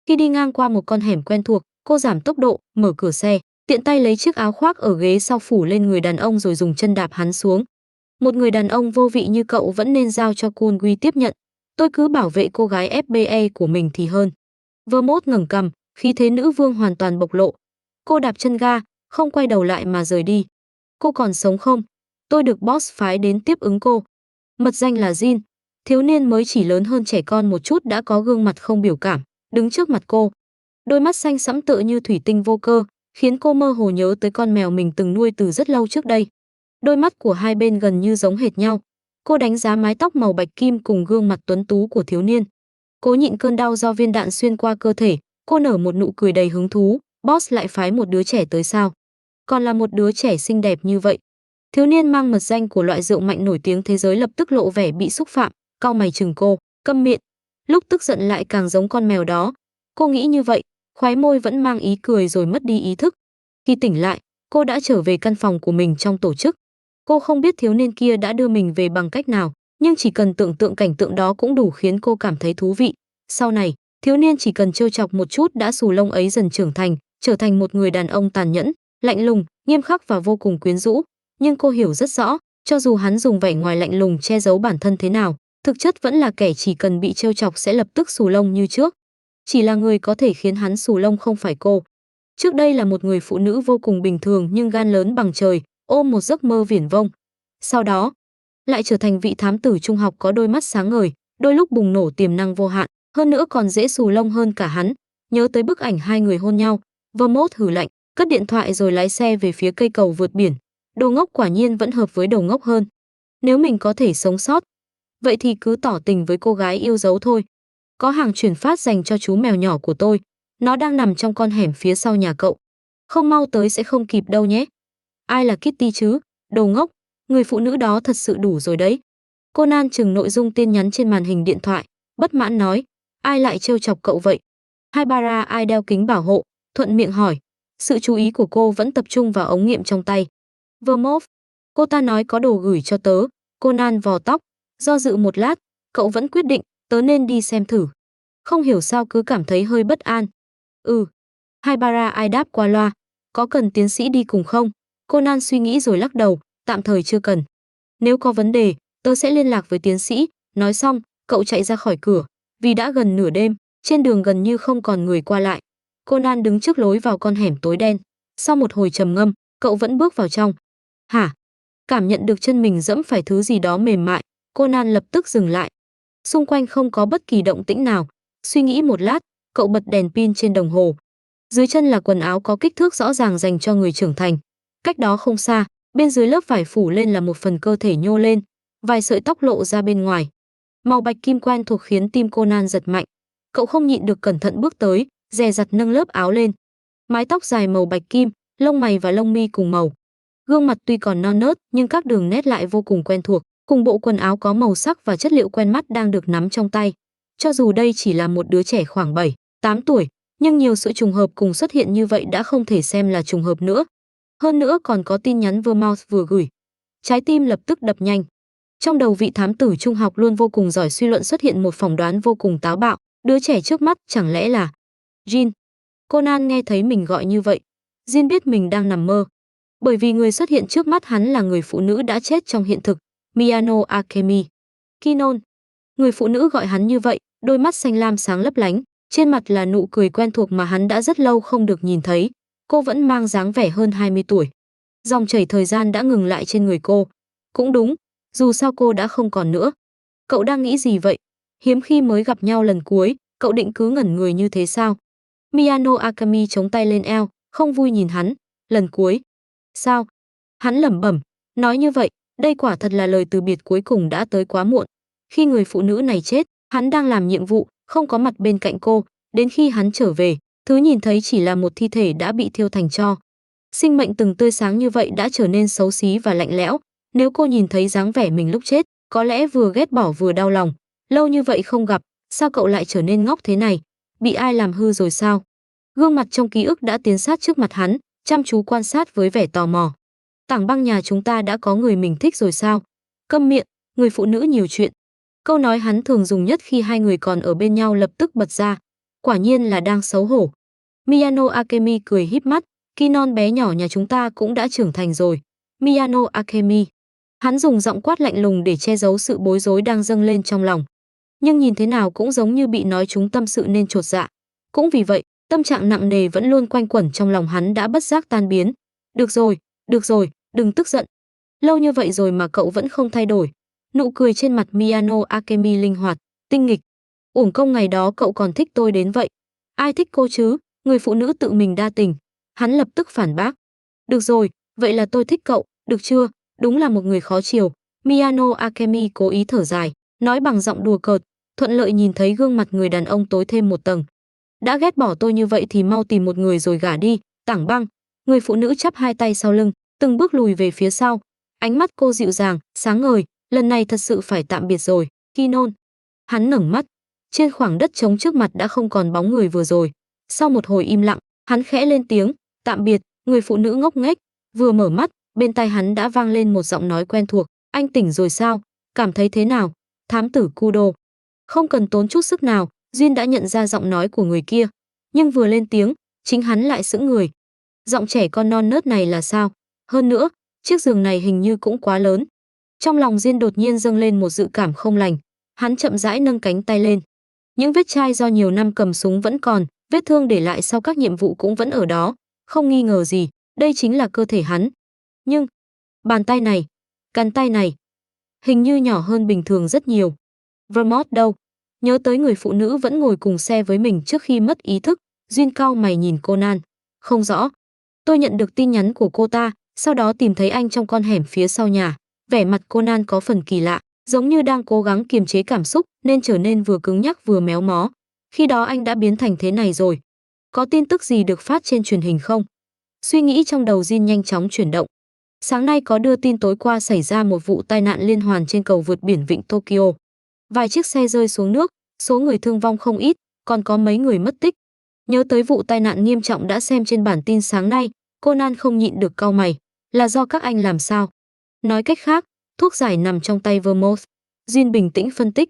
Khi đi ngang qua một con hẻm quen thuộc, cô giảm tốc độ, mở cửa xe, tiện tay lấy chiếc áo khoác ở ghế sau phủ lên người đàn ông rồi dùng chân đạp hắn xuống. Một người đàn ông vô vị như cậu vẫn nên giao cho Kun Gui tiếp nhận. Tôi cứ bảo vệ cô gái FBA của mình thì hơn. Vermouth ngẩng cằm, khí thế nữ vương hoàn toàn bộc lộ. Cô đạp chân ga, không quay đầu lại mà rời đi. Cô còn sống không? Tôi được boss phái đến tiếp ứng cô. Mật danh là Jin, thiếu niên mới chỉ lớn hơn trẻ con một chút đã có gương mặt không biểu cảm, đứng trước mặt cô. Đôi mắt xanh sẫm tựa như thủy tinh vô cơ, khiến cô mơ hồ nhớ tới con mèo mình từng nuôi từ rất lâu trước đây. Đôi mắt của hai bên gần như giống hệt nhau. Cô đánh giá mái tóc màu bạch kim cùng gương mặt tuấn tú của thiếu niên. Cố nhịn cơn đau do viên đạn xuyên qua cơ thể, cô nở một nụ cười đầy hứng thú. Boss lại phái một đứa trẻ tới sao? Còn là một đứa trẻ xinh đẹp như vậy. Thiếu niên mang mật danh của loại rượu mạnh nổi tiếng thế giới lập tức lộ vẻ bị xúc phạm, cau mày chừng cô, câm miệng. Lúc tức giận lại càng giống con mèo đó. Cô nghĩ như vậy, khóe môi vẫn mang ý cười rồi mất đi ý thức. Khi tỉnh lại, cô đã trở về căn phòng của mình trong tổ chức. Cô không biết thiếu niên kia đã đưa mình về bằng cách nào, nhưng chỉ cần tưởng tượng cảnh tượng đó cũng đủ khiến cô cảm thấy thú vị. Sau này, thiếu niên chỉ cần trêu chọc một chút đã xù lông ấy dần trưởng thành, trở thành một người đàn ông tàn nhẫn, lạnh lùng, nghiêm khắc và vô cùng quyến rũ. Nhưng cô hiểu rất rõ, cho dù hắn dùng vẻ ngoài lạnh lùng che giấu bản thân thế nào, thực chất vẫn là kẻ chỉ cần bị trêu chọc sẽ lập tức xù lông như trước. Chỉ là người có thể khiến hắn xù lông không phải cô. Trước đây là một người phụ nữ vô cùng bình thường nhưng gan lớn bằng trời, ôm một giấc mơ viển vông. Sau đó, lại trở thành vị thám tử trung học có đôi mắt sáng ngời, đôi lúc bùng nổ tiềm năng vô hạn, hơn nữa còn dễ xù lông hơn cả hắn. Nhớ tới bức ảnh hai người hôn nhau, Vermouth hừ lạnh, cất điện thoại rồi lái xe về phía cây cầu vượt biển. Đồ ngốc quả nhiên vẫn hợp với đầu ngốc hơn. Nếu mình có thể sống sót, vậy thì cứ tỏ tình với cô gái yêu dấu thôi. Có hàng chuyển phát dành cho chú mèo nhỏ của tôi. Nó đang nằm trong con hẻm phía sau nhà cậu. Không mau tới sẽ không kịp đâu nhé. Ai là Kitty chứ? Đồ ngốc, người phụ nữ đó thật sự đủ rồi đấy. Conan chừng nội dung tin nhắn trên màn hình điện thoại, bất mãn nói, ai lại trêu chọc cậu vậy? Haibara ai đeo kính bảo hộ, thuận miệng hỏi. Sự chú ý của cô vẫn tập trung vào ống nghiệm trong tay. Vermouth, cô ta nói có đồ gửi cho tớ. Conan vò tóc, do dự một lát, cậu vẫn quyết định, tớ nên đi xem thử. Không hiểu sao cứ cảm thấy hơi bất an. Haibara ai đáp qua loa, có cần tiến sĩ đi cùng không? Conan suy nghĩ rồi lắc đầu, tạm thời chưa cần. Nếu có vấn đề, tớ sẽ liên lạc với tiến sĩ. Nói xong, cậu chạy ra khỏi cửa. Vì đã gần nửa đêm, trên đường gần như không còn người qua lại. Conan đứng trước lối vào con hẻm tối đen. Sau một hồi trầm ngâm, cậu vẫn bước vào trong. Hả? Cảm nhận được chân mình dẫm phải thứ gì đó mềm mại, Conan lập tức dừng lại. Xung quanh không có bất kỳ động tĩnh nào. Suy nghĩ một lát, cậu bật đèn pin trên đồng hồ. Dưới chân là quần áo có kích thước rõ ràng dành cho người trưởng thành. Cách đó không xa, bên dưới lớp vải phủ lên là một phần cơ thể nhô lên, vài sợi tóc lộ ra bên ngoài. Màu bạch kim quen thuộc khiến tim Conan giật mạnh. Cậu không nhịn được cẩn thận bước tới, dè dặt nâng lớp áo lên. Mái tóc dài màu bạch kim, lông mày và lông mi cùng màu. Gương mặt tuy còn non nớt nhưng các đường nét lại vô cùng quen thuộc, cùng bộ quần áo có màu sắc và chất liệu quen mắt đang được nắm trong tay. Cho dù đây chỉ là một đứa trẻ khoảng 7, 8 tuổi, nhưng nhiều sự trùng hợp cùng xuất hiện như vậy đã không thể xem là trùng hợp nữa. Hơn nữa còn có tin nhắn Vermouth vừa gửi. Trái tim lập tức đập nhanh. Trong đầu vị thám tử trung học luôn vô cùng giỏi suy luận xuất hiện một phỏng đoán vô cùng táo bạo, đứa trẻ trước mắt chẳng lẽ là Jin. Conan nghe thấy mình gọi như vậy, Jin biết mình đang nằm mơ. Bởi vì người xuất hiện trước mắt hắn là người phụ nữ đã chết trong hiện thực, Miyano Akemi. Kinon. Người phụ nữ gọi hắn như vậy, đôi mắt xanh lam sáng lấp lánh, trên mặt là nụ cười quen thuộc mà hắn đã rất lâu không được nhìn thấy. Cô vẫn mang dáng vẻ hơn 20 tuổi. Dòng chảy thời gian đã ngừng lại trên người cô. Cũng đúng, dù sao cô đã không còn nữa. Cậu đang nghĩ gì vậy? Hiếm khi mới gặp nhau lần cuối, cậu định cứ ngẩn người như thế sao? Miyano Akemi chống tay lên eo, không vui nhìn hắn. Lần cuối. Sao? Hắn lẩm bẩm, nói như vậy, đây quả thật là lời từ biệt cuối cùng đã tới quá muộn. Khi người phụ nữ này chết, hắn đang làm nhiệm vụ, không có mặt bên cạnh cô. Đến khi hắn trở về, thứ nhìn thấy chỉ là một thi thể đã bị thiêu thành tro. Sinh mệnh từng tươi sáng như vậy đã trở nên xấu xí và lạnh lẽo. Nếu cô nhìn thấy dáng vẻ mình lúc chết, có lẽ vừa ghét bỏ vừa đau lòng. Lâu như vậy không gặp, sao cậu lại trở nên ngốc thế này? Bị ai làm hư rồi sao? Gương mặt trong ký ức đã tiến sát trước mặt hắn, chăm chú quan sát với vẻ tò mò. Tảng Băng nhà chúng ta đã có người mình thích rồi sao? Câm miệng, người phụ nữ nhiều chuyện. Câu nói hắn thường dùng nhất khi hai người còn ở bên nhau lập tức bật ra. Quả nhiên là đang xấu hổ. Miyano Akemi cười híp mắt, Kinon bé nhỏ nhà chúng ta cũng đã trưởng thành rồi. Miyano Akemi. Hắn dùng giọng quát lạnh lùng để che giấu sự bối rối đang dâng lên trong lòng. Nhưng nhìn thế nào cũng giống như bị nói trúng tâm sự nên chột dạ. Cũng vì vậy, tâm trạng nặng nề vẫn luôn quanh quẩn trong lòng hắn đã bất giác tan biến. Được rồi, đừng tức giận. Lâu như vậy rồi mà cậu vẫn không thay đổi. Nụ cười trên mặt Miyano Akemi linh hoạt, tinh nghịch. Uổng công ngày đó cậu còn thích tôi đến vậy. Ai thích cô chứ, người phụ nữ tự mình đa tình. Hắn lập tức phản bác. Được rồi, vậy là tôi thích cậu, được chưa? Đúng là một người khó chiều. Miyano Akemi cố ý thở dài, nói bằng giọng đùa cợt, thuận lợi nhìn thấy gương mặt người đàn ông tối thêm một tầng. Đã ghét bỏ tôi như vậy thì mau tìm một người rồi gả đi, Tảng Băng. Người phụ nữ chắp hai tay sau lưng, từng bước lùi về phía sau. Ánh mắt cô dịu dàng, sáng ngời, lần này thật sự phải tạm biệt rồi, Kinon. Hắn ngẩng mắt, trên khoảng đất trống trước mặt đã không còn bóng người vừa rồi. Sau một hồi im lặng, hắn khẽ lên tiếng, tạm biệt. Người phụ nữ ngốc nghếch, vừa mở mắt, bên tai hắn đã vang lên một giọng nói quen thuộc, anh tỉnh rồi sao? Cảm thấy thế nào? Thám tử Kudo. Không cần tốn chút sức nào, Duyên đã nhận ra giọng nói của người kia, nhưng vừa lên tiếng, chính hắn lại sững người. Giọng trẻ con non nớt này là sao? Hơn nữa, chiếc giường này hình như cũng quá lớn. Trong lòng Duyên đột nhiên dâng lên một dự cảm không lành, hắn chậm rãi nâng cánh tay lên. Những vết chai do nhiều năm cầm súng vẫn còn, vết thương để lại sau các nhiệm vụ cũng vẫn ở đó, không nghi ngờ gì, đây chính là cơ thể hắn. Nhưng, bàn tay này, cánh tay này, hình như nhỏ hơn bình thường rất nhiều. Vermouth đâu? Nhớ tới người phụ nữ vẫn ngồi cùng xe với mình trước khi mất ý thức, Duyên cau mày nhìn Conan. Không rõ. Tôi nhận được tin nhắn của cô ta, sau đó tìm thấy anh trong con hẻm phía sau nhà. Vẻ mặt Conan có phần kỳ lạ, giống như đang cố gắng kiềm chế cảm xúc nên trở nên vừa cứng nhắc vừa méo mó. Khi đó anh đã biến thành thế này rồi. Có tin tức gì được phát trên truyền hình không? Suy nghĩ trong đầu Jin nhanh chóng chuyển động. Sáng nay có đưa tin tối qua xảy ra một vụ tai nạn liên hoàn trên cầu vượt biển vịnh Tokyo. Vài chiếc xe rơi xuống nước, số người thương vong không ít, còn có mấy người mất tích. Nhớ tới vụ tai nạn nghiêm trọng đã xem trên bản tin sáng nay, Conan không nhịn được cau mày. Là do các anh làm sao? Nói cách khác, thuốc giải nằm trong tay Vermouth. Jin bình tĩnh phân tích.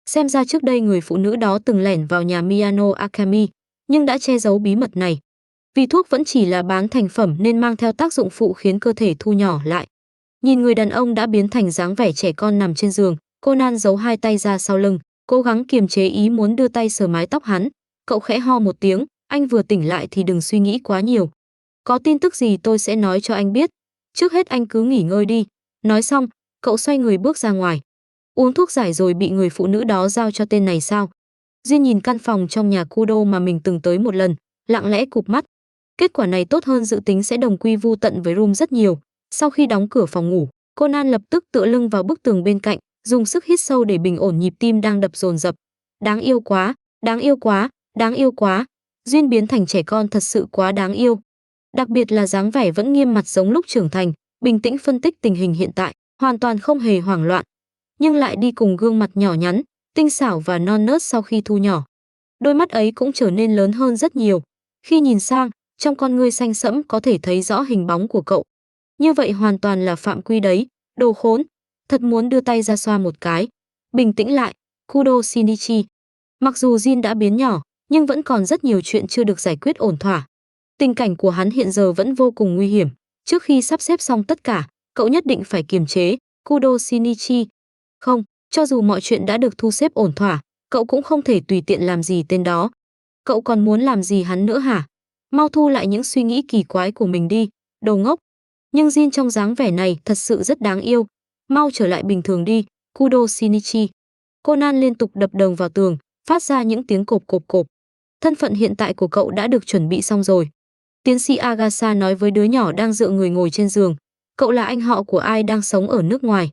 Xem ra trước đây người phụ nữ đó từng lẻn vào nhà Miyano Akemi, nhưng đã che giấu bí mật này. Vì thuốc vẫn chỉ là bán thành phẩm nên mang theo tác dụng phụ khiến cơ thể thu nhỏ lại. Nhìn người đàn ông đã biến thành dáng vẻ trẻ con nằm trên giường, Conan giấu hai tay ra sau lưng, cố gắng kiềm chế ý muốn đưa tay sờ mái tóc hắn. Cậu khẽ ho một tiếng, anh vừa tỉnh lại thì đừng suy nghĩ quá nhiều. Có tin tức gì tôi sẽ nói cho anh biết. Trước hết anh cứ nghỉ ngơi đi. Nói xong, cậu xoay người bước ra ngoài. Uống thuốc giải rồi bị người phụ nữ đó giao cho tên này sao? Duyên nhìn căn phòng trong nhà Kudo mà mình từng tới một lần, lặng lẽ cụp mắt. Kết quả này tốt hơn dự tính sẽ đồng quy vu tận với Room rất nhiều. Sau khi đóng cửa phòng ngủ, Conan lập tức tựa lưng vào bức tường bên cạnh, dùng sức hít sâu để bình ổn nhịp tim đang đập dồn dập. Đáng yêu quá, đáng yêu quá, đáng yêu quá. Duyên biến thành trẻ con thật sự quá đáng yêu. Đặc biệt là dáng vẻ vẫn nghiêm mặt giống lúc trưởng thành, bình tĩnh phân tích tình hình hiện tại, hoàn toàn không hề hoảng loạn, nhưng lại đi cùng gương mặt nhỏ nhắn, tinh xảo và non nớt sau khi thu nhỏ. Đôi mắt ấy cũng trở nên lớn hơn rất nhiều. Khi nhìn sang, trong con ngươi xanh sẫm có thể thấy rõ hình bóng của cậu. Như vậy hoàn toàn là phạm quy đấy, đồ khốn. Thật muốn đưa tay ra xoa một cái. Bình tĩnh lại, Kudo Shinichi. Mặc dù Jin đã biến nhỏ, nhưng vẫn còn rất nhiều chuyện chưa được giải quyết ổn thỏa. Tình cảnh của hắn hiện giờ vẫn vô cùng nguy hiểm. Trước khi sắp xếp xong tất cả, cậu nhất định phải kiềm chế, Kudo Shinichi. Không, cho dù mọi chuyện đã được thu xếp ổn thỏa, cậu cũng không thể tùy tiện làm gì tên đó. Cậu còn muốn làm gì hắn nữa hả? Mau thu lại những suy nghĩ kỳ quái của mình đi, đồ ngốc. Nhưng Jin trong dáng vẻ này thật sự rất đáng yêu. Mau trở lại bình thường đi, Kudo Shinichi. Conan liên tục đập đầu vào tường, phát ra những tiếng cộp cộp cộp. Thân phận hiện tại của cậu đã được chuẩn bị xong rồi. Tiến sĩ Agasa nói với đứa nhỏ đang dựa người ngồi trên giường. Cậu là anh họ của ai đang sống ở nước ngoài.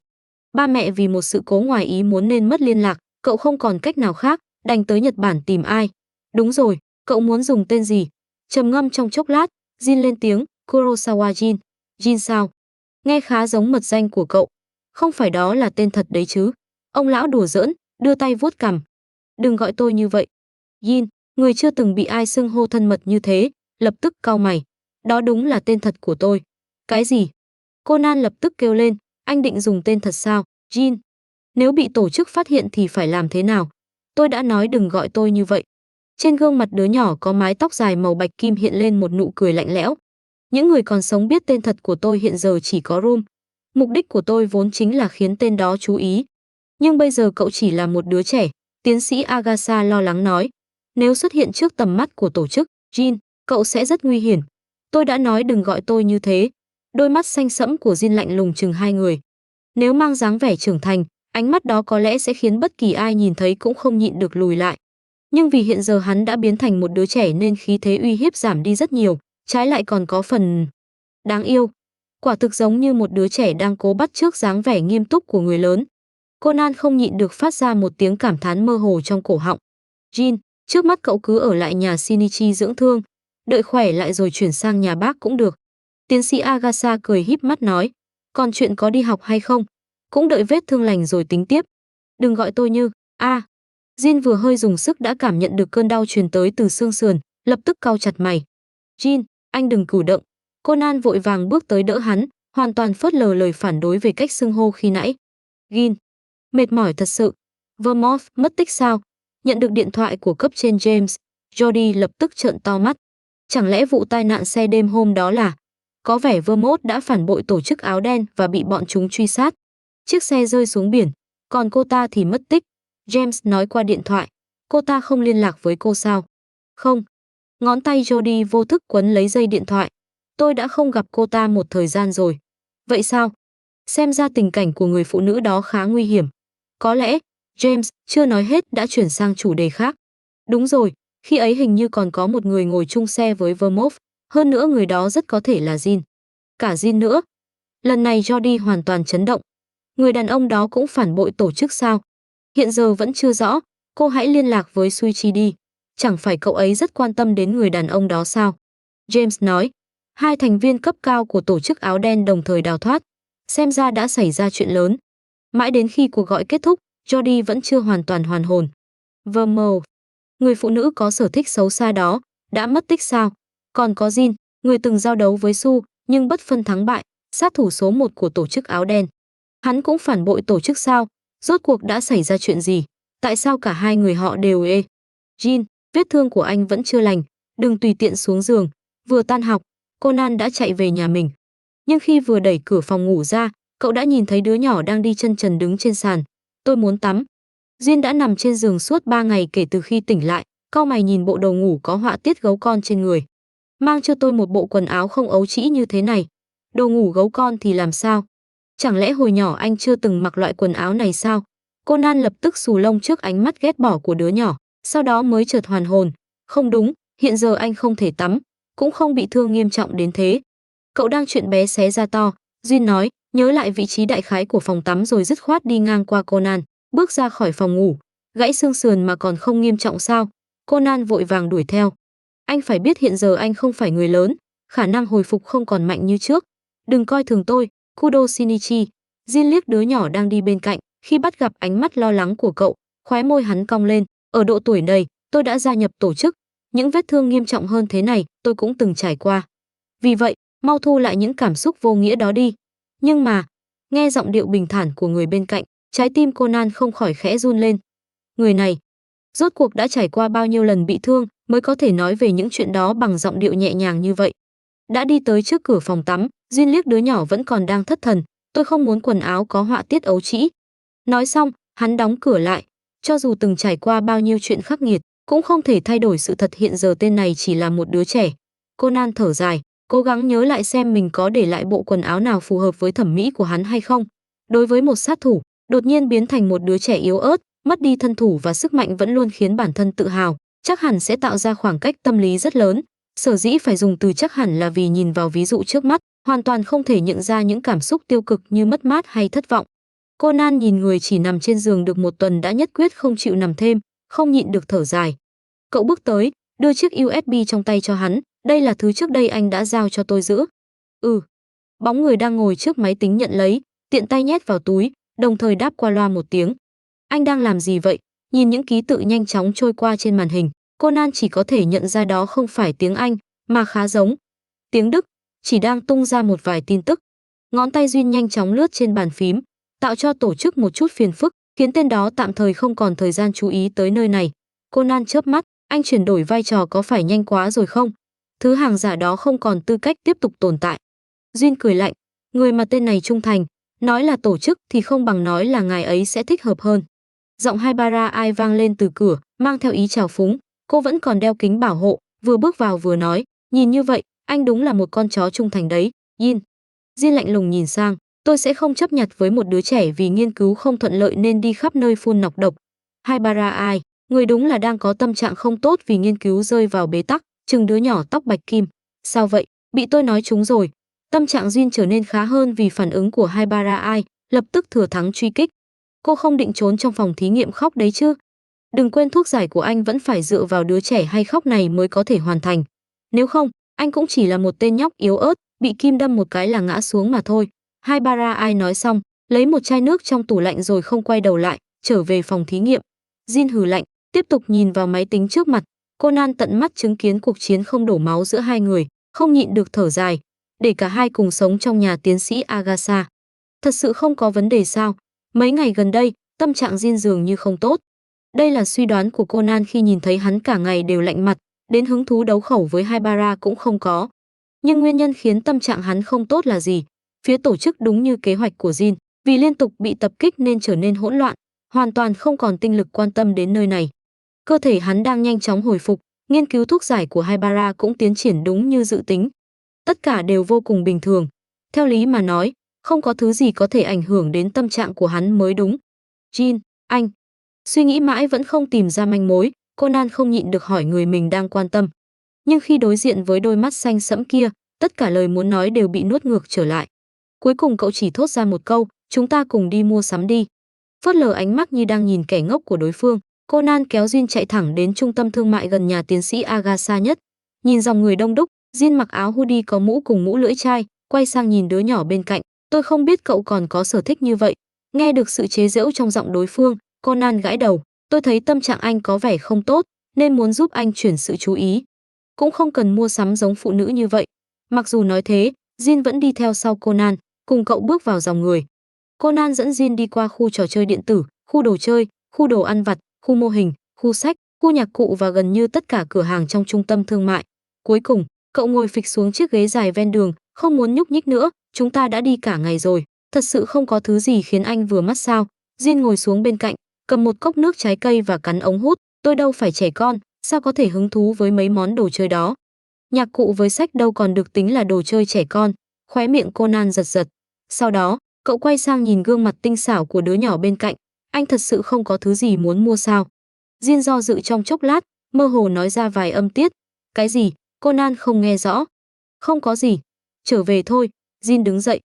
Ba mẹ vì một sự cố ngoài ý muốn nên mất liên lạc, cậu không còn cách nào khác, đành tới Nhật Bản tìm ai. Đúng rồi, cậu muốn dùng tên gì? Trầm ngâm trong chốc lát, Jin lên tiếng, Kurosawa Jin. Jin sao? Nghe khá giống mật danh của cậu. Không phải đó là tên thật đấy chứ? Ông lão đùa giỡn, đưa tay vuốt cằm. Đừng gọi tôi như vậy. Jin, người chưa từng bị ai xưng hô thân mật như thế, lập tức cau mày. Đó đúng là tên thật của tôi. Cái gì? Conan lập tức kêu lên, anh định dùng tên thật sao? Jin, nếu bị tổ chức phát hiện thì phải làm thế nào? Tôi đã nói đừng gọi tôi như vậy. Trên gương mặt đứa nhỏ có mái tóc dài màu bạch kim hiện lên một nụ cười lạnh lẽo. Những người còn sống biết tên thật của tôi hiện giờ chỉ có Rum. Mục đích của tôi vốn chính là khiến tên đó chú ý. Nhưng bây giờ cậu chỉ là một đứa trẻ, tiến sĩ Agasa lo lắng nói. Nếu xuất hiện trước tầm mắt của tổ chức, Jin, cậu sẽ rất nguy hiểm. Tôi đã nói đừng gọi tôi như thế. Đôi mắt xanh sẫm của Jin lạnh lùng chừng hai người. Nếu mang dáng vẻ trưởng thành, ánh mắt đó có lẽ sẽ khiến bất kỳ ai nhìn thấy cũng không nhịn được lùi lại. Nhưng vì hiện giờ hắn đã biến thành một đứa trẻ nên khí thế uy hiếp giảm đi rất nhiều, trái lại còn có phần đáng yêu. Quả thực giống như một đứa trẻ đang cố bắt chước dáng vẻ nghiêm túc của người lớn. Conan không nhịn được phát ra một tiếng cảm thán mơ hồ trong cổ họng. Jin, trước mắt cậu cứ ở lại nhà Shinichi dưỡng thương, đợi khỏe lại rồi chuyển sang nhà bác cũng được. Tiến sĩ Agasa cười híp mắt nói, còn chuyện có đi học hay không, cũng đợi vết thương lành rồi tính tiếp. Đừng gọi tôi như, Jin vừa hơi dùng sức đã cảm nhận được cơn đau truyền tới từ xương sườn, lập tức cau chặt mày. Jin, anh đừng cử động. Conan vội vàng bước tới đỡ hắn, hoàn toàn phớt lờ lời phản đối về cách xưng hô khi nãy. Jin, mệt mỏi thật sự. Vermouth mất tích sao? Nhận được điện thoại của cấp trên James, Jody lập tức trợn to mắt. Chẳng lẽ vụ tai nạn xe đêm hôm đó là... Có vẻ Vermouth đã phản bội tổ chức áo đen và bị bọn chúng truy sát. Chiếc xe rơi xuống biển, còn cô ta thì mất tích. James nói qua điện thoại. Cô ta không liên lạc với cô sao? Không. Ngón tay Jody vô thức quấn lấy dây điện thoại. Tôi đã không gặp cô ta một thời gian rồi. Vậy sao? Xem ra tình cảnh của người phụ nữ đó khá nguy hiểm. Có lẽ, James chưa nói hết đã chuyển sang chủ đề khác. Đúng rồi, khi ấy hình như còn có một người ngồi chung xe với Vermouth. Hơn nữa người đó rất có thể là Jin. Cả Jin nữa. Lần này Jody hoàn toàn chấn động. Người đàn ông đó cũng phản bội tổ chức sao? Hiện giờ vẫn chưa rõ, cô hãy liên lạc với Suichi đi. Chẳng phải cậu ấy rất quan tâm đến người đàn ông đó sao? James nói, hai thành viên cấp cao của tổ chức áo đen đồng thời đào thoát. Xem ra đã xảy ra chuyện lớn. Mãi đến khi cuộc gọi kết thúc, Jody vẫn chưa hoàn toàn hoàn hồn. Vermouth, người phụ nữ có sở thích xấu xa đó, đã mất tích sao? Còn có Jin, người từng giao đấu với Su, nhưng bất phân thắng bại, sát thủ số 1 của tổ chức áo đen. Hắn cũng phản bội tổ chức sao? Rốt cuộc đã xảy ra chuyện gì? Tại sao cả hai người họ đều ê? Jin, vết thương của anh vẫn chưa lành, đừng tùy tiện xuống giường. Vừa tan học, Conan đã chạy về nhà mình. Nhưng khi vừa đẩy cửa phòng ngủ ra, cậu đã nhìn thấy đứa nhỏ đang đi chân trần đứng trên sàn. Tôi muốn tắm. Jin đã nằm trên giường suốt 3 ngày kể từ khi tỉnh lại, cau mày nhìn bộ đồ ngủ có họa tiết gấu con trên người. Mang cho tôi một bộ quần áo không ấu trĩ như thế này. Đồ ngủ gấu con thì làm sao? Chẳng lẽ hồi nhỏ anh chưa từng mặc loại quần áo này sao? Conan lập tức xù lông trước ánh mắt ghét bỏ của đứa nhỏ, sau đó mới chợt hoàn hồn. Không đúng, hiện giờ anh không thể tắm, cũng không bị thương nghiêm trọng đến thế. Cậu đang chuyện bé xé ra to, Jin nói, nhớ lại vị trí đại khái của phòng tắm rồi dứt khoát đi ngang qua Conan, bước ra khỏi phòng ngủ. Gãy xương sườn mà còn không nghiêm trọng sao? Conan vội vàng đuổi theo. Anh phải biết hiện giờ anh không phải người lớn, khả năng hồi phục không còn mạnh như trước. Đừng coi thường tôi, Kudo Shinichi. Jin liếc đứa nhỏ đang đi bên cạnh, khi bắt gặp ánh mắt lo lắng của cậu, khóe môi hắn cong lên. Ở độ tuổi này, tôi đã gia nhập tổ chức. Những vết thương nghiêm trọng hơn thế này tôi cũng từng trải qua. Vì vậy, mau thu lại những cảm xúc vô nghĩa đó đi. Nhưng mà, nghe giọng điệu bình thản của người bên cạnh, trái tim Conan không khỏi khẽ run lên. Người này, rốt cuộc đã trải qua bao nhiêu lần bị thương mới có thể nói về những chuyện đó bằng giọng điệu nhẹ nhàng như vậy. Đã đi tới trước cửa phòng tắm, Jin liếc đứa nhỏ vẫn còn đang thất thần. Tôi không muốn quần áo có họa tiết ấu trĩ. Nói xong, hắn đóng cửa lại. Cho dù từng trải qua bao nhiêu chuyện khắc nghiệt, cũng không thể thay đổi sự thật hiện giờ tên này chỉ là một đứa trẻ. Conan thở dài, cố gắng nhớ lại xem mình có để lại bộ quần áo nào phù hợp với thẩm mỹ của hắn hay không. Đối với một sát thủ, đột nhiên biến thành một đứa trẻ yếu ớt, mất đi thân thủ và sức mạnh vẫn luôn khiến bản thân tự hào, chắc hẳn sẽ tạo ra khoảng cách tâm lý rất lớn. Sở dĩ phải dùng từ chắc hẳn là vì nhìn vào ví dụ trước mắt, hoàn toàn không thể nhận ra những cảm xúc tiêu cực như mất mát hay thất vọng. Conan nhìn người chỉ nằm trên giường được một tuần đã nhất quyết không chịu nằm thêm, không nhịn được thở dài. Cậu bước tới, đưa chiếc USB trong tay cho hắn, đây là thứ trước đây anh đã giao cho tôi giữ. Bóng người đang ngồi trước máy tính nhận lấy, tiện tay nhét vào túi, đồng thời đáp qua loa một tiếng. Anh đang làm gì vậy? Nhìn những ký tự nhanh chóng trôi qua trên màn hình, Conan chỉ có thể nhận ra đó không phải tiếng Anh, mà khá giống tiếng Đức, chỉ đang tung ra một vài tin tức. Ngón tay Duyên nhanh chóng lướt trên bàn phím, tạo cho tổ chức một chút phiền phức, khiến tên đó tạm thời không còn thời gian chú ý tới nơi này. Conan chớp mắt, anh chuyển đổi vai trò có phải nhanh quá rồi không? Thứ hàng giả đó không còn tư cách tiếp tục tồn tại. Duyên cười lạnh, người mà tên này trung thành, nói là tổ chức thì không bằng nói là ngài ấy sẽ thích hợp hơn. Giọng Haibara Ai vang lên từ cửa, mang theo ý trào phúng. Cô vẫn còn đeo kính bảo hộ, vừa bước vào vừa nói, nhìn như vậy, anh đúng là một con chó trung thành đấy, Yin. Jin lạnh lùng nhìn sang, tôi sẽ không chấp nhặt với một đứa trẻ vì nghiên cứu không thuận lợi nên đi khắp nơi phun nọc độc. Haibara Ai, người đúng là đang có tâm trạng không tốt vì nghiên cứu rơi vào bế tắc, chừng đứa nhỏ tóc bạch kim. Sao vậy, bị tôi nói trúng rồi. Tâm trạng Jin trở nên khá hơn vì phản ứng của Haibara Ai, lập tức thừa thắng truy kích. Cô không định trốn trong phòng thí nghiệm khóc đấy chứ? Đừng quên thuốc giải của anh vẫn phải dựa vào đứa trẻ hay khóc này mới có thể hoàn thành. Nếu không, anh cũng chỉ là một tên nhóc yếu ớt, bị kim đâm một cái là ngã xuống mà thôi. Haibara Ai nói xong, lấy một chai nước trong tủ lạnh rồi không quay đầu lại, trở về phòng thí nghiệm. Jin hừ lạnh, tiếp tục nhìn vào máy tính trước mặt. Conan tận mắt chứng kiến cuộc chiến không đổ máu giữa hai người, không nhịn được thở dài. Để cả hai cùng sống trong nhà tiến sĩ Agatha. Thật sự không có vấn đề sao? Mấy ngày gần đây, tâm trạng Jin dường như không tốt. Đây là suy đoán của Conan khi nhìn thấy hắn cả ngày đều lạnh mặt, đến hứng thú đấu khẩu với Haibara cũng không có. Nhưng nguyên nhân khiến tâm trạng hắn không tốt là gì? Phía tổ chức đúng như kế hoạch của Jin, vì liên tục bị tập kích nên trở nên hỗn loạn, hoàn toàn không còn tinh lực quan tâm đến nơi này. Cơ thể hắn đang nhanh chóng hồi phục, nghiên cứu thuốc giải của Haibara cũng tiến triển đúng như dự tính. Tất cả đều vô cùng bình thường. Theo lý mà nói, không có thứ gì có thể ảnh hưởng đến tâm trạng của hắn mới đúng. Jin, anh. Suy nghĩ mãi vẫn không tìm ra manh mối, Conan không nhịn được hỏi người mình đang quan tâm. Nhưng khi đối diện với đôi mắt xanh sẫm kia, tất cả lời muốn nói đều bị nuốt ngược trở lại. Cuối cùng cậu chỉ thốt ra một câu, chúng ta cùng đi mua sắm đi. Phớt lờ ánh mắt như đang nhìn kẻ ngốc của đối phương, Conan kéo Jin chạy thẳng đến trung tâm thương mại gần nhà tiến sĩ Agatha nhất. Nhìn dòng người đông đúc, Jin mặc áo hoodie có mũ cùng mũ lưỡi chai, quay sang nhìn đứa nhỏ bên cạnh. Tôi không biết cậu còn có sở thích như vậy. Nghe được sự chế giễu trong giọng đối phương, Conan gãi đầu. Tôi thấy tâm trạng anh có vẻ không tốt, nên muốn giúp anh chuyển sự chú ý. Cũng không cần mua sắm giống phụ nữ như vậy. Mặc dù nói thế, Jin vẫn đi theo sau Conan, cùng cậu bước vào dòng người. Conan dẫn Jin đi qua khu trò chơi điện tử, khu đồ chơi, khu đồ ăn vặt, khu mô hình, khu sách, khu nhạc cụ và gần như tất cả cửa hàng trong trung tâm thương mại. Cuối cùng, cậu ngồi phịch xuống chiếc ghế dài ven đường, không muốn nhúc nhích nữa, chúng ta đã đi cả ngày rồi, thật sự không có thứ gì khiến anh vừa mắt sao? Jin ngồi xuống bên cạnh, cầm một cốc nước trái cây và cắn ống hút, tôi đâu phải trẻ con, sao có thể hứng thú với mấy món đồ chơi đó. Nhạc cụ với sách đâu còn được tính là đồ chơi trẻ con, khóe miệng Conan giật giật. Sau đó, cậu quay sang nhìn gương mặt tinh xảo của đứa nhỏ bên cạnh, anh thật sự không có thứ gì muốn mua sao? Jin do dự trong chốc lát, mơ hồ nói ra vài âm tiết. Cái gì? Conan không nghe rõ. Không có gì. Trở về thôi, Jin đứng dậy.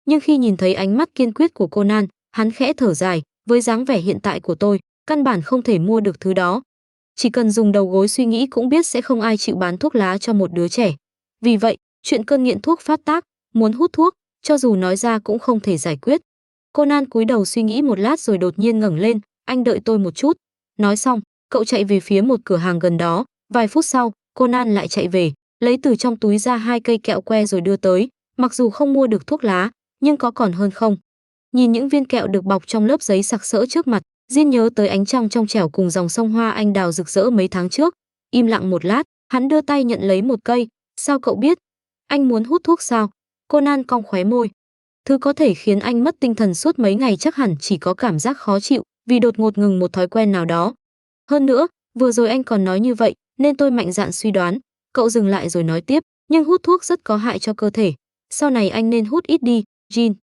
Nhưng khi nhìn thấy ánh mắt kiên quyết của Conan, hắn khẽ thở dài, với dáng vẻ hiện tại của tôi, căn bản không thể mua được thứ đó. Chỉ cần dùng đầu gối suy nghĩ cũng biết sẽ không ai chịu bán thuốc lá cho một đứa trẻ. Vì vậy, chuyện cơn nghiện thuốc phát tác, muốn hút thuốc, cho dù nói ra cũng không thể giải quyết. Conan cúi đầu suy nghĩ một lát rồi đột nhiên ngẩng lên, anh đợi tôi một chút. Nói xong, cậu chạy về phía một cửa hàng gần đó. Vài phút sau, Conan lại chạy về, lấy từ trong túi ra 2 cây kẹo que rồi đưa tới. Mặc dù không mua được thuốc lá, nhưng có còn hơn không. Nhìn những viên kẹo được bọc trong lớp giấy sặc sỡ trước mặt, Jin nhớ tới ánh trăng trong trẻo cùng dòng sông hoa anh đào rực rỡ mấy tháng trước. Im lặng một lát, hắn đưa tay nhận lấy một cây. Sao cậu biết? Anh muốn hút thuốc sao? Conan cong khóe môi. Thứ có thể khiến anh mất tinh thần suốt mấy ngày chắc hẳn chỉ có cảm giác khó chịu vì đột ngột ngừng một thói quen nào đó. Hơn nữa, vừa rồi anh còn nói như vậy, nên tôi mạnh dạn suy đoán. Cậu dừng lại rồi nói tiếp, nhưng hút thuốc rất có hại cho cơ thể. Sau này anh nên hút ít đi, Jin.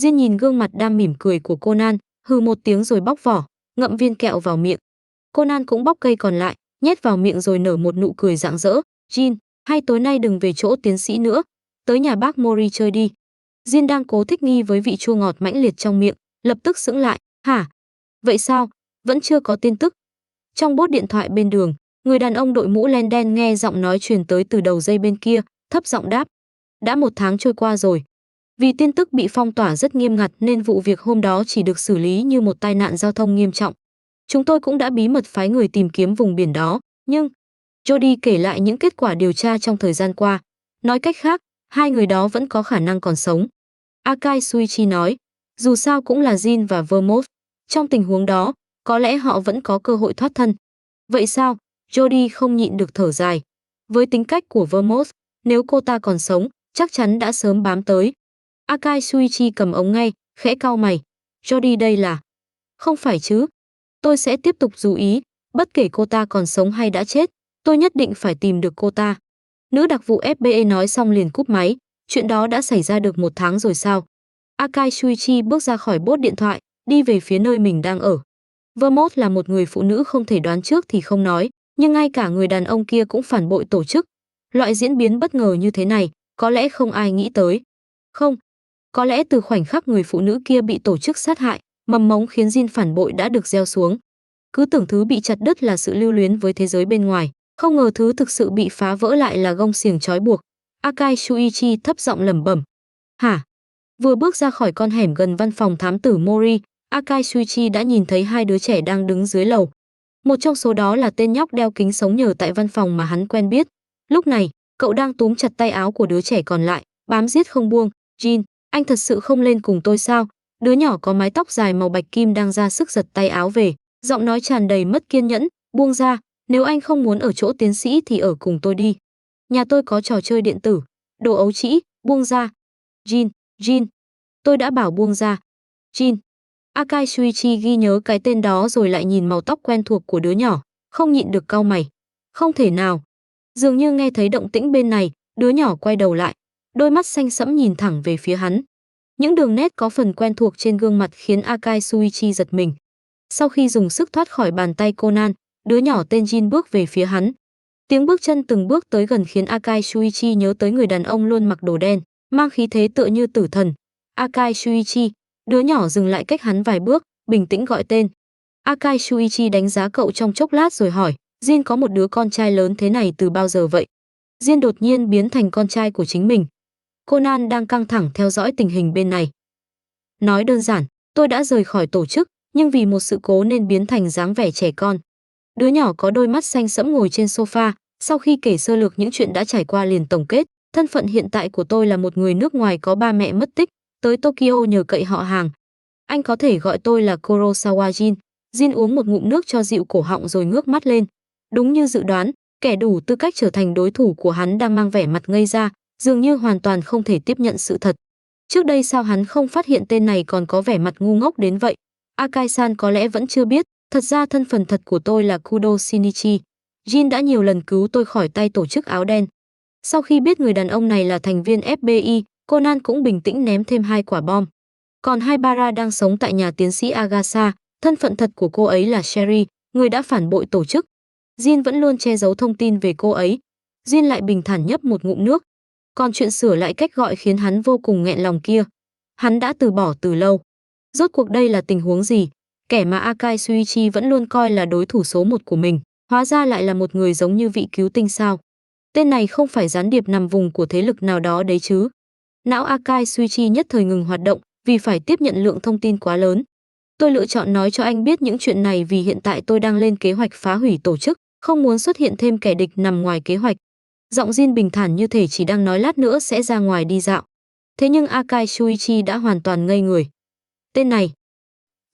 Jin nhìn gương mặt đang mỉm cười của Conan, hừ một tiếng rồi bóc vỏ, ngậm viên kẹo vào miệng. Conan cũng bóc cây còn lại, nhét vào miệng rồi nở một nụ cười rạng rỡ. Jin, hay tối nay đừng về chỗ tiến sĩ nữa, tới nhà bác Mori chơi đi. Jin đang cố thích nghi với vị chua ngọt mãnh liệt trong miệng, lập tức sững lại. Hả? Vậy sao? Vẫn chưa có tin tức. Trong bốt điện thoại bên đường, người đàn ông đội mũ len đen nghe giọng nói truyền tới từ đầu dây bên kia, thấp giọng đáp. Đã 1 tháng trôi qua rồi. Vì tin tức bị phong tỏa rất nghiêm ngặt nên vụ việc hôm đó chỉ được xử lý như một tai nạn giao thông nghiêm trọng. Chúng tôi cũng đã bí mật phái người tìm kiếm vùng biển đó, nhưng Jody kể lại những kết quả điều tra trong thời gian qua. Nói cách khác, 2 người đó vẫn có khả năng còn sống. Akai Shuichi nói, dù sao cũng là Jin và Vermouth. Trong tình huống đó, có lẽ họ vẫn có cơ hội thoát thân. Vậy sao? Jody không nhịn được thở dài. Với tính cách của Vermouth, nếu cô ta còn sống, chắc chắn đã sớm bám tới. Akai Shuichi cầm ống nghe, khẽ cau mày. Jody đây là... Không phải chứ. Tôi sẽ tiếp tục chú ý, bất kể cô ta còn sống hay đã chết, tôi nhất định phải tìm được cô ta. Nữ đặc vụ FBA nói xong liền cúp máy. Chuyện đó đã xảy ra được 1 tháng rồi sao? Akai Shuichi bước ra khỏi bốt điện thoại, đi về phía nơi mình đang ở. Vermouth là một người phụ nữ không thể đoán trước thì không nói, nhưng ngay cả người đàn ông kia cũng phản bội tổ chức. Loại diễn biến bất ngờ như thế này, có lẽ không ai nghĩ tới. Không, có lẽ từ khoảnh khắc người phụ nữ kia bị tổ chức sát hại, mầm mống khiến Jin phản bội đã được gieo xuống. Cứ tưởng thứ bị chặt đứt là sự lưu luyến với thế giới bên ngoài, không ngờ thứ thực sự bị phá vỡ lại là gông xiềng trói buộc. Akai Shuichi thấp giọng lẩm bẩm. Hả? Vừa bước ra khỏi con hẻm gần văn phòng thám tử Mori, Akai Shuichi đã nhìn thấy 2 đứa trẻ đang đứng dưới lầu. Một trong số đó là tên nhóc đeo kính sống nhờ tại văn phòng mà hắn quen biết. Lúc này, cậu đang túm chặt tay áo của đứa trẻ còn lại, bám giết không buông. Jin, anh thật sự không lên cùng tôi sao? Đứa nhỏ có mái tóc dài màu bạch kim đang ra sức giật tay áo về, giọng nói tràn đầy mất kiên nhẫn. Buông ra, nếu anh không muốn ở chỗ tiến sĩ thì ở cùng tôi đi. Nhà tôi có trò chơi điện tử. Đồ ấu trĩ, buông ra. Jin, tôi đã bảo buông ra. Jin. Akai Shuichi ghi nhớ cái tên đó rồi lại nhìn màu tóc quen thuộc của đứa nhỏ, không nhịn được cau mày. Không thể nào. Dường như nghe thấy động tĩnh bên này, đứa nhỏ quay đầu lại, đôi mắt xanh sẫm nhìn thẳng về phía hắn. Những đường nét có phần quen thuộc trên gương mặt khiến Akai Shuichi giật mình. Sau khi dùng sức thoát khỏi bàn tay Conan, đứa nhỏ tên Jin bước về phía hắn. Tiếng bước chân từng bước tới gần khiến Akai Shuichi nhớ tới người đàn ông luôn mặc đồ đen, mang khí thế tựa như tử thần. Akai Shuichi, đứa nhỏ dừng lại cách hắn vài bước, bình tĩnh gọi tên. Akai Shuichi đánh giá cậu trong chốc lát rồi hỏi, Jin có một đứa con trai lớn thế này từ bao giờ vậy? Jin đột nhiên biến thành con trai của chính mình. Conan đang căng thẳng theo dõi tình hình bên này. Nói đơn giản, tôi đã rời khỏi tổ chức, nhưng vì một sự cố nên biến thành dáng vẻ trẻ con. Đứa nhỏ có đôi mắt xanh sẫm ngồi trên sofa, sau khi kể sơ lược những chuyện đã trải qua liền tổng kết, thân phận hiện tại của tôi là một người nước ngoài có ba mẹ mất tích, tới Tokyo nhờ cậy họ hàng. Anh có thể gọi tôi là Kurosawa Jin. Jin uống một ngụm nước cho dịu cổ họng rồi ngước mắt lên. Đúng như dự đoán, kẻ đủ tư cách trở thành đối thủ của hắn đang mang vẻ mặt ngây ra, dường như hoàn toàn không thể tiếp nhận sự thật. Trước đây sao hắn không phát hiện tên này còn có vẻ mặt ngu ngốc đến vậy? Akai-san có lẽ vẫn chưa biết, thật ra thân phận thật của tôi là Kudo Shinichi. Jin đã nhiều lần cứu tôi khỏi tay tổ chức áo đen. Sau khi biết người đàn ông này là thành viên FBI, Conan cũng bình tĩnh ném thêm 2 quả bom. Còn Haibara đang sống tại nhà tiến sĩ Agasa, thân phận thật của cô ấy là Sherry, người đã phản bội tổ chức. Jin vẫn luôn che giấu thông tin về cô ấy. Jin lại bình thản nhấp một ngụm nước. Còn chuyện sửa lại cách gọi khiến hắn vô cùng nghẹn lòng kia, hắn đã từ bỏ từ lâu. Rốt cuộc đây là tình huống gì? Kẻ mà Akai Shuichi vẫn luôn coi là đối thủ số 1 của mình, hóa ra lại là một người giống như vị cứu tinh sao? Tên này không phải gián điệp nằm vùng của thế lực nào đó đấy chứ? Não Akai Shuichi nhất thời ngừng hoạt động vì phải tiếp nhận lượng thông tin quá lớn. Tôi lựa chọn nói cho anh biết những chuyện này vì hiện tại tôi đang lên kế hoạch phá hủy tổ chức, không muốn xuất hiện thêm kẻ địch nằm ngoài kế hoạch. Giọng Jin bình thản như thể chỉ đang nói lát nữa sẽ ra ngoài đi dạo. Thế nhưng Akai Shuichi đã hoàn toàn ngây người. Tên này,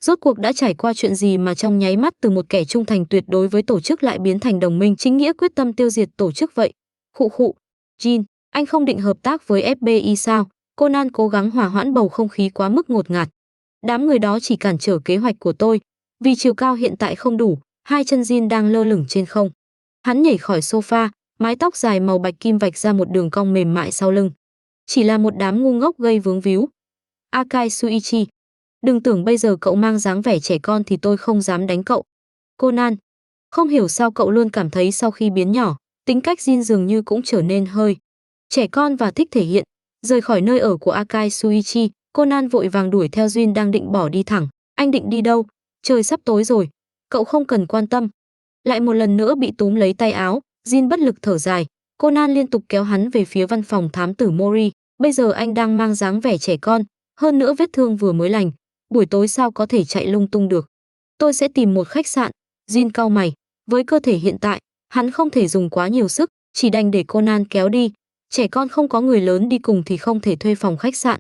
rốt cuộc đã trải qua chuyện gì mà trong nháy mắt từ một kẻ trung thành tuyệt đối với tổ chức lại biến thành đồng minh chính nghĩa quyết tâm tiêu diệt tổ chức vậy? Khụ khụ, Jin, anh không định hợp tác với FBI sao? Conan cố gắng hòa hoãn bầu không khí quá mức ngột ngạt. Đám người đó chỉ cản trở kế hoạch của tôi, vì chiều cao hiện tại không đủ, hai chân Jin đang lơ lửng trên không. Hắn nhảy khỏi sofa, mái tóc dài màu bạch kim vạch ra một đường cong mềm mại sau lưng. Chỉ là một đám ngu ngốc gây vướng víu. Akai Shuichi, đừng tưởng bây giờ cậu mang dáng vẻ trẻ con thì tôi không dám đánh cậu. Conan, không hiểu sao cậu luôn cảm thấy sau khi biến nhỏ, tính cách Jin dường như cũng trở nên hơi trẻ con và thích thể hiện. Rời khỏi nơi ở của Akai Shuichi, Conan vội vàng đuổi theo Jin đang định bỏ đi thẳng. Anh định đi đâu? Trời sắp tối rồi, cậu không cần quan tâm. Lại một lần nữa bị túm lấy tay áo, Jin bất lực thở dài. Conan liên tục kéo hắn về phía văn phòng thám tử Mori. Bây giờ anh đang mang dáng vẻ trẻ con, hơn nữa vết thương vừa mới lành. Buổi tối sao có thể chạy lung tung được. Tôi sẽ tìm một khách sạn. Jin cau mày. Với cơ thể hiện tại, hắn không thể dùng quá nhiều sức, chỉ đành để Conan kéo đi. Trẻ con không có người lớn đi cùng thì không thể thuê phòng khách sạn.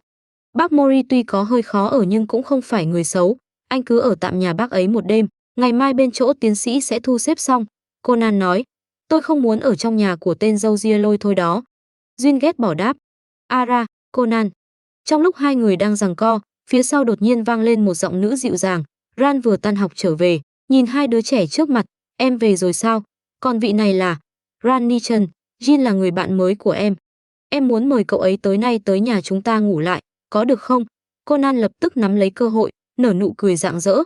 Bác Mori tuy có hơi khó ở nhưng cũng không phải người xấu. Anh cứ ở tạm nhà bác ấy một đêm, ngày mai bên chỗ tiến sĩ sẽ thu xếp xong. Conan nói, tôi không muốn ở trong nhà của tên dâu ria lôi thôi đó. Jin ghét bỏ đáp. Ara, Conan. Trong lúc hai người đang giằng co, phía sau đột nhiên vang lên một giọng nữ dịu dàng. Ran vừa tan học trở về, nhìn hai đứa trẻ trước mặt. Em về rồi sao? Còn vị này là Ran Nichan, Jin là người bạn mới của em. Em muốn mời cậu ấy tối nay tới nhà chúng ta ngủ lại, có được không? Conan lập tức nắm lấy cơ hội, nở nụ cười rạng rỡ.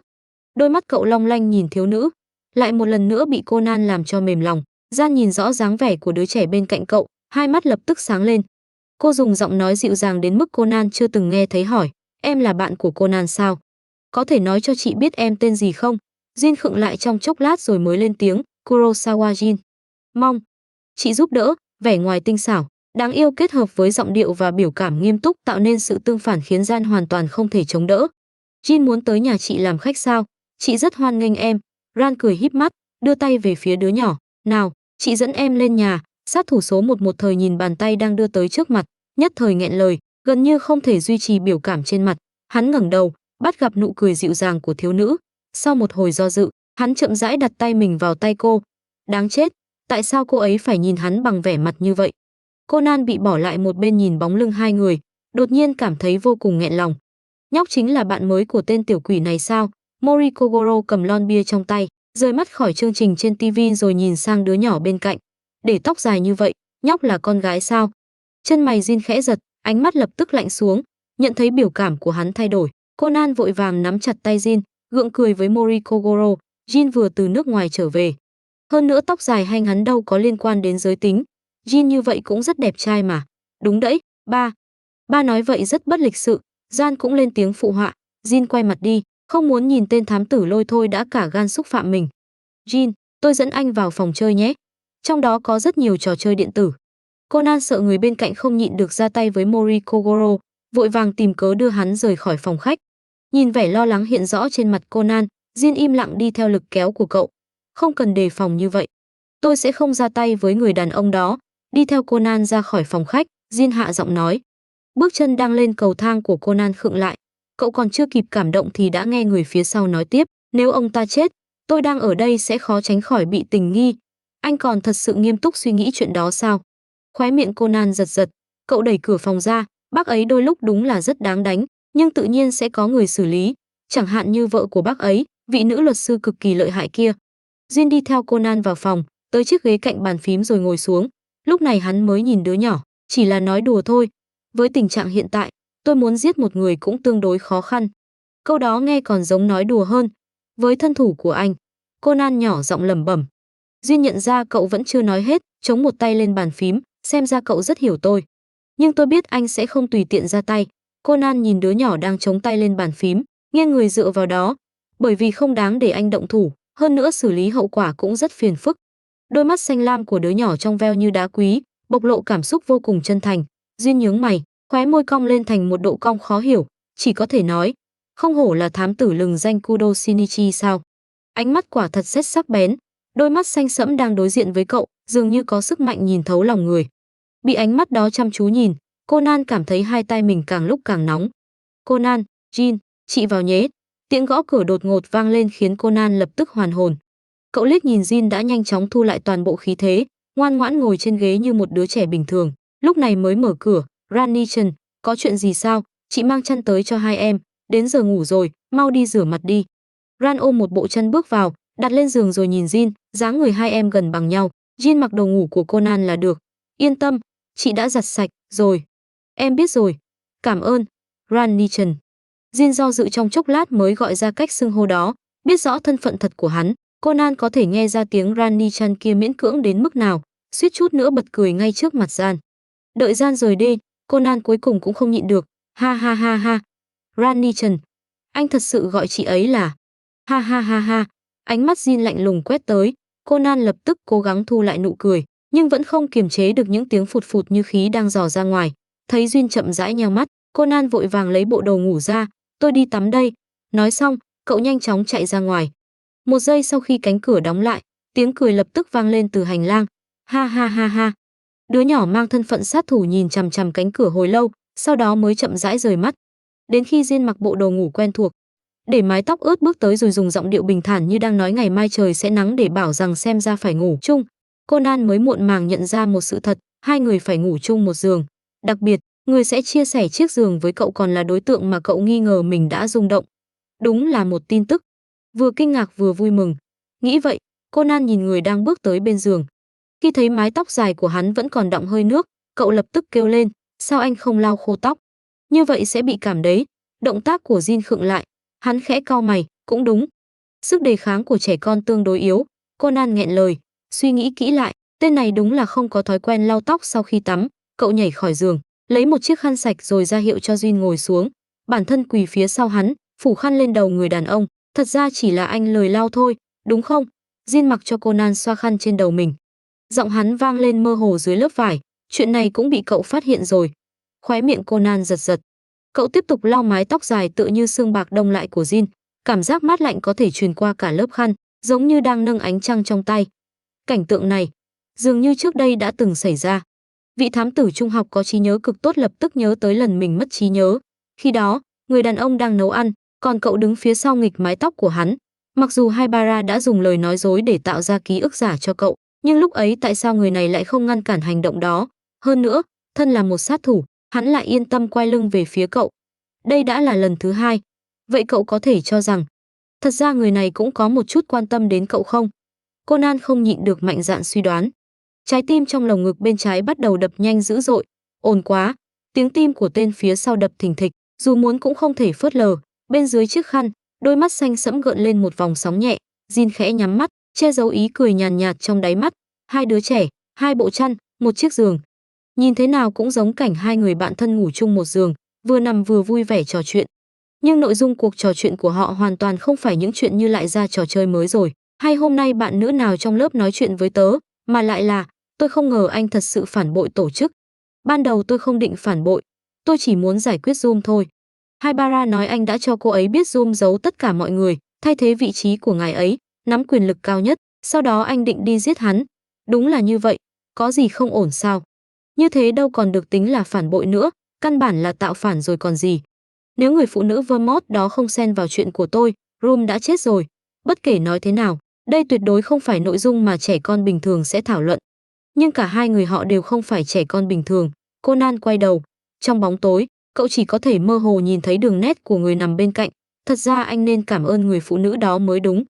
Đôi mắt cậu long lanh nhìn thiếu nữ, lại một lần nữa bị Conan làm cho mềm lòng. Gian nhìn rõ dáng vẻ của đứa trẻ bên cạnh cậu, hai mắt lập tức sáng lên. Cô dùng giọng nói dịu dàng đến mức Conan chưa từng nghe thấy hỏi, em là bạn của Conan sao? Có thể nói cho chị biết em tên gì không? Jin khựng lại trong chốc lát rồi mới lên tiếng, Kurosawa Jin. Mong chị giúp đỡ. Vẻ ngoài tinh xảo, đáng yêu kết hợp với giọng điệu và biểu cảm nghiêm túc tạo nên sự tương phản khiến Gian hoàn toàn không thể chống đỡ. Jin muốn tới nhà chị làm khách sao? Chị rất hoan nghênh em. Ran cười híp mắt, đưa tay về phía đứa nhỏ. Nào, chị dẫn em lên nhà. Sát thủ số 11 thời nhìn bàn tay đang đưa tới trước mặt, nhất thời nghẹn lời, gần như không thể duy trì biểu cảm trên mặt. Hắn ngẩng đầu, bắt gặp nụ cười dịu dàng của thiếu nữ. Sau một hồi do dự, hắn chậm rãi đặt tay mình vào tay cô. Đáng chết, tại sao cô ấy phải nhìn hắn bằng vẻ mặt như vậy? Conan bị bỏ lại một bên nhìn bóng lưng hai người, đột nhiên cảm thấy vô cùng nghẹn lòng. Nhóc chính là bạn mới của tên tiểu quỷ này sao? Mori Kogoro cầm lon bia trong tay, rời mắt khỏi chương trình trên TV rồi nhìn sang đứa nhỏ bên cạnh. Để tóc dài như vậy, nhóc là con gái sao? Chân mày Jin khẽ giật, ánh mắt lập tức lạnh xuống, nhận thấy biểu cảm của hắn thay đổi. Conan vội vàng nắm chặt tay Jin, gượng cười với Mori Kogoro. Jin vừa từ nước ngoài trở về. Hơn nữa tóc dài hay ngắn đâu có liên quan đến giới tính. Jin như vậy cũng rất đẹp trai mà. Đúng đấy, ba. Ba nói vậy rất bất lịch sự. Gian cũng lên tiếng phụ họa. Jin quay mặt đi, không muốn nhìn tên thám tử lôi thôi đã cả gan xúc phạm mình. Jin, tôi dẫn anh vào phòng chơi nhé. Trong đó có rất nhiều trò chơi điện tử. Conan sợ người bên cạnh không nhịn được ra tay với Mori Kogoro, vội vàng tìm cớ đưa hắn rời khỏi phòng khách. Nhìn vẻ lo lắng hiện rõ trên mặt Conan, Jin im lặng đi theo lực kéo của cậu. Không cần đề phòng như vậy. Tôi sẽ không ra tay với người đàn ông đó. Đi theo Conan ra khỏi phòng khách, Jin hạ giọng nói. Bước chân đang lên cầu thang của Conan khựng lại. Cậu còn chưa kịp cảm động thì đã nghe người phía sau nói tiếp. Nếu ông ta chết, tôi đang ở đây sẽ khó tránh khỏi bị tình nghi. Anh còn thật sự nghiêm túc suy nghĩ chuyện đó sao? Khóe miệng Conan giật giật. Cậu đẩy cửa phòng ra. Bác ấy đôi lúc đúng là rất đáng đánh, nhưng tự nhiên sẽ có người xử lý. Chẳng hạn như vợ của bác ấy, vị nữ luật sư cực kỳ lợi hại kia. Jin đi theo Conan vào phòng, tới chiếc ghế cạnh bàn phím rồi ngồi xuống. Lúc này hắn mới nhìn đứa nhỏ, chỉ là nói đùa thôi. Với tình trạng hiện tại, tôi muốn giết một người cũng tương đối khó khăn. Câu đó nghe còn giống nói đùa hơn. Với thân thủ của anh, Conan nhỏ giọng lẩm bẩm. Jin nhận ra cậu vẫn chưa nói hết, chống một tay lên bàn phím, xem ra cậu rất hiểu tôi. Nhưng tôi biết anh sẽ không tùy tiện ra tay. Conan nhìn đứa nhỏ đang chống tay lên bàn phím, nghiêng người dựa vào đó. Bởi vì không đáng để anh động thủ, hơn nữa xử lý hậu quả cũng rất phiền phức. Đôi mắt xanh lam của đứa nhỏ trong veo như đá quý, bộc lộ cảm xúc vô cùng chân thành. Jin nhướng mày, khóe môi cong lên thành một độ cong khó hiểu, chỉ có thể nói, Không hổ là thám tử lừng danh Kudo Shinichi sao? Ánh mắt quả thật rất sắc bén, đôi mắt xanh sẫm đang đối diện với cậu, dường như có sức mạnh nhìn thấu lòng người. Bị ánh mắt đó chăm chú nhìn, Conan cảm thấy hai tay mình càng lúc càng nóng. Conan, Jin, chị vào nhé. Tiếng gõ cửa đột ngột vang lên khiến Conan lập tức hoàn hồn. Cậu liếc nhìn Jin đã nhanh chóng thu lại toàn bộ khí thế, ngoan ngoãn ngồi trên ghế như một đứa trẻ bình thường. Lúc này mới mở cửa, Ranichan, có chuyện gì sao? Chị mang chăn tới cho hai em, đến giờ ngủ rồi, mau đi rửa mặt đi. Ran ôm một bộ chăn bước vào, đặt lên giường rồi nhìn Jin, dáng người hai em gần bằng nhau. Jin mặc đồ ngủ của Conan là được. Yên tâm, chị đã giặt sạch rồi. Em biết rồi. Cảm ơn. Ranichan. Jin do dự trong chốc lát mới gọi ra cách xưng hô đó, biết rõ thân phận thật của hắn. Conan có thể nghe ra tiếng Ranichan kia miễn cưỡng đến mức nào, suýt chút nữa bật cười ngay trước mặt Gian. Đợi Gian rời đi, Conan cuối cùng cũng không nhịn được. Ha ha ha ha. Ranichan, anh thật sự gọi chị ấy là... Ha ha ha ha. Ánh mắt Jin lạnh lùng quét tới, Conan lập tức cố gắng thu lại nụ cười, nhưng vẫn không kiềm chế được những tiếng phụt phụt như khí đang dò ra ngoài. Thấy Jin chậm rãi nheo mắt, Conan vội vàng lấy bộ đồ ngủ ra, tôi đi tắm đây. Nói xong, cậu nhanh chóng chạy ra ngoài. Một giây sau khi cánh cửa đóng lại, tiếng cười lập tức vang lên từ hành lang. Ha ha ha ha. Đứa nhỏ mang thân phận sát thủ nhìn chằm chằm cánh cửa hồi lâu, sau đó mới chậm rãi rời mắt. Đến khi Jin mặc bộ đồ ngủ quen thuộc, để mái tóc ướt bước tới rồi dùng giọng điệu bình thản như đang nói ngày mai trời sẽ nắng để bảo rằng xem ra phải ngủ chung, Conan mới muộn màng nhận ra một sự thật, hai người phải ngủ chung một giường. Đặc biệt, người sẽ chia sẻ chiếc giường với cậu còn là đối tượng mà cậu nghi ngờ mình đã rung động. Đúng là một tin tức. Vừa kinh ngạc vừa vui mừng. Nghĩ vậy, Conan nhìn người đang bước tới bên giường. Khi thấy mái tóc dài của hắn vẫn còn đọng hơi nước, cậu lập tức kêu lên, sao anh không lau khô tóc? Như vậy sẽ bị cảm đấy. Động tác của Jin khựng lại, hắn khẽ cau mày, cũng đúng. Sức đề kháng của trẻ con tương đối yếu, Conan nghẹn lời, suy nghĩ kỹ lại, tên này đúng là không có thói quen lau tóc sau khi tắm. Cậu nhảy khỏi giường, lấy một chiếc khăn sạch rồi ra hiệu cho Jin ngồi xuống, bản thân quỳ phía sau hắn, phủ khăn lên đầu người đàn ông. Thật ra chỉ là anh lời lau thôi, đúng không? Jin mặc cho Conan xoa khăn trên đầu mình. Giọng hắn vang lên mơ hồ dưới lớp vải, chuyện này cũng bị cậu phát hiện rồi. Khóe miệng Conan giật giật. Cậu tiếp tục lau mái tóc dài tựa như xương bạc đông lại của Jin, cảm giác mát lạnh có thể truyền qua cả lớp khăn, giống như đang nâng ánh trăng trong tay. Cảnh tượng này, dường như trước đây đã từng xảy ra. Vị thám tử trung học có trí nhớ cực tốt lập tức nhớ tới lần mình mất trí nhớ. Khi đó, người đàn ông đang nấu ăn, còn cậu đứng phía sau nghịch mái tóc của hắn. Mặc dù Haibara đã dùng lời nói dối để tạo ra ký ức giả cho cậu, nhưng lúc ấy tại sao người này lại không ngăn cản hành động đó? Hơn nữa, thân là một sát thủ, hắn lại yên tâm quay lưng về phía cậu. Đây đã là lần thứ hai. Vậy cậu có thể cho rằng, thật ra người này cũng có một chút quan tâm đến cậu không? Conan không nhịn được mạnh dạn suy đoán. Trái tim trong lồng ngực bên trái bắt đầu đập nhanh dữ dội. Ồn quá, tiếng tim của tên phía sau đập thình thịch, dù muốn cũng không thể phớt lờ. Bên dưới chiếc khăn, đôi mắt xanh sẫm gợn lên một vòng sóng nhẹ. Jin khẽ nhắm mắt, che giấu ý cười nhàn nhạt trong đáy mắt. Hai đứa trẻ, hai bộ chăn, một chiếc giường. Nhìn thế nào cũng giống cảnh hai người bạn thân ngủ chung một giường, vừa nằm vừa vui vẻ trò chuyện. Nhưng nội dung cuộc trò chuyện của họ hoàn toàn không phải những chuyện như lại ra trò chơi mới rồi, hay hôm nay bạn nữ nào trong lớp nói chuyện với tớ, mà lại là, tôi không ngờ anh thật sự phản bội tổ chức. Ban đầu tôi không định phản bội, tôi chỉ muốn giải quyết Zoom thôi. Haibara nói anh đã cho cô ấy biết Zoom giấu tất cả mọi người, thay thế vị trí của ngài ấy, nắm quyền lực cao nhất, sau đó anh định đi giết hắn. Đúng là như vậy, có gì không ổn sao? Như thế đâu còn được tính là phản bội nữa, căn bản là tạo phản rồi còn gì. Nếu người phụ nữ Vermont đó không xen vào chuyện của tôi, Room đã chết rồi. Bất kể nói thế nào, đây tuyệt đối không phải nội dung mà trẻ con bình thường sẽ thảo luận. Nhưng cả hai người họ đều không phải trẻ con bình thường. Conan quay đầu. Trong bóng tối, cậu chỉ có thể mơ hồ nhìn thấy đường nét của người nằm bên cạnh. Thật ra anh nên cảm ơn người phụ nữ đó mới đúng.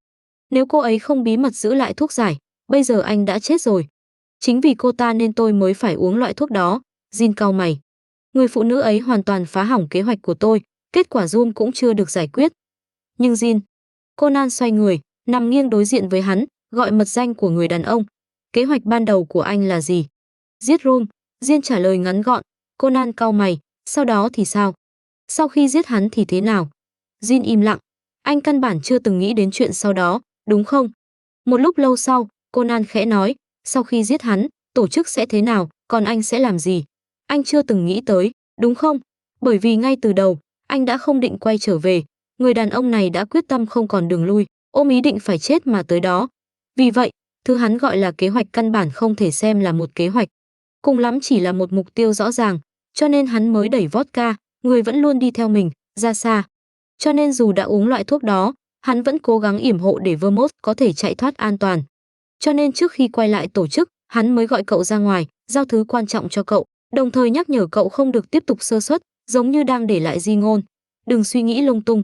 Nếu cô ấy không bí mật giữ lại thuốc giải, bây giờ anh đã chết rồi. Chính vì cô ta nên tôi mới phải uống loại thuốc đó. Jin cau mày. Người phụ nữ ấy hoàn toàn phá hỏng kế hoạch của tôi, kết quả Zoom cũng chưa được giải quyết. Nhưng Jin... Conan xoay người, nằm nghiêng đối diện với hắn, gọi mật danh của người đàn ông. Kế hoạch ban đầu của anh là gì? Giết Room. Jin trả lời ngắn gọn. Conan cau mày, sau đó thì sao? Sau khi giết hắn thì thế nào? Jin im lặng. Anh căn bản chưa từng nghĩ đến chuyện sau đó, đúng không? Một lúc lâu sau, Conan khẽ nói, sau khi giết hắn, tổ chức sẽ thế nào, còn anh sẽ làm gì? Anh chưa từng nghĩ tới, đúng không? Bởi vì ngay từ đầu, anh đã không định quay trở về. Người đàn ông này đã quyết tâm không còn đường lui, ôm ý định phải chết mà tới đó. Vì vậy, thứ hắn gọi là kế hoạch căn bản không thể xem là một kế hoạch. Cùng lắm chỉ là một mục tiêu rõ ràng, cho nên hắn mới đẩy vodka, người vẫn luôn đi theo mình, ra xa. Cho nên dù đã uống loại thuốc đó, hắn vẫn cố gắng yểm hộ để Vermont có thể chạy thoát an toàn. Cho nên trước khi quay lại tổ chức, hắn mới gọi cậu ra ngoài, giao thứ quan trọng cho cậu, đồng thời nhắc nhở cậu không được tiếp tục sơ suất, giống như đang để lại di ngôn. Đừng suy nghĩ lung tung.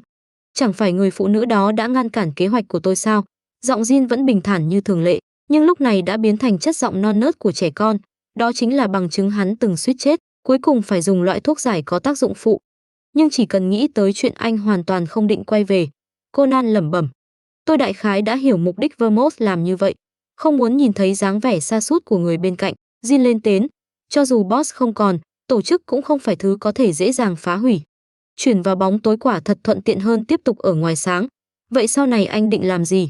Chẳng phải người phụ nữ đó đã ngăn cản kế hoạch của tôi sao? Giọng Jin vẫn bình thản như thường lệ, nhưng lúc này đã biến thành chất giọng non nớt của trẻ con. Đó chính là bằng chứng hắn từng suýt chết, cuối cùng phải dùng loại thuốc giải có tác dụng phụ. Nhưng chỉ cần nghĩ tới chuyện anh hoàn toàn không định quay về. Conan lẩm bẩm. Tôi đại khái đã hiểu mục đích Vermont làm như vậy. Không muốn nhìn thấy dáng vẻ sa sút của người bên cạnh. Jin lên tiếng. Cho dù boss không còn, tổ chức cũng không phải thứ có thể dễ dàng phá hủy. Chuyển vào bóng tối quả thật thuận tiện hơn tiếp tục ở ngoài sáng. Vậy sau này anh định làm gì?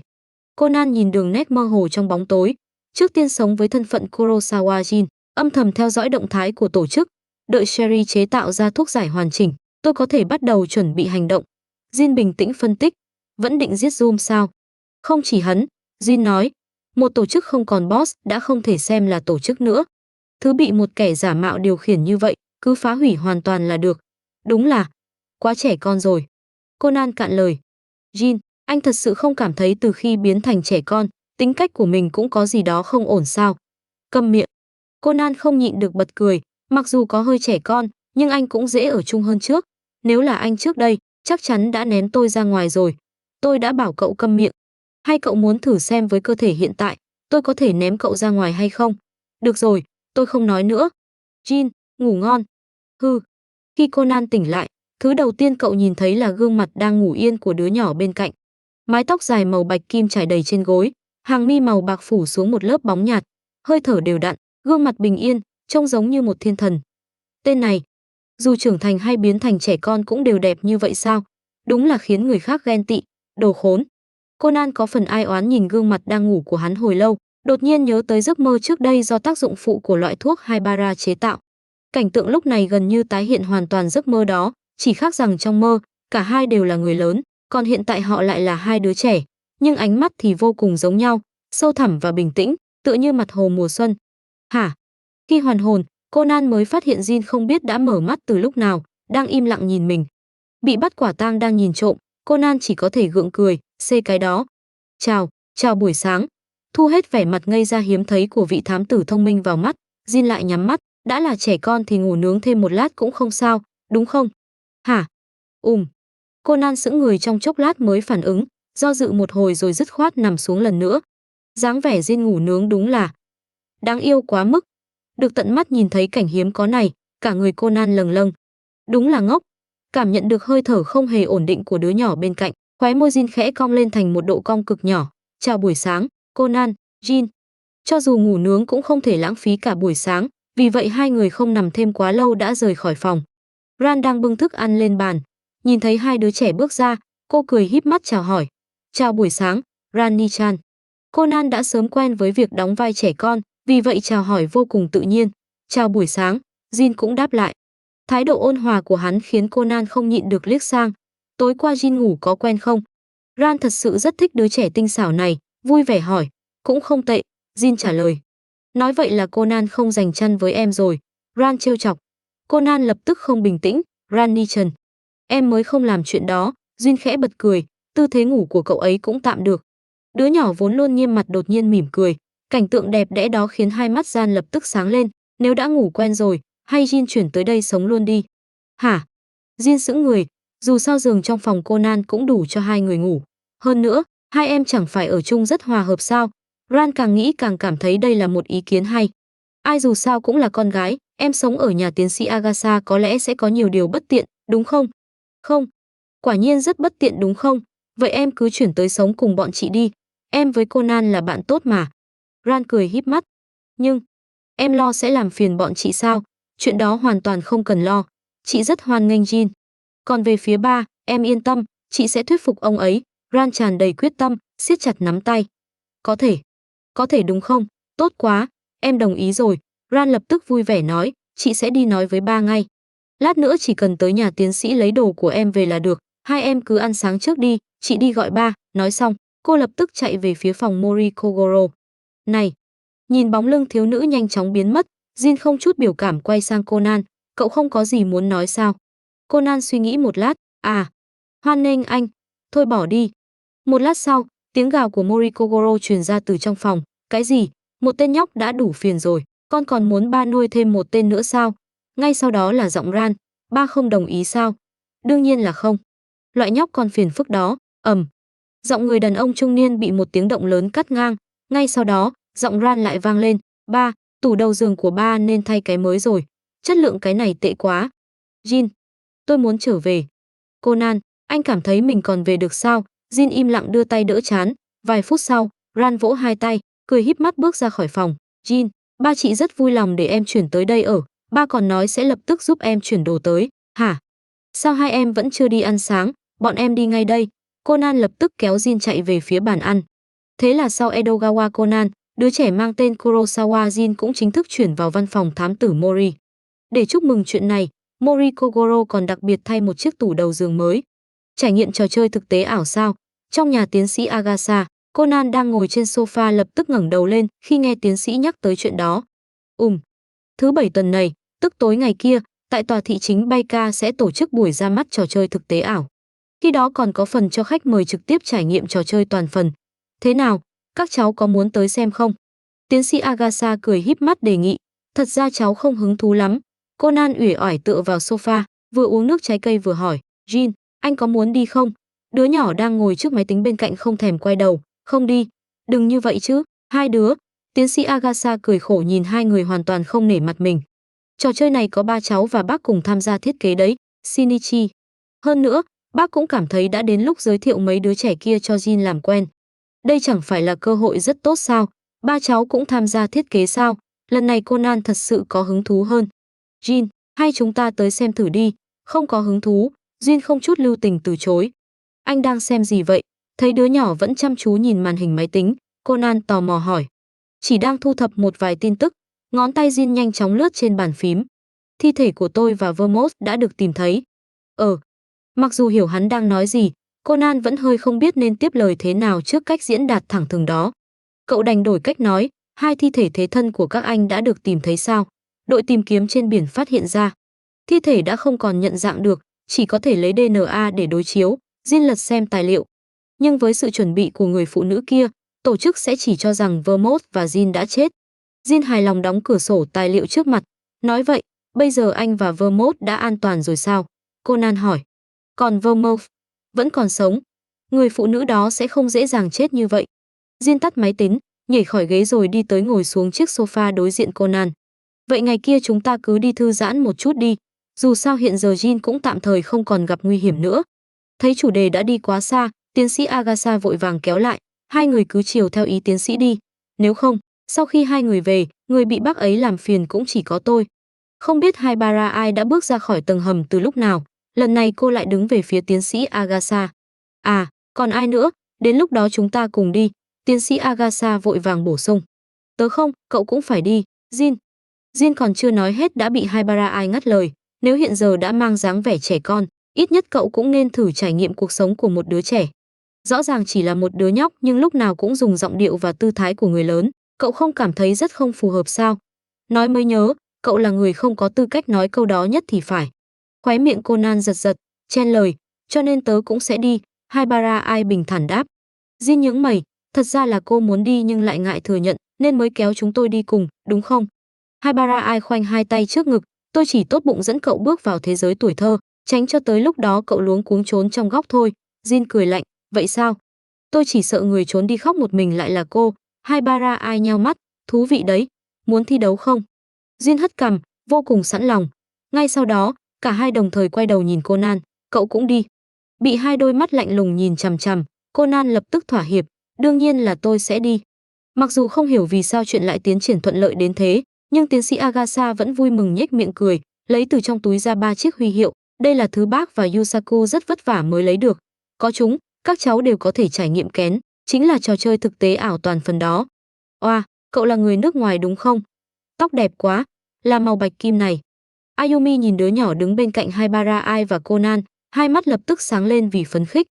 Conan nhìn đường nét mơ hồ trong bóng tối. Trước tiên sống với thân phận Kurosawa Jin, âm thầm theo dõi động thái của tổ chức. Đợi Sherry chế tạo ra thuốc giải hoàn chỉnh, tôi có thể bắt đầu chuẩn bị hành động. Jin bình tĩnh phân tích. Vẫn định giết Zoom sao? Không chỉ hắn, Jin nói. Một tổ chức không còn boss đã không thể xem là tổ chức nữa. Thứ bị một kẻ giả mạo điều khiển như vậy, cứ phá hủy hoàn toàn là được. Đúng là quá trẻ con rồi. Conan cạn lời. Jin, anh thật sự không cảm thấy từ khi biến thành trẻ con, tính cách của mình cũng có gì đó không ổn sao? Câm miệng. Conan không nhịn được bật cười, mặc dù có hơi trẻ con, nhưng anh cũng dễ ở chung hơn trước. Nếu là anh trước đây, chắc chắn đã ném tôi ra ngoài rồi. Tôi đã bảo cậu câm miệng. Hay cậu muốn thử xem với cơ thể hiện tại, tôi có thể ném cậu ra ngoài hay không? Được rồi, tôi không nói nữa. Jin, ngủ ngon. Hừ. Khi Conan tỉnh lại, thứ đầu tiên cậu nhìn thấy là gương mặt đang ngủ yên của đứa nhỏ bên cạnh. Mái tóc dài màu bạch kim trải đầy trên gối, hàng mi màu bạc phủ xuống một lớp bóng nhạt, hơi thở đều đặn, gương mặt bình yên, trông giống như một thiên thần. Tên này, dù trưởng thành hay biến thành trẻ con cũng đều đẹp như vậy sao? Đúng là khiến người khác ghen tị, đồ khốn. Conan có phần ai oán nhìn gương mặt đang ngủ của hắn hồi lâu, đột nhiên nhớ tới giấc mơ trước đây do tác dụng phụ của loại thuốc Haibara chế tạo. Cảnh tượng lúc này gần như tái hiện hoàn toàn giấc mơ đó, chỉ khác rằng trong mơ, cả hai đều là người lớn, còn hiện tại họ lại là hai đứa trẻ, nhưng ánh mắt thì vô cùng giống nhau, sâu thẳm và bình tĩnh, tựa như mặt hồ mùa xuân. Hả? Khi hoàn hồn, Conan mới phát hiện Jin không biết đã mở mắt từ lúc nào, đang im lặng nhìn mình. Bị bắt quả tang đang nhìn trộm, Conan chỉ có thể gượng cười, xê cái đó. Chào buổi sáng. Thu hết vẻ mặt ngây ra hiếm thấy của vị thám tử thông minh vào mắt, Jin lại nhắm mắt, đã là trẻ con thì ngủ nướng thêm một lát cũng không sao, đúng không? Hả? Conan sững người trong chốc lát mới phản ứng, do dự một hồi rồi dứt khoát nằm xuống lần nữa. Dáng vẻ Jin ngủ nướng đúng là đáng yêu quá mức. Được tận mắt nhìn thấy cảnh hiếm có này, cả người Conan lâng lâng. Đúng là ngốc. Cảm nhận được hơi thở không hề ổn định của đứa nhỏ bên cạnh, khóe môi Jin khẽ cong lên thành một độ cong cực nhỏ. Chào buổi sáng, Conan, Jin. Cho dù ngủ nướng cũng không thể lãng phí cả buổi sáng, vì vậy hai người không nằm thêm quá lâu đã rời khỏi phòng. Ran đang bưng thức ăn lên bàn, nhìn thấy hai đứa trẻ bước ra, cô cười híp mắt chào hỏi. Chào buổi sáng, Rani-chan. Conan đã sớm quen với việc đóng vai trẻ con, vì vậy chào hỏi vô cùng tự nhiên. Chào buổi sáng, Jin cũng đáp lại. Thái độ ôn hòa của hắn khiến Conan không nhịn được liếc sang. Tối qua Jin ngủ có quen không? Ran thật sự rất thích đứa trẻ tinh xảo này, vui vẻ hỏi. Cũng không tệ, Jin trả lời. Nói vậy là Conan không giành chăn với em rồi. Ran trêu chọc. Conan lập tức không bình tĩnh. Rani-chan. Em mới không làm chuyện đó. Jin khẽ bật cười, tư thế ngủ của cậu ấy cũng tạm được. Đứa nhỏ vốn luôn nghiêm mặt đột nhiên mỉm cười. Cảnh tượng đẹp đẽ đó khiến hai mắt Jan lập tức sáng lên. Nếu đã ngủ quen rồi, hay Jin chuyển tới đây sống luôn đi. Hả? Jin sững người, dù sao giường trong phòng Conan cũng đủ cho hai người ngủ. Hơn nữa, hai em chẳng phải ở chung rất hòa hợp sao? Ran càng nghĩ càng cảm thấy đây là một ý kiến hay. Ai dù sao cũng là con gái, em sống ở nhà tiến sĩ Agatha có lẽ sẽ có nhiều điều bất tiện, đúng không? Không. Quả nhiên rất bất tiện đúng không? Vậy em cứ chuyển tới sống cùng bọn chị đi. Em với Conan là bạn tốt mà. Ran cười híp mắt. Nhưng, em lo sẽ làm phiền bọn chị sao? Chuyện đó hoàn toàn không cần lo. Chị rất hoan nghênh Jin. Còn về phía ba, em yên tâm, chị sẽ thuyết phục ông ấy. Ran tràn đầy quyết tâm, siết chặt nắm tay. Có thể đúng không? Tốt quá, em đồng ý rồi. Ran lập tức vui vẻ nói, chị sẽ đi nói với ba ngay. Lát nữa chỉ cần tới nhà tiến sĩ lấy đồ của em về là được. hai em cứ ăn sáng trước đi, chị đi gọi ba. Nói xong, cô lập tức chạy về phía phòng Mori Kogoro. Này, nhìn bóng lưng thiếu nữ nhanh chóng biến mất, Jin không chút biểu cảm quay sang Conan. Cậu không có gì muốn nói sao? Conan suy nghĩ một lát. À, hoan nghênh anh. Thôi bỏ đi. Một lát sau, tiếng gào của Mori Kogoro truyền ra từ trong phòng. Cái gì? Một tên nhóc đã đủ phiền rồi. Con còn muốn ba nuôi thêm một tên nữa sao? Ngay sau đó là giọng Ran. Ba không đồng ý sao? Đương nhiên là không. Loại nhóc còn phiền phức đó. Giọng người đàn ông trung niên bị một tiếng động lớn cắt ngang. Ngay sau đó, giọng Ran lại vang lên. Ba, tủ đầu giường của ba nên thay cái mới rồi. Chất lượng cái này tệ quá. Jin, tôi muốn trở về. Conan, anh cảm thấy mình còn về được sao? Jin im lặng đưa tay đỡ trán. Vài phút sau, Ran vỗ hai tay, cười híp mắt bước ra khỏi phòng. Jin, ba chị rất vui lòng để em chuyển tới đây ở. Ba còn nói sẽ lập tức giúp em chuyển đồ tới. Hả? Sao hai em vẫn chưa đi ăn sáng? Bọn em đi ngay đây. Conan lập tức kéo Jin chạy về phía bàn ăn. Thế là sau Edogawa Conan, đứa trẻ mang tên Kurosawa Jin cũng chính thức chuyển vào văn phòng thám tử Mori. Để chúc mừng chuyện này, Mori Kogoro còn đặc biệt thay một chiếc tủ đầu giường mới. Trải nghiệm trò chơi thực tế ảo sao? Trong nhà tiến sĩ Agasa, Conan đang ngồi trên sofa lập tức ngẩng đầu lên khi nghe tiến sĩ nhắc tới chuyện đó. Thứ Bảy tuần này, tức tối ngày kia, tại tòa thị chính Baika sẽ tổ chức buổi ra mắt trò chơi thực tế ảo. Khi đó còn có phần cho khách mời trực tiếp trải nghiệm trò chơi toàn phần. Thế nào, các cháu có muốn tới xem không? Tiến sĩ Agasa cười híp mắt đề nghị. Thật ra cháu không hứng thú lắm. Conan uể oải tựa vào sofa, vừa uống nước trái cây vừa hỏi. Jin, anh có muốn đi không? Đứa nhỏ đang ngồi trước máy tính bên cạnh không thèm quay đầu. Không đi. Đừng như vậy chứ. Hai đứa. Tiến sĩ Agasa cười khổ nhìn hai người hoàn toàn không nể mặt mình. Trò chơi này có ba cháu và bác cùng tham gia thiết kế đấy. Shinichi. Hơn nữa, bác cũng cảm thấy đã đến lúc giới thiệu mấy đứa trẻ kia cho Jin làm quen. Đây chẳng phải là cơ hội rất tốt sao? Ba cháu cũng tham gia thiết kế sao? Lần này Conan thật sự có hứng thú hơn. Jin, hay chúng ta tới xem thử đi. Không có hứng thú, Jin không chút lưu tình từ chối. Anh đang xem gì vậy? Thấy đứa nhỏ vẫn chăm chú nhìn màn hình máy tính, Conan tò mò hỏi. Chỉ đang thu thập một vài tin tức, ngón tay Jin nhanh chóng lướt trên bàn phím. Thi thể của tôi và Vermouth đã được tìm thấy. Mặc dù hiểu hắn đang nói gì, Conan vẫn hơi không biết nên tiếp lời thế nào trước cách diễn đạt thẳng thừng đó. Cậu đành đổi cách nói, hai thi thể thế thân của các anh đã được tìm thấy sao? Đội tìm kiếm trên biển phát hiện ra. Thi thể đã không còn nhận dạng được, chỉ có thể lấy DNA để đối chiếu. Jin lật xem tài liệu. Nhưng với sự chuẩn bị của người phụ nữ kia, tổ chức sẽ chỉ cho rằng Vermouth và Jin đã chết. Jin hài lòng đóng cửa sổ tài liệu trước mặt. Nói vậy, bây giờ anh và Vermouth đã an toàn rồi sao? Conan hỏi. Còn Vermouth vẫn còn sống. Người phụ nữ đó sẽ không dễ dàng chết như vậy. Jin tắt máy tính, nhảy khỏi ghế rồi đi tới ngồi xuống chiếc sofa đối diện Conan. Vậy ngày kia chúng ta cứ đi thư giãn một chút đi. Dù sao hiện giờ Jin cũng tạm thời không còn gặp nguy hiểm nữa. Thấy chủ đề đã đi quá xa, tiến sĩ Agasa vội vàng kéo lại. Hai người cứ chiều theo ý tiến sĩ đi. Nếu không, sau khi hai người về, người bị bác ấy làm phiền cũng chỉ có tôi. Không biết Haibara ai đã bước ra khỏi tầng hầm từ lúc nào. Lần này cô lại đứng về phía tiến sĩ Agasa. À, còn ai nữa, đến lúc đó chúng ta cùng đi. Tiến sĩ Agasa vội vàng bổ sung. Tớ không, cậu cũng phải đi. Jin còn chưa nói hết đã bị Haibara ai ngắt lời. Nếu hiện giờ đã mang dáng vẻ trẻ con, ít nhất cậu cũng nên thử trải nghiệm cuộc sống của một đứa trẻ. Rõ ràng chỉ là một đứa nhóc nhưng lúc nào cũng dùng giọng điệu và tư thái của người lớn. Cậu không cảm thấy rất không phù hợp sao? Nói mới nhớ, cậu là người không có tư cách nói câu đó nhất thì phải. Khóe miệng Conan giật giật, chen lời, cho nên tớ cũng sẽ đi. Haibara ai bình thản đáp. Jin nhướng mày, thật ra là cô muốn đi nhưng lại ngại thừa nhận nên mới kéo chúng tôi đi cùng, đúng không? Haibara ai khoanh hai tay trước ngực, tôi chỉ tốt bụng dẫn cậu bước vào thế giới tuổi thơ, tránh cho tới lúc đó cậu luống cuống trốn trong góc thôi. Jin cười lạnh, vậy sao? Tôi chỉ sợ người trốn đi khóc một mình lại là cô. Haibara ai nheo mắt, thú vị đấy, muốn thi đấu không? Jin hất cằm, vô cùng sẵn lòng. Ngay sau đó, cả hai đồng thời quay đầu nhìn Conan, cậu cũng đi. Bị hai đôi mắt lạnh lùng nhìn chằm chằm, Conan lập tức thỏa hiệp, đương nhiên là tôi sẽ đi. Mặc dù không hiểu vì sao chuyện lại tiến triển thuận lợi đến thế, nhưng tiến sĩ Agasa vẫn vui mừng nhếch miệng cười, lấy từ trong túi ra 3 chiếc huy hiệu, đây là thứ bác và Yusaku rất vất vả mới lấy được. Có chúng, các cháu đều có thể trải nghiệm kén, chính là trò chơi thực tế ảo toàn phần đó. Oa, cậu là người nước ngoài đúng không? Tóc đẹp quá, là màu bạch kim này. Ayumi nhìn đứa nhỏ đứng bên cạnh Haibara ai và Conan, Hai mắt lập tức sáng lên vì phấn khích.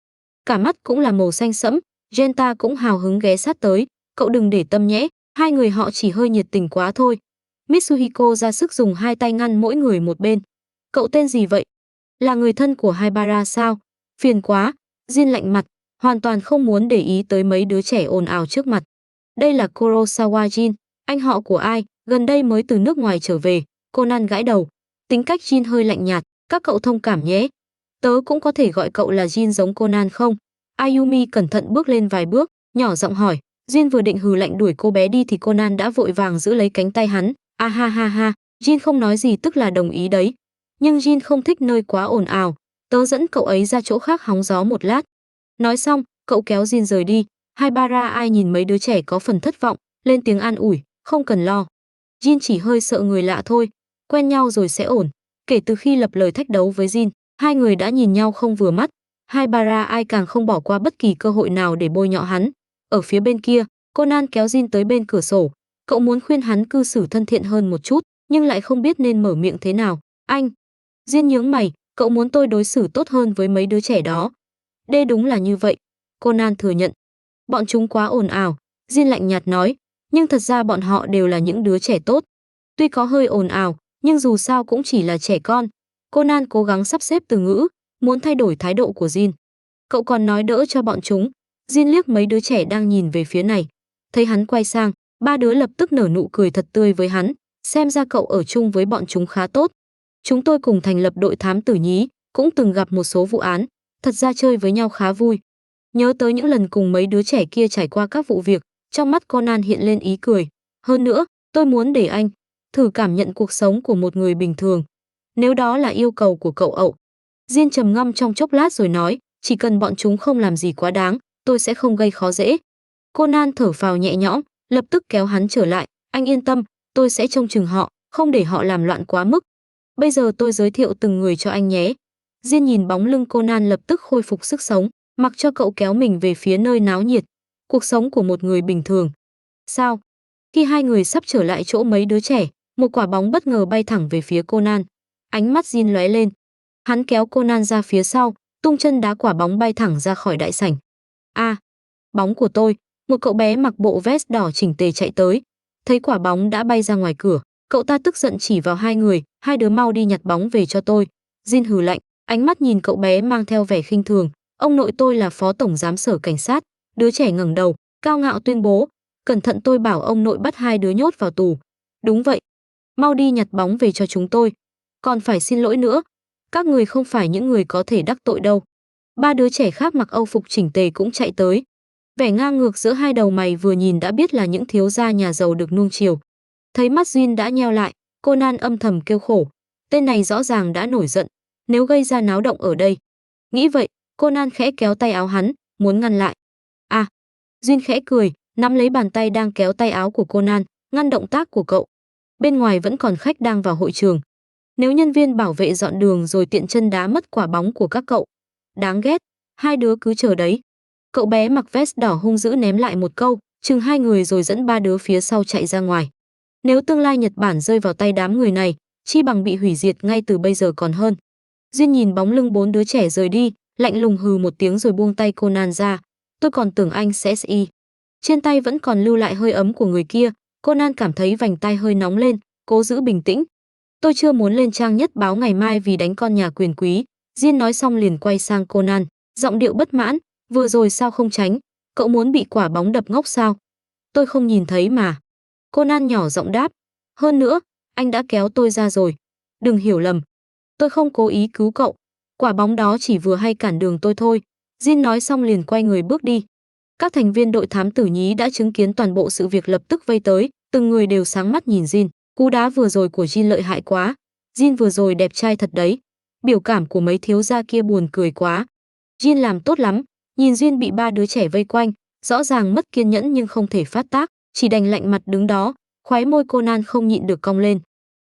Cả mắt cũng là màu xanh sẫm, Genta cũng hào hứng ghé sát tới, cậu đừng để tâm nhé, hai người họ chỉ hơi nhiệt tình quá thôi. Mitsuhiko ra sức dùng hai tay ngăn mỗi người một bên. Cậu tên gì vậy? Là người thân của Haibara sao? Phiền quá, Jin lạnh mặt, hoàn toàn không muốn để ý tới mấy đứa trẻ ồn ào trước mặt. Đây là Kurosawa Jin, anh họ của ai, gần đây mới từ nước ngoài trở về. Conan gãi đầu, tính cách Jin hơi lạnh nhạt, các cậu thông cảm nhé. Tớ cũng có thể gọi cậu là Jin giống Conan không? Ayumi cẩn thận bước lên vài bước, nhỏ giọng hỏi. Jin vừa định hừ lạnh đuổi cô bé đi thì Conan đã vội vàng giữ lấy cánh tay hắn. A ha ha ha, Jin không nói gì tức là đồng ý đấy. Nhưng Jin không thích nơi quá ồn ào, tớ dẫn cậu ấy ra chỗ khác hóng gió một lát. Nói xong, cậu kéo Jin rời đi. Haibara ai nhìn mấy đứa trẻ có phần thất vọng, lên tiếng an ủi, không cần lo. Jin chỉ hơi sợ người lạ thôi, quen nhau rồi sẽ ổn. Kể từ khi lập lời thách đấu với Jin, hai người đã nhìn nhau không vừa mắt. Haibara ai càng không bỏ qua bất kỳ cơ hội nào để bôi nhọ hắn. Ở phía bên kia, Conan kéo Jin tới bên cửa sổ. Cậu muốn khuyên hắn cư xử thân thiện hơn một chút, nhưng lại không biết nên mở miệng thế nào. Anh, Jin nhướng mày, cậu muốn tôi đối xử tốt hơn với mấy đứa trẻ đó. Đê đúng là như vậy, Conan thừa nhận. Bọn chúng quá ồn ào, Jin lạnh nhạt nói, nhưng thật ra bọn họ đều là những đứa trẻ tốt. Tuy có hơi ồn ào, nhưng dù sao cũng chỉ là trẻ con. Conan cố gắng sắp xếp từ ngữ, muốn thay đổi thái độ của Jin. Cậu còn nói đỡ cho bọn chúng. Jin liếc mấy đứa trẻ đang nhìn về phía này. Thấy hắn quay sang, ba đứa lập tức nở nụ cười thật tươi với hắn. Xem ra cậu ở chung với bọn chúng khá tốt. Chúng tôi cùng thành lập đội thám tử nhí, cũng từng gặp một số vụ án. Thật ra chơi với nhau khá vui. Nhớ tới những lần cùng mấy đứa trẻ kia trải qua các vụ việc, trong mắt Conan hiện lên ý cười. Hơn nữa, tôi muốn để anh thử cảm nhận cuộc sống của một người bình thường. Nếu đó là yêu cầu của cậu ậu. Jin trầm ngâm trong chốc lát rồi nói, chỉ cần bọn chúng không làm gì quá đáng, tôi sẽ không gây khó dễ. Conan thở phào nhẹ nhõm, lập tức kéo hắn trở lại, anh yên tâm, tôi sẽ trông chừng họ, không để họ làm loạn quá mức. Bây giờ tôi giới thiệu từng người cho anh nhé. Jin nhìn bóng lưng Conan lập tức khôi phục sức sống, mặc cho cậu kéo mình về phía nơi náo nhiệt. Cuộc sống của một người bình thường. Sao? Khi hai người sắp trở lại chỗ mấy đứa trẻ, một quả bóng bất ngờ bay thẳng về phía Conan. Ánh mắt Jin lóe lên. Hắn kéo Conan ra phía sau, tung chân đá quả bóng bay thẳng ra khỏi đại sảnh. A, bóng của tôi, một cậu bé mặc bộ vest đỏ chỉnh tề chạy tới. Thấy quả bóng đã bay ra ngoài cửa, cậu ta tức giận chỉ vào hai người, hai đứa mau đi nhặt bóng về cho tôi. Jin hừ lạnh, ánh mắt nhìn cậu bé mang theo vẻ khinh thường. Ông nội tôi là phó tổng giám sở cảnh sát. Đứa trẻ ngẩng đầu, cao ngạo tuyên bố, cẩn thận tôi bảo ông nội bắt hai đứa nhốt vào tù. Đúng vậy, mau đi nhặt bóng về cho chúng tôi. Còn phải xin lỗi nữa, các người không phải những người có thể đắc tội đâu. Ba đứa trẻ khác mặc âu phục chỉnh tề cũng chạy tới. Vẻ ngang ngược giữa hai đầu mày vừa nhìn đã biết là những thiếu gia nhà giàu được nuông chiều. Thấy mắt Jin đã nheo lại, Conan âm thầm kêu khổ. Tên này rõ ràng đã nổi giận, nếu gây ra náo động ở đây. Nghĩ vậy, Conan khẽ kéo tay áo hắn, muốn ngăn lại. À, Jin khẽ cười, nắm lấy bàn tay đang kéo tay áo của Conan, ngăn động tác của cậu. Bên ngoài vẫn còn khách đang vào hội trường. Nếu nhân viên bảo vệ dọn đường rồi tiện chân đá mất quả bóng của các cậu. Đáng ghét, hai đứa cứ chờ đấy. Cậu bé mặc vest đỏ hung dữ ném lại một câu, chừng hai người rồi dẫn ba đứa phía sau chạy ra ngoài. Nếu tương lai Nhật Bản rơi vào tay đám người này, chi bằng bị hủy diệt ngay từ bây giờ còn hơn. Jin nhìn bóng lưng bốn đứa trẻ rời đi, lạnh lùng hừ một tiếng rồi buông tay Conan ra. Tôi còn tưởng anh sẽ y. Trên tay vẫn còn lưu lại hơi ấm của người kia, Conan cảm thấy vành tay hơi nóng lên, cố giữ bình tĩnh. Tôi chưa muốn lên trang nhất báo ngày mai vì đánh con nhà quyền quý. Jin nói xong liền quay sang Conan, giọng điệu bất mãn, vừa rồi sao không tránh, cậu muốn bị quả bóng đập ngốc sao? Tôi không nhìn thấy mà. Conan nhỏ giọng đáp, hơn nữa, anh đã kéo tôi ra rồi. Đừng hiểu lầm, tôi không cố ý cứu cậu, quả bóng đó chỉ vừa hay cản đường tôi thôi. Jin nói xong liền quay người bước đi. Các thành viên đội thám tử nhí đã chứng kiến toàn bộ sự việc lập tức vây tới, từng người đều sáng mắt nhìn Jin. Cú đá vừa rồi của Jin lợi hại quá. Jin vừa rồi đẹp trai thật đấy. Biểu cảm của mấy thiếu gia kia buồn cười quá. Jin làm tốt lắm. Nhìn Jin bị ba đứa trẻ vây quanh, rõ ràng mất kiên nhẫn nhưng không thể phát tác, chỉ đành lạnh mặt đứng đó. Khóe môi Conan không nhịn được cong lên.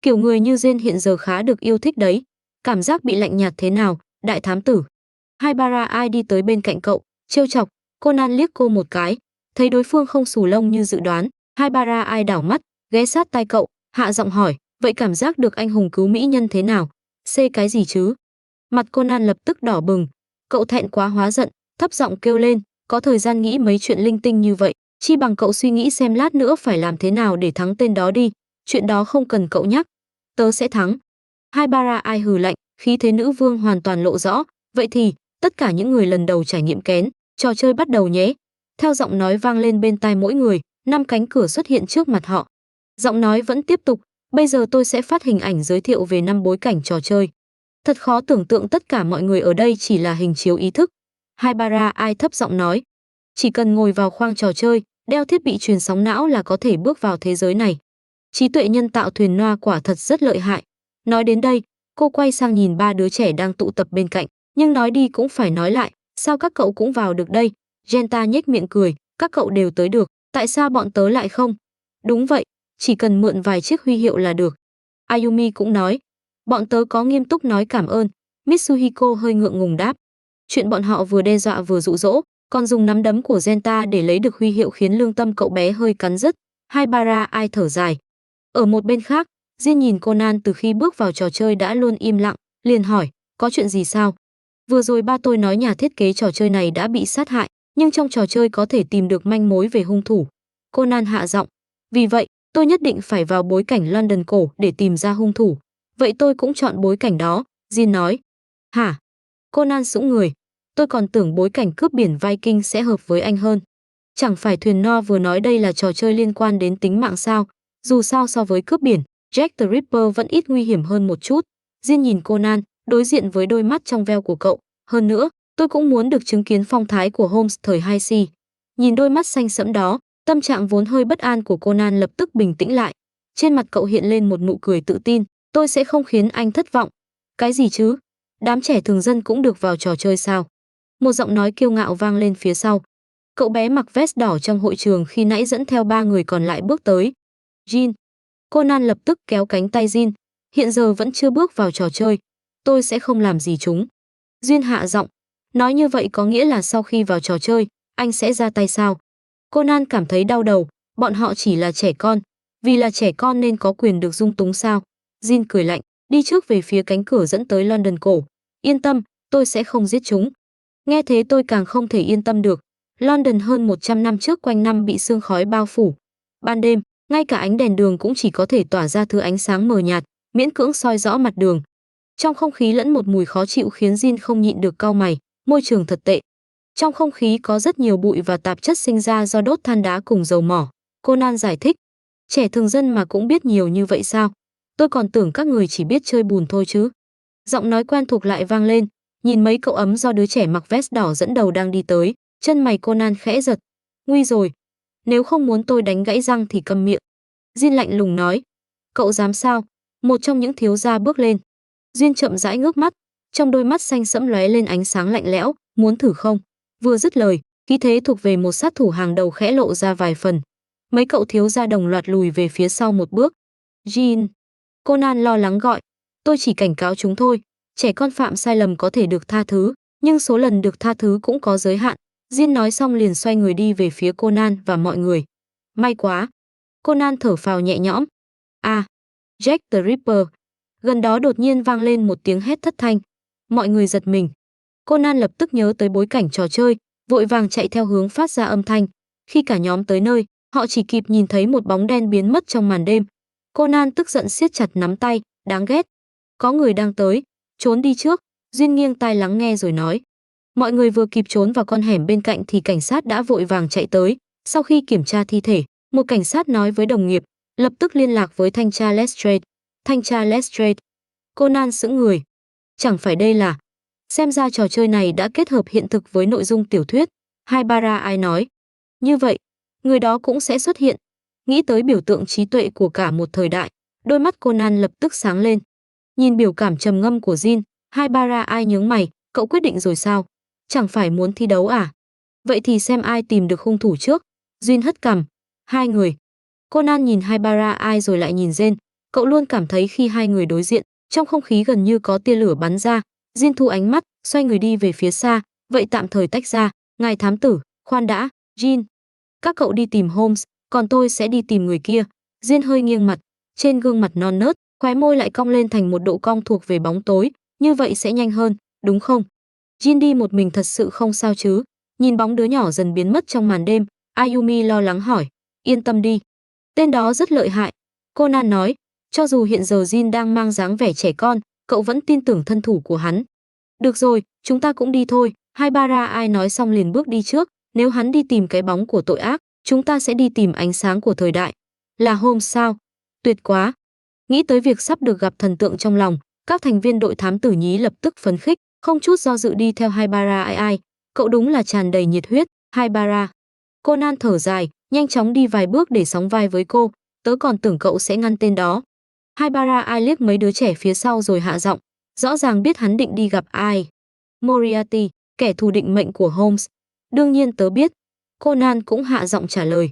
Kiểu người như Jin hiện giờ khá được yêu thích đấy. Cảm giác bị lạnh nhạt thế nào, đại thám tử? Haibara ai đi tới bên cạnh cậu, trêu chọc. Conan liếc cô một cái, thấy đối phương không xù lông như dự đoán. Haibara ai đảo mắt, ghé sát tai cậu, hạ giọng hỏi, vậy cảm giác được anh hùng cứu mỹ nhân thế nào? Xê cái gì chứ? Mặt Conan lập tức đỏ bừng, cậu thẹn quá hóa giận, thấp giọng kêu lên, có thời gian nghĩ mấy chuyện linh tinh như vậy, chi bằng cậu suy nghĩ xem lát nữa phải làm thế nào để thắng tên đó đi, chuyện đó không cần cậu nhắc, tớ sẽ thắng. Haibara ai hừ lạnh, khí thế nữ vương hoàn toàn lộ rõ, vậy thì, tất cả những người lần đầu trải nghiệm kén, trò chơi bắt đầu nhé. Theo giọng nói vang lên bên tai mỗi người, 5 cánh cửa xuất hiện trước mặt họ. Giọng nói vẫn tiếp tục, bây giờ tôi sẽ phát hình ảnh giới thiệu về 5 bối cảnh trò chơi. Thật khó tưởng tượng tất cả mọi người ở đây chỉ là hình chiếu ý thức. Haibara ai thấp giọng nói, chỉ cần ngồi vào khoang trò chơi, đeo thiết bị truyền sóng não là có thể bước vào thế giới này. Trí tuệ nhân tạo thuyền noa quả thật rất lợi hại. Nói đến đây, cô quay sang nhìn 3 đứa trẻ đang tụ tập bên cạnh, nhưng nói đi cũng phải nói lại, sao các cậu cũng vào được đây? Genta nhếch miệng cười, các cậu đều tới được, tại sao bọn tớ lại không? Đúng vậy, chỉ cần mượn vài chiếc huy hiệu là được. Ayumi cũng nói, bọn tớ có nghiêm túc nói cảm ơn. Mitsuhiko hơi ngượng ngùng đáp. Chuyện bọn họ vừa đe dọa vừa dụ dỗ, còn dùng nắm đấm của Genta để lấy được huy hiệu khiến lương tâm cậu bé hơi cắn rứt. Haibara ai thở dài. Ở một bên khác, Jin nhìn Conan từ khi bước vào trò chơi đã luôn im lặng, liền hỏi, có chuyện gì sao? Vừa rồi ba tôi nói nhà thiết kế trò chơi này đã bị sát hại, nhưng trong trò chơi có thể tìm được manh mối về hung thủ. Conan hạ giọng, vì vậy, tôi nhất định phải vào bối cảnh London cổ để tìm ra hung thủ. Vậy tôi cũng chọn bối cảnh đó, Jin nói. Hả? Conan sững người. Tôi còn tưởng bối cảnh cướp biển Viking sẽ hợp với anh hơn. Chẳng phải thuyền no vừa nói đây là trò chơi liên quan đến tính mạng sao? Dù sao so với cướp biển, Jack the Ripper vẫn ít nguy hiểm hơn một chút. Jin nhìn Conan, đối diện với đôi mắt trong veo của cậu. Hơn nữa, tôi cũng muốn được chứng kiến phong thái của Holmes thời 2C. Nhìn đôi mắt xanh sẫm đó, tâm trạng vốn hơi bất an của Conan lập tức bình tĩnh lại. Trên mặt cậu hiện lên một nụ cười tự tin, tôi sẽ không khiến anh thất vọng. Cái gì chứ? Đám trẻ thường dân cũng được vào trò chơi sao? Một giọng nói kiêu ngạo vang lên phía sau. Cậu bé mặc vest đỏ trong hội trường khi nãy dẫn theo 3 người còn lại bước tới. Jin. Conan lập tức kéo cánh tay Jin. Hiện giờ vẫn chưa bước vào trò chơi. Tôi sẽ không làm gì chúng. Jin hạ giọng. Nói như vậy có nghĩa là sau khi vào trò chơi, anh sẽ ra tay sao? Conan cảm thấy đau đầu. Bọn họ chỉ là trẻ con. Vì là trẻ con nên có quyền được dung túng sao? Jin cười lạnh, đi trước về phía cánh cửa dẫn tới London cổ. Yên tâm, tôi sẽ không giết chúng. Nghe thế tôi càng không thể yên tâm được. London hơn 100 năm trước quanh năm bị sương khói bao phủ. Ban đêm, ngay cả ánh đèn đường cũng chỉ có thể tỏa ra thứ ánh sáng mờ nhạt, miễn cưỡng soi rõ mặt đường. Trong không khí lẫn một mùi khó chịu khiến Jin không nhịn được cau mày, môi trường thật tệ. Trong không khí có rất nhiều bụi và tạp chất sinh ra do đốt than đá cùng dầu mỏ. Conan giải thích, trẻ thường dân mà cũng biết nhiều như vậy sao? Tôi còn tưởng các người chỉ biết chơi bùn thôi chứ. Giọng nói quen thuộc lại vang lên, nhìn mấy cậu ấm do đứa trẻ mặc vest đỏ dẫn đầu đang đi tới, chân mày Conan khẽ giật. Nguy rồi, nếu không muốn tôi đánh gãy răng thì câm miệng. Jin lạnh lùng nói, cậu dám sao? Một trong những thiếu gia bước lên. Jin chậm rãi ngước mắt, trong đôi mắt xanh sẫm lóe lên ánh sáng lạnh lẽo, muốn thử không? Vừa dứt lời, khí thế thuộc về một sát thủ hàng đầu khẽ lộ ra vài phần. Mấy cậu thiếu gia đồng loạt lùi về phía sau một bước. Jin. Conan lo lắng gọi, tôi chỉ cảnh cáo chúng thôi, trẻ con phạm sai lầm có thể được tha thứ, nhưng số lần được tha thứ cũng có giới hạn. Jin nói xong liền xoay người đi về phía Conan và mọi người. May quá. Conan thở phào nhẹ nhõm. À, Jack the Ripper. Gần đó đột nhiên vang lên một tiếng hét thất thanh. Mọi người giật mình. Conan lập tức nhớ tới bối cảnh trò chơi, vội vàng chạy theo hướng phát ra âm thanh. Khi cả nhóm tới nơi, họ chỉ kịp nhìn thấy một bóng đen biến mất trong màn đêm. Conan tức giận siết chặt nắm tay, đáng ghét. Có người đang tới, trốn đi trước. Jin nghiêng tai lắng nghe rồi nói. Mọi người vừa kịp trốn vào con hẻm bên cạnh thì cảnh sát đã vội vàng chạy tới. Sau khi kiểm tra thi thể, một cảnh sát nói với đồng nghiệp, lập tức liên lạc với thanh tra Lestrade. Thanh tra Lestrade. Conan sững người. Chẳng phải đây là... Xem ra trò chơi này đã kết hợp hiện thực với nội dung tiểu thuyết. Haibara ai nói. Như vậy, người đó cũng sẽ xuất hiện. Nghĩ tới biểu tượng trí tuệ của cả một thời đại, đôi mắt Conan lập tức sáng lên. Nhìn biểu cảm trầm ngâm của Jin, Haibara ai nhướng mày, cậu quyết định rồi sao? Chẳng phải muốn thi đấu à? Vậy thì xem ai tìm được hung thủ trước. Jin hất cằm. 2 người. Conan nhìn Haibara ai rồi lại nhìn Jin. Cậu luôn cảm thấy khi hai người đối diện, trong không khí gần như có tia lửa bắn ra. Jin thu ánh mắt, xoay người đi về phía xa. Vậy tạm thời tách ra. Ngài thám tử, khoan đã, Jin. Các cậu đi tìm Holmes, còn tôi sẽ đi tìm người kia. Jin hơi nghiêng mặt, trên gương mặt non nớt, khóe môi lại cong lên thành một độ cong thuộc về bóng tối, như vậy sẽ nhanh hơn. đúng không? Jin đi một mình thật sự không sao chứ? Nhìn bóng đứa nhỏ dần biến mất trong màn đêm, Ayumi lo lắng hỏi. Yên tâm đi. Tên đó rất lợi hại. Conan nói, cho dù hiện giờ Jin đang mang dáng vẻ trẻ con, cậu vẫn tin tưởng thân thủ của hắn. Được rồi, chúng ta cũng đi thôi. Haibara ai nói xong liền bước đi trước. Nếu hắn đi tìm cái bóng của tội ác, chúng ta sẽ đi tìm ánh sáng của thời đại. Là Holmes sao? Tuyệt quá. Nghĩ tới việc sắp được gặp thần tượng trong lòng, các thành viên đội thám tử nhí lập tức phấn khích, không chút do dự đi theo Haibara ai. Cậu đúng là tràn đầy nhiệt huyết, Haibara. Conan thở dài, nhanh chóng đi vài bước để sóng vai với cô, tớ còn tưởng cậu sẽ ngăn tên đó. Haibara ai liếc mấy đứa trẻ phía sau rồi hạ giọng, rõ ràng biết hắn định đi gặp ai. Moriarty, kẻ thù định mệnh của Holmes. Đương nhiên tớ biết. Conan cũng hạ giọng trả lời.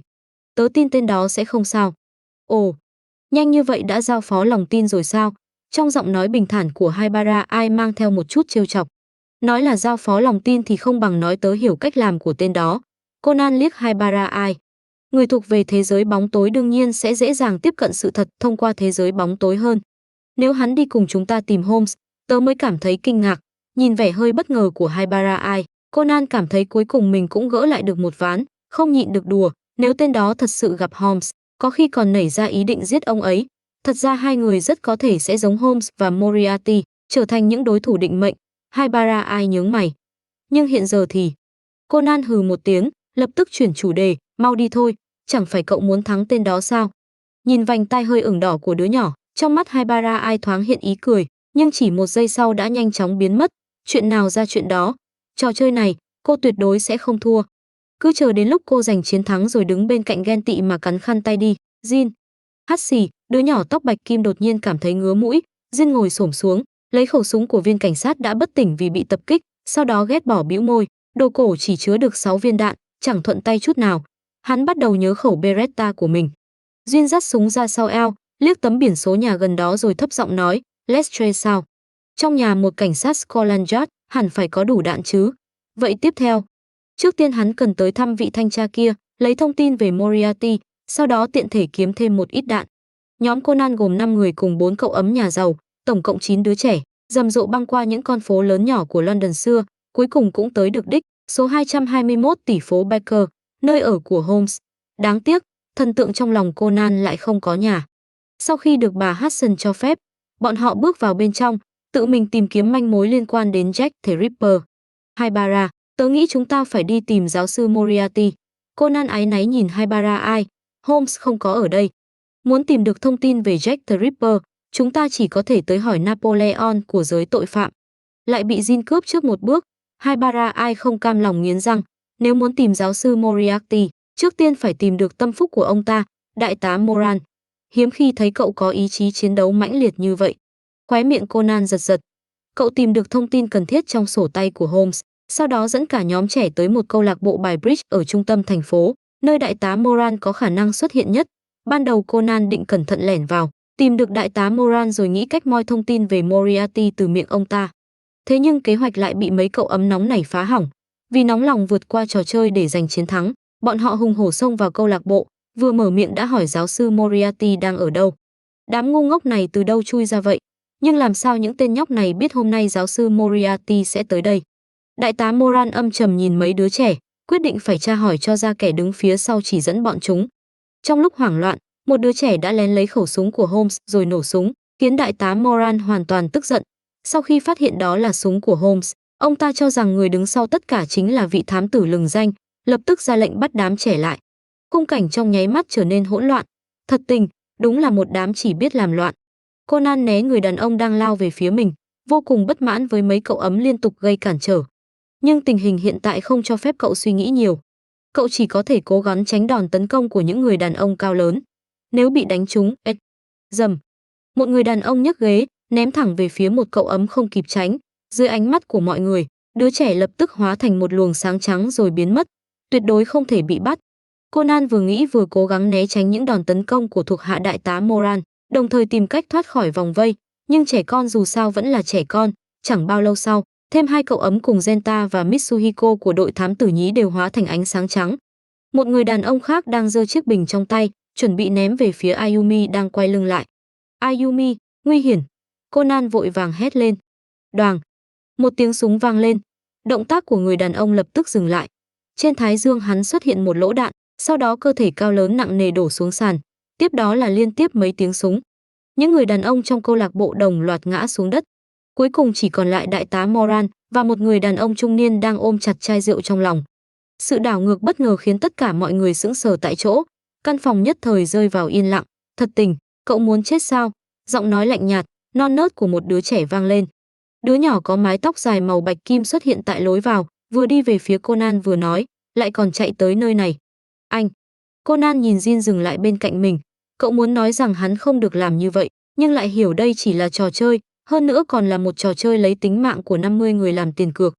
Tớ tin tên đó sẽ không sao. Ồ, nhanh như vậy đã giao phó lòng tin rồi sao? Trong giọng nói bình thản của Haibara ai mang theo một chút trêu chọc. Nói là giao phó lòng tin thì không bằng nói tớ hiểu cách làm của tên đó. Conan liếc Haibara ai. Người thuộc về thế giới bóng tối đương nhiên sẽ dễ dàng tiếp cận sự thật thông qua thế giới bóng tối hơn. Nếu hắn đi cùng chúng ta tìm Holmes, tớ mới cảm thấy kinh ngạc. Nhìn vẻ hơi bất ngờ của Haibara ai, Conan cảm thấy cuối cùng mình cũng gỡ lại được một ván, không nhịn được đùa. Nếu tên đó thật sự gặp Holmes, có khi còn nảy ra ý định giết ông ấy. Thật ra hai người rất có thể sẽ giống Holmes và Moriarty, trở thành những đối thủ định mệnh. Haibara ai nhướng mày. Nhưng hiện giờ thì... Conan hừ một tiếng, lập tức chuyển chủ đề, mau đi thôi, chẳng phải cậu muốn thắng tên đó sao? Nhìn vành tai hơi ửng đỏ của đứa nhỏ, trong mắt Haibara ai thoáng hiện ý cười, nhưng chỉ một giây sau đã nhanh chóng biến mất. Chuyện nào ra chuyện đó. Trò chơi này, cô tuyệt đối sẽ không thua. Cứ chờ đến lúc cô giành chiến thắng rồi đứng bên cạnh ghen tị mà cắn khăn tay đi. Jin. Hắt xì, đứa nhỏ tóc bạch kim đột nhiên cảm thấy ngứa mũi. Jin ngồi xổm xuống, lấy khẩu súng của viên cảnh sát đã bất tỉnh vì bị tập kích, sau đó ghét bỏ bĩu môi. Đồ cổ chỉ chứa được 6 viên đạn, chẳng thuận tay chút nào. Hắn bắt đầu nhớ khẩu Beretta của mình. Jin dắt súng ra sau eo, liếc tấm biển số nhà gần đó rồi thấp giọng nói, Lestrade sao? Trong nhà một cảnh sát Scotland Yard, hẳn phải có đủ đạn chứ. Vậy tiếp theo, trước tiên hắn cần tới thăm vị thanh tra kia, lấy thông tin về Moriarty, sau đó tiện thể kiếm thêm một ít đạn. Nhóm Conan gồm 5 người cùng 4 cậu ấm nhà giàu, tổng cộng 9 đứa trẻ, rầm rộ băng qua những con phố lớn nhỏ của London xưa, cuối cùng cũng tới được đích, số 221 tỷ phố Baker, nơi ở của Holmes. Đáng tiếc, thần tượng trong lòng Conan lại không có nhà. Sau khi được bà Hudson cho phép, bọn họ bước vào bên trong, tự mình tìm kiếm manh mối liên quan đến Jack the Ripper. Haibara, tớ nghĩ chúng ta phải đi tìm giáo sư Moriarty. Conan áy náy nhìn Haibara ai. Holmes không có ở đây. Muốn tìm được thông tin về Jack the Ripper, chúng ta chỉ có thể tới hỏi Napoleon của giới tội phạm. Lại bị Jin cướp trước một bước. Haibara ai không cam lòng nghiến răng. Nếu muốn tìm giáo sư Moriarty, trước tiên phải tìm được tâm phúc của ông ta, đại tá Moran. Hiếm khi thấy cậu có ý chí chiến đấu mãnh liệt như vậy. Khóe miệng Conan giật giật. Cậu tìm được thông tin cần thiết trong sổ tay của Holmes, sau đó dẫn cả nhóm trẻ tới một câu lạc bộ bài bridge ở trung tâm thành phố, nơi đại tá Moran có khả năng xuất hiện nhất. Ban đầu Conan định cẩn thận lẻn vào, tìm được đại tá Moran rồi nghĩ cách moi thông tin về Moriarty từ miệng ông ta. Thế nhưng kế hoạch lại bị mấy cậu ấm nóng này phá hỏng. Vì nóng lòng vượt qua trò chơi để giành chiến thắng, bọn họ hùng hổ xông vào câu lạc bộ, vừa mở miệng đã hỏi giáo sư Moriarty đang ở đâu. Đám ngu ngốc này từ đâu chui ra vậy? Nhưng làm sao những tên nhóc này biết hôm nay giáo sư Moriarty sẽ tới đây? Đại tá Moran âm trầm nhìn mấy đứa trẻ, quyết định phải tra hỏi cho ra kẻ đứng phía sau chỉ dẫn bọn chúng. Trong lúc hoảng loạn, một đứa trẻ đã lén lấy khẩu súng của Holmes rồi nổ súng, khiến đại tá Moran hoàn toàn tức giận. Sau khi phát hiện đó là súng của Holmes, ông ta cho rằng người đứng sau tất cả chính là vị thám tử lừng danh, lập tức ra lệnh bắt đám trẻ lại. Khung cảnh trong nháy mắt trở nên hỗn loạn. Thật tình, đúng là một đám chỉ biết làm loạn. Conan né người đàn ông đang lao về phía mình, vô cùng bất mãn với mấy cậu ấm liên tục gây cản trở. Nhưng tình hình hiện tại không cho phép cậu suy nghĩ nhiều. Cậu chỉ có thể cố gắng tránh đòn tấn công của những người đàn ông cao lớn. Nếu bị đánh trúng, dầm. Một người đàn ông nhấc ghế, ném thẳng về phía một cậu ấm không kịp tránh. Dưới ánh mắt của mọi người, đứa trẻ lập tức hóa thành một luồng sáng trắng rồi biến mất. Tuyệt đối không thể bị bắt. Conan vừa nghĩ vừa cố gắng né tránh những đòn tấn công của thuộc hạ đại tá Moran, đồng thời tìm cách thoát khỏi vòng vây. Nhưng trẻ con dù sao vẫn là trẻ con. Chẳng bao lâu sau, thêm 2 cậu ấm cùng Genta và Mitsuhiko của đội thám tử nhí đều hóa thành ánh sáng trắng. Một người đàn ông khác đang giơ chiếc bình trong tay, chuẩn bị ném về phía Ayumi đang quay lưng lại. Ayumi, nguy hiểm! Conan vội vàng hét lên. Đoàng! Một tiếng súng vang lên, động tác của người đàn ông lập tức dừng lại. Trên thái dương hắn xuất hiện một lỗ đạn, sau đó cơ thể cao lớn nặng nề đổ xuống sàn. Tiếp đó là liên tiếp mấy tiếng súng. Những người đàn ông trong câu lạc bộ đồng loạt ngã xuống đất. Cuối cùng chỉ còn lại đại tá Moran và một người đàn ông trung niên đang ôm chặt chai rượu trong lòng. Sự đảo ngược bất ngờ khiến tất cả mọi người sững sờ tại chỗ. Căn phòng nhất thời rơi vào yên lặng. Thật tình, cậu muốn chết sao? Giọng nói lạnh nhạt, non nớt của một đứa trẻ vang lên. Đứa nhỏ có mái tóc dài màu bạch kim xuất hiện tại lối vào, vừa đi về phía Conan vừa nói, lại còn chạy tới nơi này. Anh. Conan nhìn Jin dừng lại bên cạnh mình. Cậu muốn nói rằng hắn không được làm như vậy, nhưng lại hiểu đây chỉ là trò chơi, hơn nữa còn là một trò chơi lấy tính mạng của 50 người làm tiền cược.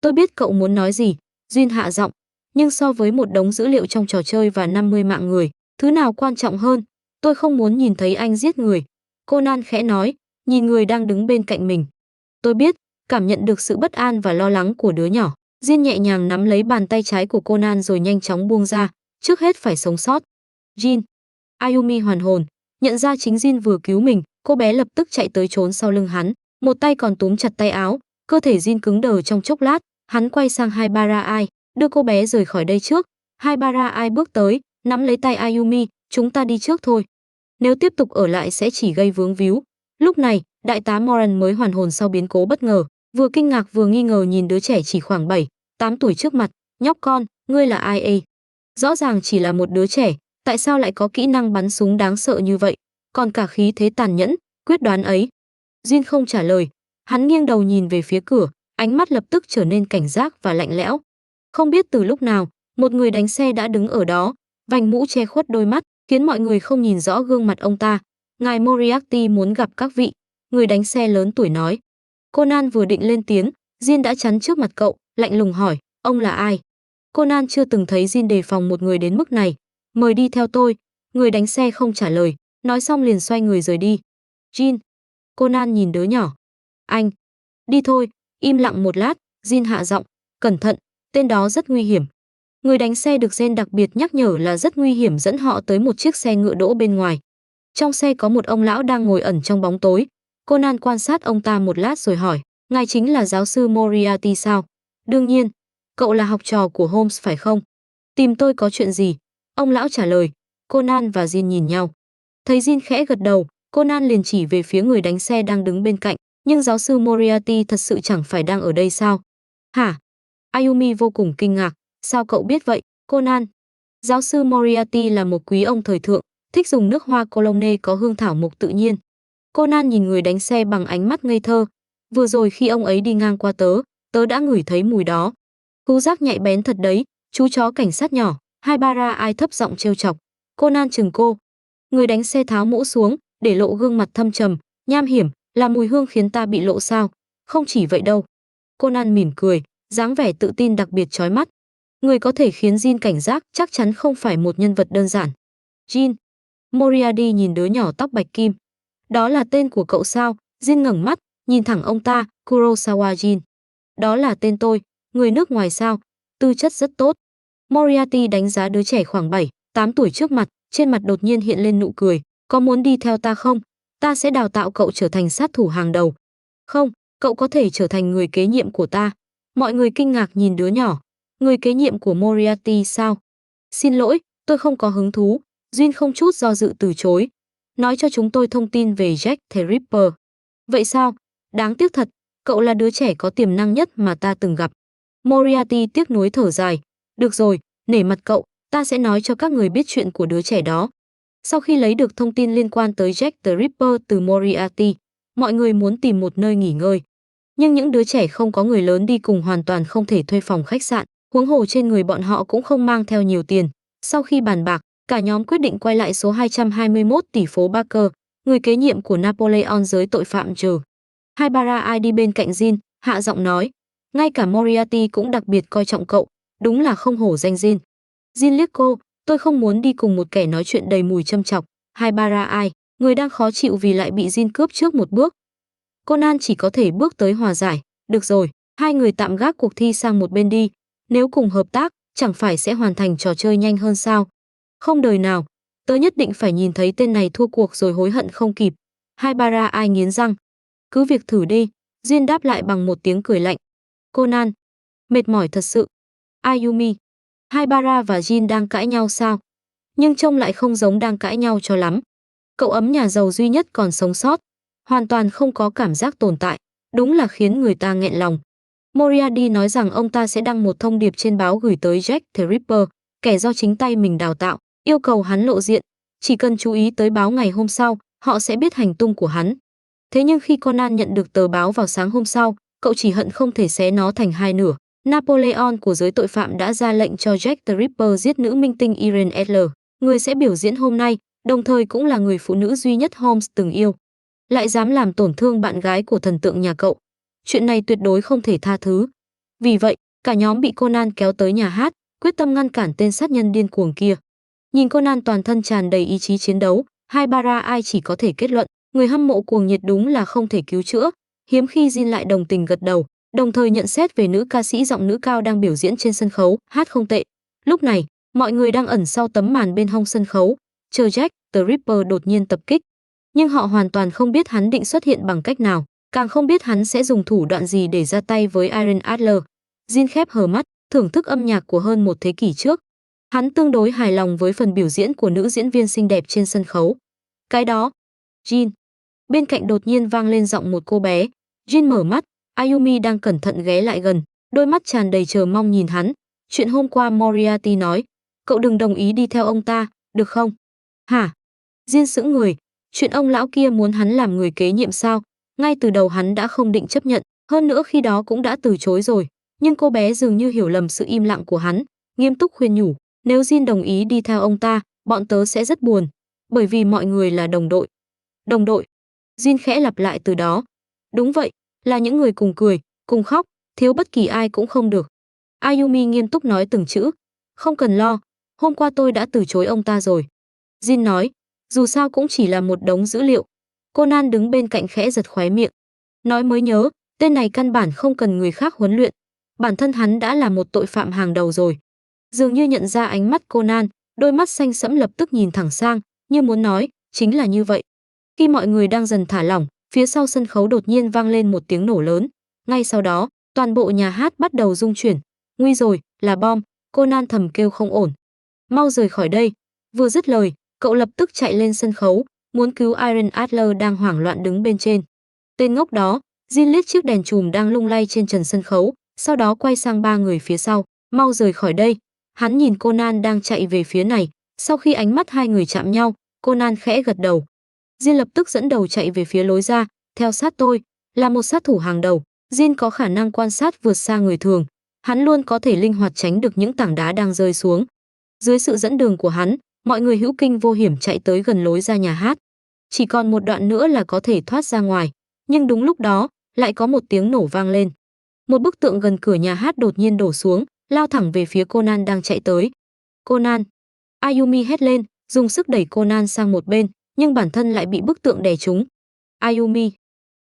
Tôi biết cậu muốn nói gì, Jin hạ giọng, nhưng so với một đống dữ liệu trong trò chơi và 50 mạng người, thứ nào quan trọng hơn? Tôi không muốn nhìn thấy anh giết người. Conan khẽ nói, nhìn người đang đứng bên cạnh mình. Tôi biết, cảm nhận được sự bất an và lo lắng của đứa nhỏ. Jin nhẹ nhàng nắm lấy bàn tay trái của Conan rồi nhanh chóng buông ra, trước hết phải sống sót. Jin. Ayumi hoàn hồn, nhận ra chính Jin vừa cứu mình, cô bé lập tức chạy tới trốn sau lưng hắn, một tay còn túm chặt tay áo, cơ thể Jin cứng đờ trong chốc lát, hắn quay sang Haibara Ai, đưa cô bé rời khỏi đây trước. Haibara Ai bước tới, nắm lấy tay Ayumi, chúng ta đi trước thôi. Nếu tiếp tục ở lại sẽ chỉ gây vướng víu. Lúc này, đại tá Moran mới hoàn hồn sau biến cố bất ngờ, vừa kinh ngạc vừa nghi ngờ nhìn đứa trẻ chỉ khoảng 7, 8 tuổi trước mặt, nhóc con, ngươi là ai ê? Rõ ràng chỉ là một đứa trẻ, tại sao lại có kỹ năng bắn súng đáng sợ như vậy, còn cả khí thế tàn nhẫn, quyết đoán ấy. Jin không trả lời, hắn nghiêng đầu nhìn về phía cửa, ánh mắt lập tức trở nên cảnh giác và lạnh lẽo. Không biết từ lúc nào, một người đánh xe đã đứng ở đó, vành mũ che khuất đôi mắt, khiến mọi người không nhìn rõ gương mặt ông ta. Ngài Moriarty muốn gặp các vị, người đánh xe lớn tuổi nói. Conan vừa định lên tiếng, Jin đã chắn trước mặt cậu, lạnh lùng hỏi, ông là ai? Conan chưa từng thấy Jin đề phòng một người đến mức này. Mời đi theo tôi. Người đánh xe không trả lời, nói xong liền xoay người rời đi. Jin. Conan nhìn đứa nhỏ. Anh. Đi thôi. Im lặng một lát, Jin hạ giọng, cẩn thận, tên đó rất nguy hiểm. Người đánh xe được Gen đặc biệt nhắc nhở là rất nguy hiểm dẫn họ tới một chiếc xe ngựa đỗ bên ngoài. Trong xe có một ông lão đang ngồi ẩn trong bóng tối. Conan quan sát ông ta một lát rồi hỏi, ngài chính là giáo sư Moriarty sao? Đương nhiên. Cậu là học trò của Holmes phải không? Tìm tôi có chuyện gì? Ông lão trả lời. Conan và Jin nhìn nhau. Thấy Jin khẽ gật đầu, Conan liền chỉ về phía người đánh xe đang đứng bên cạnh. Nhưng giáo sư Moriarty thật sự chẳng phải đang ở đây sao? Hả? Ayumi vô cùng kinh ngạc. Sao cậu biết vậy, Conan? Giáo sư Moriarty là một quý ông thời thượng, thích dùng nước hoa cologne có hương thảo mộc tự nhiên. Conan nhìn người đánh xe bằng ánh mắt ngây thơ. Vừa rồi khi ông ấy đi ngang qua tớ đã ngửi thấy mùi đó. Khứu giác nhạy bén thật đấy, chú chó cảnh sát nhỏ. Haibara Ai thấp giọng trêu chọc. Conan chừng cô. Người đánh xe tháo mũ xuống, để lộ gương mặt thâm trầm, nham hiểm, là mùi hương khiến ta bị lộ sao? Không chỉ vậy đâu. Conan mỉm cười, dáng vẻ tự tin đặc biệt chói mắt. Người có thể khiến Jin cảnh giác chắc chắn không phải một nhân vật đơn giản. Jin. Moriarty nhìn đứa nhỏ tóc bạch kim. Đó là tên của cậu sao? Jin ngẩng mắt, nhìn thẳng ông ta, Kurosawa Jin. Đó là tên tôi, người nước ngoài sao? Tư chất rất tốt. Moriarty đánh giá đứa trẻ khoảng 7, 8 tuổi trước mặt, trên mặt đột nhiên hiện lên nụ cười. Có muốn đi theo ta không? Ta sẽ đào tạo cậu trở thành sát thủ hàng đầu. Không, cậu có thể trở thành người kế nhiệm của ta. Mọi người kinh ngạc nhìn đứa nhỏ. Người kế nhiệm của Moriarty sao? Xin lỗi, tôi không có hứng thú. Jin không chút do dự từ chối. Nói cho chúng tôi thông tin về Jack the Ripper. Vậy sao? Đáng tiếc thật, cậu là đứa trẻ có tiềm năng nhất mà ta từng gặp. Moriarty tiếc nuối thở dài. Được rồi, nể mặt cậu, ta sẽ nói cho các người biết chuyện của đứa trẻ đó. Sau khi lấy được thông tin liên quan tới Jack the Ripper từ Moriarty, mọi người muốn tìm một nơi nghỉ ngơi. Nhưng những đứa trẻ không có người lớn đi cùng hoàn toàn không thể thuê phòng khách sạn, huống hồ trên người bọn họ cũng không mang theo nhiều tiền. Sau khi bàn bạc, cả nhóm quyết định quay lại số 221 tỷ phố Barker, người kế nhiệm của Napoleon giới tội phạm Joe. Haibara Ai đi bên cạnh Jin, hạ giọng nói, ngay cả Moriarty cũng đặc biệt coi trọng cậu, đúng là không hổ danh Jin. Jin liếc cô, tôi không muốn đi cùng một kẻ nói chuyện đầy mùi châm chọc. Haibara Ai, người đang khó chịu vì lại bị Jin cướp trước một bước. Conan chỉ có thể bước tới hòa giải, được rồi, hai người tạm gác cuộc thi sang một bên đi, nếu cùng hợp tác, chẳng phải sẽ hoàn thành trò chơi nhanh hơn sao? Không đời nào, tớ nhất định phải nhìn thấy tên này thua cuộc rồi hối hận không kịp. Haibara Ai nghiến răng. Cứ việc thử đi, Jin đáp lại bằng một tiếng cười lạnh. Conan, mệt mỏi thật sự. Ayumi, Haibara và Jin đang cãi nhau sao? Nhưng trông lại không giống đang cãi nhau cho lắm. Cậu ấm nhà giàu duy nhất còn sống sót, hoàn toàn không có cảm giác tồn tại, đúng là khiến người ta nghẹn lòng. Moriarty nói rằng ông ta sẽ đăng một thông điệp trên báo gửi tới Jack the Ripper, kẻ do chính tay mình đào tạo, yêu cầu hắn lộ diện, chỉ cần chú ý tới báo ngày hôm sau, họ sẽ biết hành tung của hắn. Thế nhưng khi Conan nhận được tờ báo vào sáng hôm sau, cậu chỉ hận không thể xé nó thành hai nửa. Napoleon của giới tội phạm đã ra lệnh cho Jack the Ripper giết nữ minh tinh Irene Adler, người sẽ biểu diễn hôm nay, đồng thời cũng là người phụ nữ duy nhất Holmes từng yêu. Lại dám làm tổn thương bạn gái của thần tượng nhà cậu. Chuyện này tuyệt đối không thể tha thứ. Vì vậy, cả nhóm bị Conan kéo tới nhà hát, quyết tâm ngăn cản tên sát nhân điên cuồng kia. Nhìn Conan toàn thân tràn đầy ý chí chiến đấu, Haibara ai chỉ có thể kết luận, người hâm mộ cuồng nhiệt đúng là không thể cứu chữa. Hiếm khi Jin lại đồng tình gật đầu, đồng thời nhận xét về nữ ca sĩ giọng nữ cao đang biểu diễn trên sân khấu, hát không tệ. Lúc này, mọi người đang ẩn sau tấm màn bên hông sân khấu, chờ Jack the Ripper đột nhiên tập kích. Nhưng họ hoàn toàn không biết hắn định xuất hiện bằng cách nào, càng không biết hắn sẽ dùng thủ đoạn gì để ra tay với Irene Adler. Jin khép hờ mắt, thưởng thức âm nhạc của hơn một thế kỷ trước. Hắn tương đối hài lòng với phần biểu diễn của nữ diễn viên xinh đẹp trên sân khấu. Cái đó, Jin. Bên cạnh đột nhiên vang lên giọng một cô bé. Jin mở mắt, Ayumi đang cẩn thận ghé lại gần, đôi mắt tràn đầy chờ mong nhìn hắn. Chuyện hôm qua Moriarty nói, cậu đừng đồng ý đi theo ông ta, được không? Hả? Jin sững người, chuyện ông lão kia muốn hắn làm người kế nhiệm sao? Ngay từ đầu hắn đã không định chấp nhận, hơn nữa khi đó cũng đã từ chối rồi. Nhưng cô bé dường như hiểu lầm sự im lặng của hắn, nghiêm túc khuyên nhủ, nếu Jin đồng ý đi theo ông ta, bọn tớ sẽ rất buồn, bởi vì mọi người là đồng đội. Đồng đội? Jin khẽ lặp lại từ đó. Đúng vậy, là những người cùng cười, cùng khóc, thiếu bất kỳ ai cũng không được. Ayumi nghiêm túc nói từng chữ. Không cần lo, hôm qua tôi đã từ chối ông ta rồi. Jin nói, dù sao cũng chỉ là một đống dữ liệu. Conan đứng bên cạnh khẽ giật khóe miệng. Nói mới nhớ, tên này căn bản không cần người khác huấn luyện. Bản thân hắn đã là một tội phạm hàng đầu rồi. Dường như nhận ra ánh mắt Conan, đôi mắt xanh sẫm lập tức nhìn thẳng sang, như muốn nói, chính là như vậy. Khi mọi người đang dần thả lỏng, phía sau sân khấu đột nhiên vang lên một tiếng nổ lớn. Ngay sau đó, toàn bộ nhà hát bắt đầu rung chuyển. Nguy rồi, là bom, Conan thầm kêu không ổn. Mau rời khỏi đây. Vừa dứt lời, cậu lập tức chạy lên sân khấu, muốn cứu Irene Adler đang hoảng loạn đứng bên trên. Tên ngốc đó, Jin liếc chiếc đèn chùm đang lung lay trên trần sân khấu, sau đó quay sang ba người phía sau, mau rời khỏi đây. Hắn nhìn Conan đang chạy về phía này, sau khi ánh mắt hai người chạm nhau, Conan khẽ gật đầu. Jin lập tức dẫn đầu chạy về phía lối ra, theo sát tôi, là một sát thủ hàng đầu, Jin có khả năng quan sát vượt xa người thường, hắn luôn có thể linh hoạt tránh được những tảng đá đang rơi xuống. Dưới sự dẫn đường của hắn, mọi người hữu kinh vô hiểm chạy tới gần lối ra nhà hát. Chỉ còn một đoạn nữa là có thể thoát ra ngoài, nhưng đúng lúc đó, lại có một tiếng nổ vang lên. Một bức tượng gần cửa nhà hát đột nhiên đổ xuống, lao thẳng về phía Conan đang chạy tới. Conan! Ayumi hét lên, dùng sức đẩy Conan sang một bên, nhưng bản thân lại bị bức tượng đè trúng. Ayumi!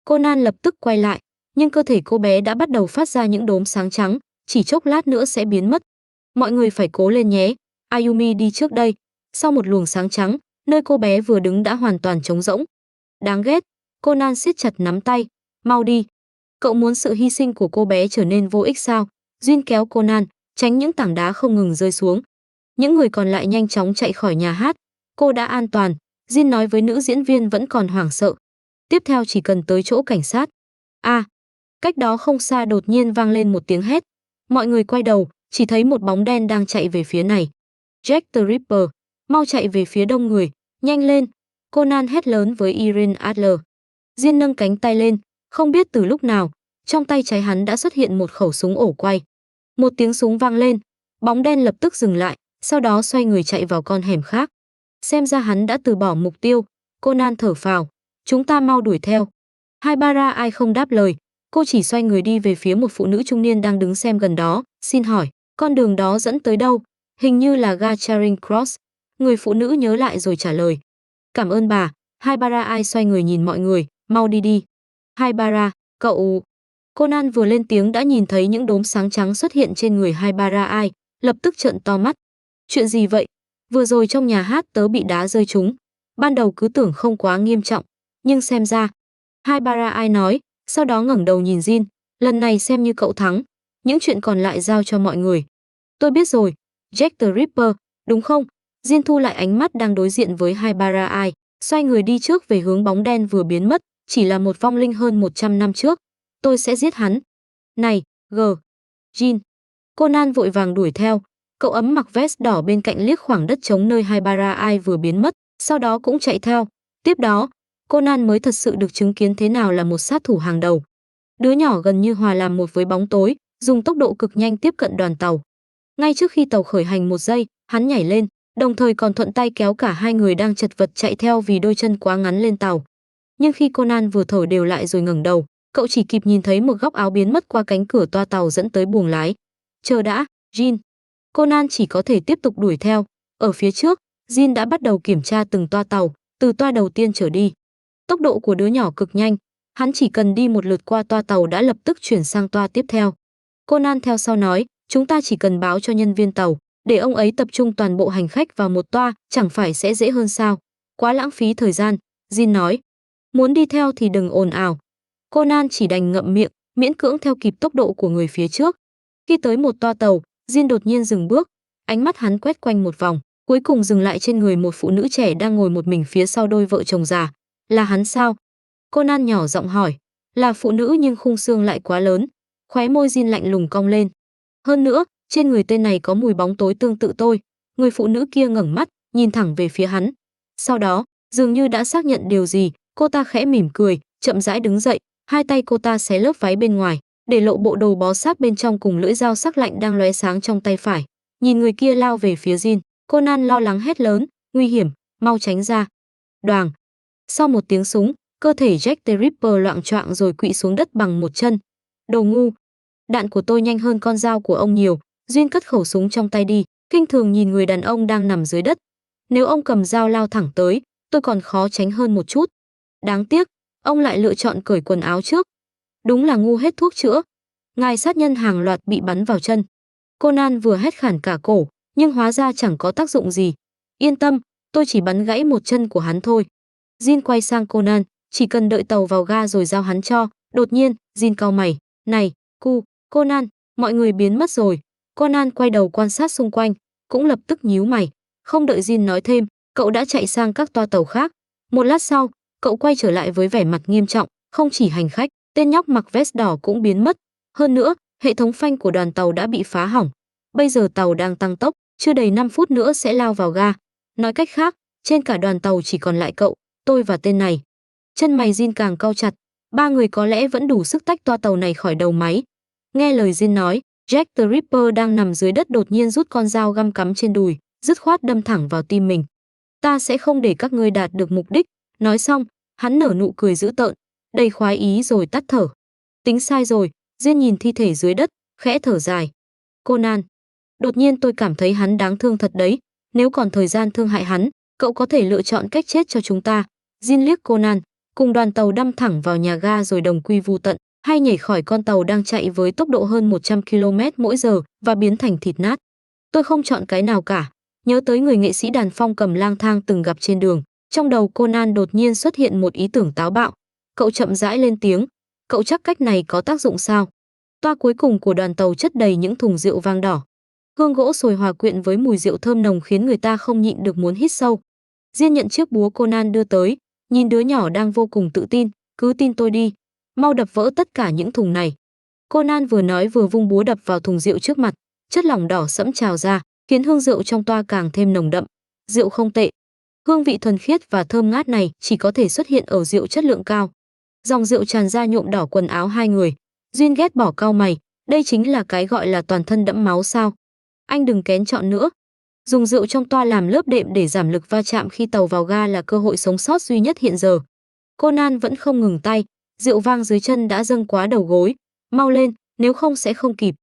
Conan lập tức quay lại, nhưng cơ thể cô bé đã bắt đầu phát ra những đốm sáng trắng, chỉ chốc lát nữa sẽ biến mất. Mọi người phải cố lên nhé. Ayumi đi trước đây. Sau một luồng sáng trắng, nơi cô bé vừa đứng đã hoàn toàn trống rỗng. Đáng ghét. Conan siết chặt nắm tay. Mau đi. Cậu muốn sự hy sinh của cô bé trở nên vô ích sao? Jin kéo Conan, tránh những tảng đá không ngừng rơi xuống. Những người còn lại nhanh chóng chạy khỏi nhà hát. Cô đã an toàn. Jin nói với nữ diễn viên vẫn còn hoảng sợ. Tiếp theo chỉ cần tới chỗ cảnh sát. Cách đó không xa đột nhiên vang lên một tiếng hét. Mọi người quay đầu, chỉ thấy một bóng đen đang chạy về phía này. Jack the Ripper, mau chạy về phía đông người, nhanh lên. Conan hét lớn với Irene Adler. Jin nâng cánh tay lên, không biết từ lúc nào, trong tay trái hắn đã xuất hiện một khẩu súng ổ quay. Một tiếng súng vang lên, bóng đen lập tức dừng lại, sau đó xoay người chạy vào con hẻm khác. Xem ra hắn đã từ bỏ mục tiêu. Conan thở phào, chúng ta mau đuổi theo. Haibara ai không đáp lời, cô chỉ xoay người đi về phía một phụ nữ trung niên đang đứng xem gần đó. Xin hỏi, con đường đó dẫn tới đâu? Hình như là ga Charing Cross. Người phụ nữ nhớ lại rồi trả lời. Cảm ơn bà. Haibara ai xoay người nhìn mọi người, mau đi đi. Haibara, cậu... Conan vừa lên tiếng đã nhìn thấy những đốm sáng trắng xuất hiện trên người Haibara ai, lập tức trợn to mắt. Chuyện gì vậy? Vừa rồi trong nhà hát tớ bị đá rơi trúng. Ban đầu cứ tưởng không quá nghiêm trọng, nhưng xem ra... Haibara ai nói, Sau đó ngẩng đầu nhìn Jin, lần này xem như cậu thắng, những chuyện còn lại giao cho mọi người. Tôi biết rồi, Jack the Ripper, đúng không? Jin thu lại ánh mắt đang đối diện với Haibara, xoay người đi trước về hướng bóng đen vừa biến mất, chỉ là một vong linh hơn 100 năm trước. Tôi sẽ giết hắn. Này, Jin. Conan vội vàng đuổi theo, cậu ấm mặc vest đỏ bên cạnh liếc khoảng đất trống nơi Haibara vừa biến mất, sau đó cũng chạy theo. Tiếp đó, Conan mới thật sự được chứng kiến thế nào là một sát thủ hàng đầu. Đứa nhỏ gần như hòa làm một với bóng tối, dùng tốc độ cực nhanh tiếp cận đoàn tàu. Ngay trước khi tàu khởi hành một giây, hắn nhảy lên, đồng thời còn thuận tay kéo cả hai người đang chật vật chạy theo vì đôi chân quá ngắn lên tàu. Nhưng khi Conan vừa thở đều lại rồi ngẩng đầu, cậu chỉ kịp nhìn thấy một góc áo biến mất qua cánh cửa toa tàu dẫn tới buồng lái. Chờ đã, Jin. Conan chỉ có thể tiếp tục đuổi theo. Ở phía trước, Jin đã bắt đầu kiểm tra từng toa tàu, từ toa đầu tiên trở đi. Tốc độ của đứa nhỏ cực nhanh, hắn chỉ cần đi một lượt qua toa tàu đã lập tức chuyển sang toa tiếp theo. Conan theo sau nói, chúng ta chỉ cần báo cho nhân viên tàu, để ông ấy tập trung toàn bộ hành khách vào một toa, chẳng phải sẽ dễ hơn sao? Quá lãng phí thời gian, Jin nói. Muốn đi theo thì đừng ồn ào. Conan chỉ đành ngậm miệng, miễn cưỡng theo kịp tốc độ của người phía trước. Khi tới một toa tàu, Jin đột nhiên dừng bước, ánh mắt hắn quét quanh một vòng, cuối cùng dừng lại trên người một phụ nữ trẻ đang ngồi một mình phía sau đôi vợ chồng già. Là hắn sao? Conan nhỏ giọng hỏi. Là phụ nữ nhưng khung xương lại quá lớn. Khóe môi Jin lạnh lùng cong lên. Hơn nữa, trên người tên này có mùi bóng tối tương tự tôi. Người phụ nữ kia ngẩng mắt, nhìn thẳng về phía hắn. Sau đó, dường như đã xác nhận điều gì, cô ta khẽ mỉm cười, chậm rãi đứng dậy, hai tay cô ta xé lớp váy bên ngoài, để lộ bộ đồ bó sát bên trong cùng lưỡi dao sắc lạnh đang lóe sáng trong tay phải. Nhìn người kia lao về phía Jin, Conan lo lắng hét lớn, nguy hiểm, mau tránh ra. Đoàng. Sau một tiếng súng, cơ thể Jack the Ripper loạng choạng rồi quỵ xuống đất bằng một chân. Đồ ngu. Đạn của tôi nhanh hơn con dao của ông nhiều. Jin cất khẩu súng trong tay đi, khinh thường nhìn người đàn ông đang nằm dưới đất. Nếu ông cầm dao lao thẳng tới, tôi còn khó tránh hơn một chút. Đáng tiếc, ông lại lựa chọn cởi quần áo trước. Đúng là ngu hết thuốc chữa. Ngài sát nhân hàng loạt bị bắn vào chân. Conan vừa hét khản cả cổ, nhưng hóa ra chẳng có tác dụng gì. Yên tâm, tôi chỉ bắn gãy một chân của hắn thôi. Jin quay sang Conan, chỉ cần đợi tàu vào ga rồi giao hắn cho. Đột nhiên, Jin cau mày. Này, Conan, mọi người biến mất rồi. Conan quay đầu quan sát xung quanh, cũng lập tức nhíu mày. Không đợi Jin nói thêm, cậu đã chạy sang các toa tàu khác. Một lát sau, cậu quay trở lại với vẻ mặt nghiêm trọng, không chỉ hành khách, tên nhóc mặc vest đỏ cũng biến mất. Hơn nữa, hệ thống phanh của đoàn tàu đã bị phá hỏng. Bây giờ tàu đang tăng tốc, chưa đầy 5 phút nữa sẽ lao vào ga. Nói cách khác, trên cả đoàn tàu chỉ còn lại cậu, tôi và tên này. Chân mày Jin càng cau chặt, ba người có lẽ vẫn đủ sức tách toa tàu này khỏi đầu máy. Nghe lời Jin nói, Jack the Ripper đang nằm dưới đất đột nhiên rút con dao găm cắm trên đùi, dứt khoát đâm thẳng vào tim mình. Ta sẽ không để các ngươi đạt được mục đích. Nói xong, hắn nở nụ cười dữ tợn, đầy khoái ý rồi tắt thở. Tính sai rồi, Jin nhìn thi thể dưới đất, khẽ thở dài. Conan. Đột nhiên tôi cảm thấy hắn đáng thương thật đấy. Nếu còn thời gian thương hại hắn, cậu có thể lựa chọn cách chết cho chúng ta. Jin liếc Conan, cùng đoàn tàu đâm thẳng vào nhà ga rồi đồng quy vu tận, hay nhảy khỏi con tàu đang chạy với tốc độ hơn 100 km mỗi giờ và biến thành thịt nát. Tôi không chọn cái nào cả. Nhớ tới người nghệ sĩ đàn phong cầm lang thang từng gặp trên đường, trong đầu Conan đột nhiên xuất hiện một ý tưởng táo bạo. Cậu chậm rãi lên tiếng, cậu chắc cách này có tác dụng sao? Toa cuối cùng của đoàn tàu chất đầy những thùng rượu vang đỏ. Hương gỗ sồi hòa quyện với mùi rượu thơm nồng khiến người ta không nhịn được muốn hít sâu. Diên nhận chiếc búa Conan đưa tới, nhìn đứa nhỏ đang vô cùng tự tin, cứ tin tôi đi, mau đập vỡ tất cả những thùng này. Conan vừa nói vừa vung búa đập vào thùng rượu trước mặt, chất lỏng đỏ sẫm trào ra, khiến hương rượu trong toa càng thêm nồng đậm. Rượu không tệ. Hương vị thuần khiết và thơm ngát này chỉ có thể xuất hiện ở rượu chất lượng cao. Dòng rượu tràn ra nhuộm đỏ quần áo hai người. Duyên ghét bỏ cau mày, đây chính là cái gọi là toàn thân đẫm máu sao? Anh đừng kén chọn nữa. Dùng rượu trong toa làm lớp đệm để giảm lực va chạm khi tàu vào ga là cơ hội sống sót duy nhất hiện giờ. Conan vẫn không ngừng tay, rượu vang dưới chân đã dâng quá đầu gối. Mau lên, nếu không sẽ không kịp.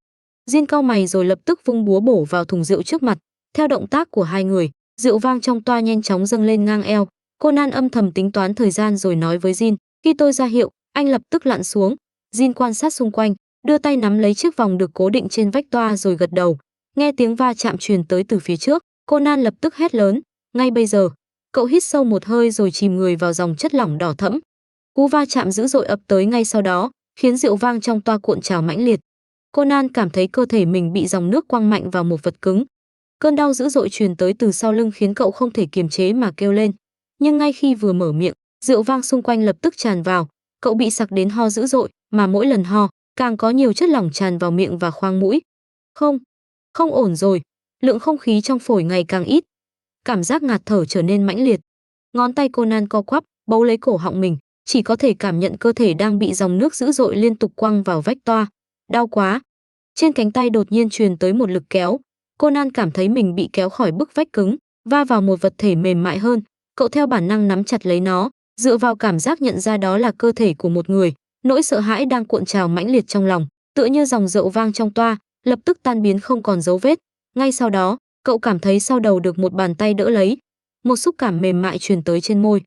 Jin cau mày rồi lập tức vung búa bổ vào thùng rượu trước mặt. Theo động tác của hai người, rượu vang trong toa nhanh chóng dâng lên ngang eo. Conan âm thầm tính toán thời gian rồi nói với Jin, khi tôi ra hiệu, anh lập tức lặn xuống. Jin quan sát xung quanh, đưa tay nắm lấy chiếc vòng được cố định trên vách toa rồi gật đầu. Nghe tiếng va chạm truyền tới từ phía trước, Conan lập tức hét lớn, ngay bây giờ. Cậu hít sâu một hơi rồi chìm người vào dòng chất lỏng đỏ thẫm. Cú va chạm dữ dội ập tới ngay sau đó, khiến rượu vang trong toa cuộn trào mãnh liệt. Conan cảm thấy cơ thể mình bị dòng nước quăng mạnh vào một vật cứng. Cơn đau dữ dội truyền tới từ sau lưng khiến cậu không thể kiềm chế mà kêu lên. Nhưng ngay khi vừa mở miệng, rượu vang xung quanh lập tức tràn vào, cậu bị sặc đến ho dữ dội, mà mỗi lần ho, càng có nhiều chất lỏng tràn vào miệng và khoang mũi. Không, không ổn rồi, lượng không khí trong phổi ngày càng ít. Cảm giác ngạt thở trở nên mãnh liệt. Ngón tay Conan co quắp, bấu lấy cổ họng mình, chỉ có thể cảm nhận cơ thể đang bị dòng nước dữ dội liên tục quăng vào vách toa. Đau quá. Trên cánh tay đột nhiên truyền tới một lực kéo. Conan cảm thấy mình bị kéo khỏi bức vách cứng, va vào một vật thể mềm mại hơn. Cậu theo bản năng nắm chặt lấy nó, dựa vào cảm giác nhận ra đó là cơ thể của một người. Nỗi sợ hãi đang cuộn trào mãnh liệt trong lòng, tựa như dòng rượu vang trong toa, lập tức tan biến không còn dấu vết. Ngay sau đó, cậu cảm thấy sau đầu được một bàn tay đỡ lấy. Một xúc cảm mềm mại truyền tới trên môi.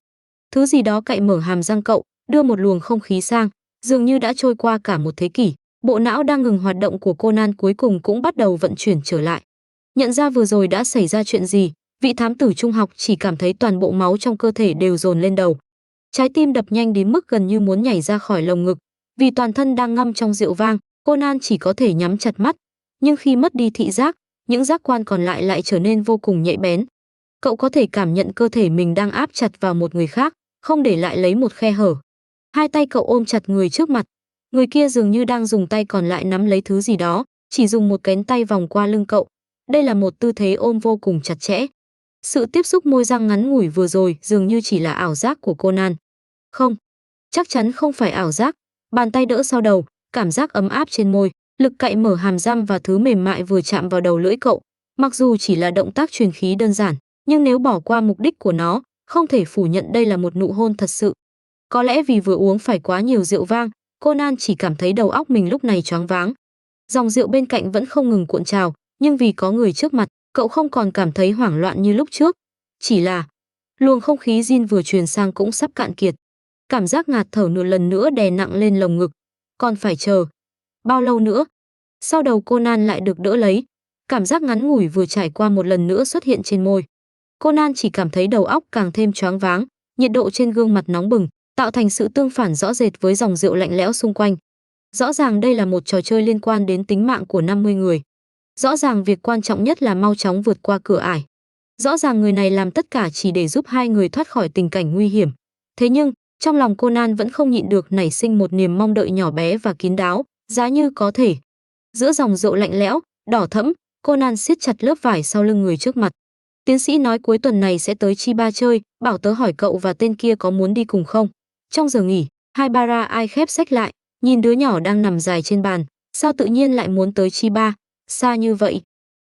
Thứ gì đó cạy mở hàm răng cậu, đưa một luồng không khí sang, dường như đã trôi qua cả một thế kỷ. Bộ não đang ngừng hoạt động của Conan cuối cùng cũng bắt đầu vận chuyển trở lại. Nhận ra vừa rồi đã xảy ra chuyện gì, vị thám tử trung học chỉ cảm thấy toàn bộ máu trong cơ thể đều dồn lên đầu. Trái tim đập nhanh đến mức gần như muốn nhảy ra khỏi lồng ngực. Vì toàn thân đang ngâm trong rượu vang, Conan chỉ có thể nhắm chặt mắt. Nhưng khi mất đi thị giác, những giác quan còn lại trở nên vô cùng nhạy bén. Cậu có thể cảm nhận cơ thể mình đang áp chặt vào một người khác, không để lại lấy một khe hở. Hai tay cậu ôm chặt người trước mặt. Người kia dường như đang dùng tay còn lại nắm lấy thứ gì đó, chỉ dùng một cánh tay vòng qua lưng cậu. Đây là một tư thế ôm vô cùng chặt chẽ. Sự tiếp xúc môi răng ngắn ngủi vừa rồi dường như chỉ là ảo giác của Conan. Không, chắc chắn không phải ảo giác. Bàn tay đỡ sau đầu, cảm giác ấm áp trên môi, lực cạy mở hàm răng và thứ mềm mại vừa chạm vào đầu lưỡi cậu. Mặc dù chỉ là động tác truyền khí đơn giản, nhưng nếu bỏ qua mục đích của nó, không thể phủ nhận đây là một nụ hôn thật sự. Có lẽ vì vừa uống phải quá nhiều rượu vang, Conan chỉ cảm thấy đầu óc mình lúc này choáng váng. Dòng rượu bên cạnh vẫn không ngừng cuộn trào, nhưng vì có người trước mặt, cậu không còn cảm thấy hoảng loạn như lúc trước. Chỉ là luồng không khí zin vừa truyền sang cũng sắp cạn kiệt. Cảm giác ngạt thở nửa lần nữa đè nặng lên lồng ngực. Còn phải chờ bao lâu nữa? Sau đầu Conan lại được đỡ lấy. Cảm giác ngắn ngủi vừa trải qua một lần nữa xuất hiện trên môi. Conan chỉ cảm thấy đầu óc càng thêm choáng váng, nhiệt độ trên gương mặt nóng bừng, tạo thành sự tương phản rõ rệt với dòng rượu lạnh lẽo xung quanh. Rõ ràng đây là một trò chơi liên quan đến tính mạng của 50 người. Rõ ràng việc quan trọng nhất là mau chóng vượt qua cửa ải. Rõ ràng người này làm tất cả chỉ để giúp hai người thoát khỏi tình cảnh nguy hiểm. Thế nhưng, trong lòng Conan vẫn không nhịn được nảy sinh một niềm mong đợi nhỏ bé và kín đáo, giá như có thể. Giữa dòng rượu lạnh lẽo, đỏ thẫm, Conan siết chặt lớp vải sau lưng người trước mặt. Tiến sĩ nói cuối tuần này sẽ tới Chiba chơi, bảo tớ hỏi cậu và tên kia có muốn đi cùng không. Trong giờ nghỉ, Haibara ai khép sách lại, nhìn đứa nhỏ đang nằm dài trên bàn, sao tự nhiên lại muốn tới Chiba, xa như vậy.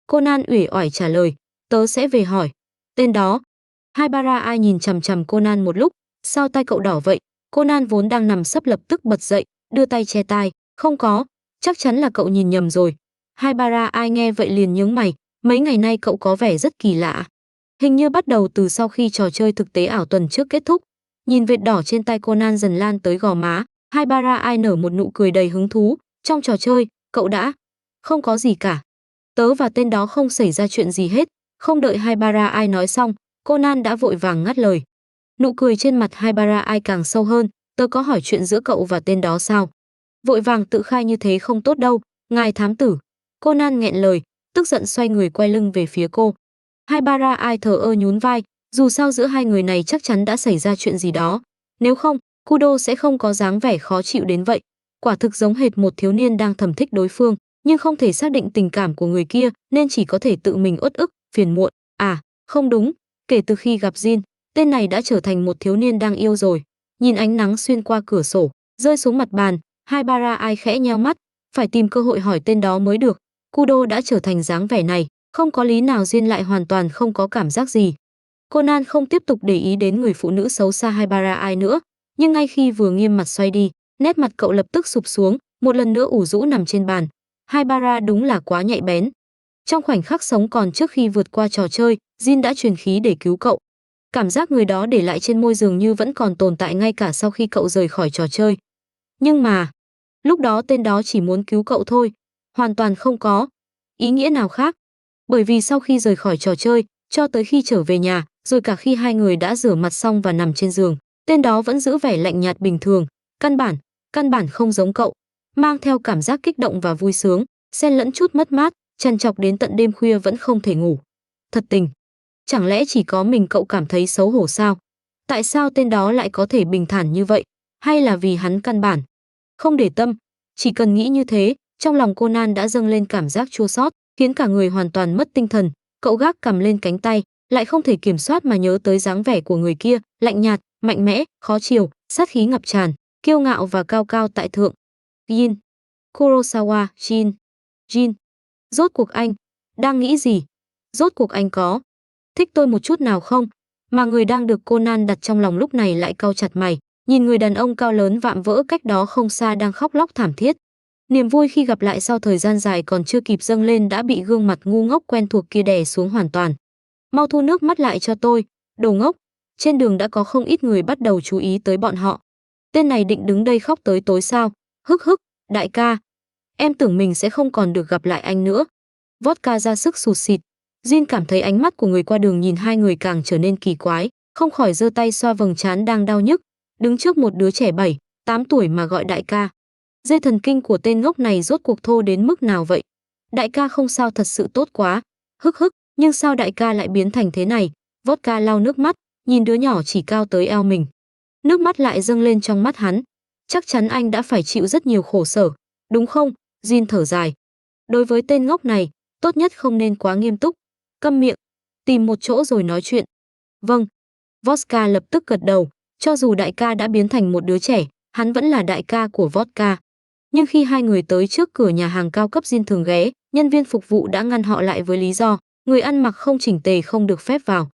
Conan uể oải trả lời, tớ sẽ về hỏi. Tên đó. Haibara ai nhìn chằm chằm Conan một lúc, sao tay cậu đỏ vậy? Conan vốn đang nằm sấp lập tức bật dậy, đưa tay che tai, không có, chắc chắn là cậu nhìn nhầm rồi. Haibara ai nghe vậy liền nhướng mày, mấy ngày nay cậu có vẻ rất kỳ lạ. Hình như bắt đầu từ sau khi trò chơi thực tế ảo tuần trước kết thúc. Nhìn vệt đỏ trên tay Conan dần lan tới gò má, Haibara ai nở một nụ cười đầy hứng thú. Trong trò chơi, cậu đã... Không có gì cả. Tớ và tên đó không xảy ra chuyện gì hết. Không đợi Haibara ai nói xong, Conan đã vội vàng ngắt lời. Nụ cười trên mặt Haibara ai càng sâu hơn. Tớ có hỏi chuyện giữa cậu và tên đó sao? Vội vàng tự khai như thế không tốt đâu, ngài thám tử. Conan nghẹn lời, tức giận xoay người quay lưng về phía cô. Haibara ai thờ ơ nhún vai, dù sao giữa hai người này chắc chắn đã xảy ra chuyện gì đó. Nếu không, Kudo sẽ không có dáng vẻ khó chịu đến vậy. Quả thực giống hệt một thiếu niên đang thầm thích đối phương, nhưng không thể xác định tình cảm của người kia nên chỉ có thể tự mình uất ức, phiền muộn. À, không đúng, kể từ khi gặp Jin, tên này đã trở thành một thiếu niên đang yêu rồi. Nhìn ánh nắng xuyên qua cửa sổ, rơi xuống mặt bàn, Haibara ai khẽ nheo mắt, phải tìm cơ hội hỏi tên đó mới được. Kudo đã trở thành dáng vẻ này, không có lý nào Jin lại hoàn toàn không có cảm giác gì. Conan không tiếp tục để ý đến người phụ nữ xấu xa Haibara ai nữa, nhưng ngay khi vừa nghiêm mặt xoay đi, nét mặt cậu lập tức sụp xuống, một lần nữa ủ rũ nằm trên bàn. Haibara đúng là quá nhạy bén. Trong khoảnh khắc sống còn trước khi vượt qua trò chơi, Jin đã truyền khí để cứu cậu. Cảm giác người đó để lại trên môi dường như vẫn còn tồn tại ngay cả sau khi cậu rời khỏi trò chơi. Nhưng mà, lúc đó tên đó chỉ muốn cứu cậu thôi, hoàn toàn không có ý nghĩa nào khác. Bởi vì sau khi rời khỏi trò chơi, cho tới khi trở về nhà, rồi cả khi hai người đã rửa mặt xong và nằm trên giường, Tên đó vẫn giữ vẻ lạnh nhạt bình thường, căn bản không giống cậu, mang theo cảm giác kích động và vui sướng, xen lẫn chút mất mát, trằn trọc đến tận đêm khuya vẫn không thể ngủ. Thật tình, chẳng lẽ chỉ có mình cậu cảm thấy xấu hổ sao? Tại sao tên đó lại có thể bình thản như vậy? Hay là vì hắn căn bản không để tâm? Chỉ cần nghĩ như thế, trong lòng Conan đã dâng lên cảm giác chua xót, khiến cả người hoàn toàn mất tinh thần. Cậu gác cầm lên cánh tay, lại không thể kiểm soát mà nhớ tới dáng vẻ của người kia, lạnh nhạt, mạnh mẽ, khó chiều, sát khí ngập tràn, kiêu ngạo và cao cao tại thượng. Jin, Kurosawa, Jin, rốt cuộc anh đang nghĩ gì? Rốt cuộc anh có thích tôi một chút nào không? Mà người đang được Conan đặt trong lòng lúc này lại cau chặt mày, nhìn người đàn ông cao lớn vạm vỡ cách đó không xa đang khóc lóc thảm thiết. Niềm vui khi gặp lại sau thời gian dài còn chưa kịp dâng lên đã bị gương mặt ngu ngốc quen thuộc kia đè xuống hoàn toàn. Mau thu nước mắt lại cho tôi, đồ ngốc. Trên đường đã có không ít người bắt đầu chú ý tới bọn họ. Tên này định đứng đây khóc tới tối sao? Hức hức, đại ca. Em tưởng mình sẽ không còn được gặp lại anh nữa. Vodka ra sức sụt sịt. Jin cảm thấy ánh mắt của người qua đường nhìn hai người càng trở nên kỳ quái, không khỏi giơ tay xoa vầng trán đang đau nhức. Đứng trước một đứa trẻ 7, 8 tuổi mà gọi đại ca. Dây thần kinh của tên ngốc này rốt cuộc thô đến mức nào vậy? Đại ca không sao, thật sự tốt quá. Hức hức, nhưng sao đại ca lại biến thành thế này? Vodka lau nước mắt, nhìn đứa nhỏ chỉ cao tới eo mình. Nước mắt lại dâng lên trong mắt hắn. Chắc chắn anh đã phải chịu rất nhiều khổ sở, đúng không? Jin thở dài. Đối với tên ngốc này, tốt nhất không nên quá nghiêm túc. Câm miệng, tìm một chỗ rồi nói chuyện. Vâng. Vodka lập tức gật đầu, cho dù đại ca đã biến thành một đứa trẻ, hắn vẫn là đại ca của Vodka. Nhưng khi hai người tới trước cửa nhà hàng cao cấp Jin thường ghé, nhân viên phục vụ đã ngăn họ lại với lý do người ăn mặc không chỉnh tề không được phép vào.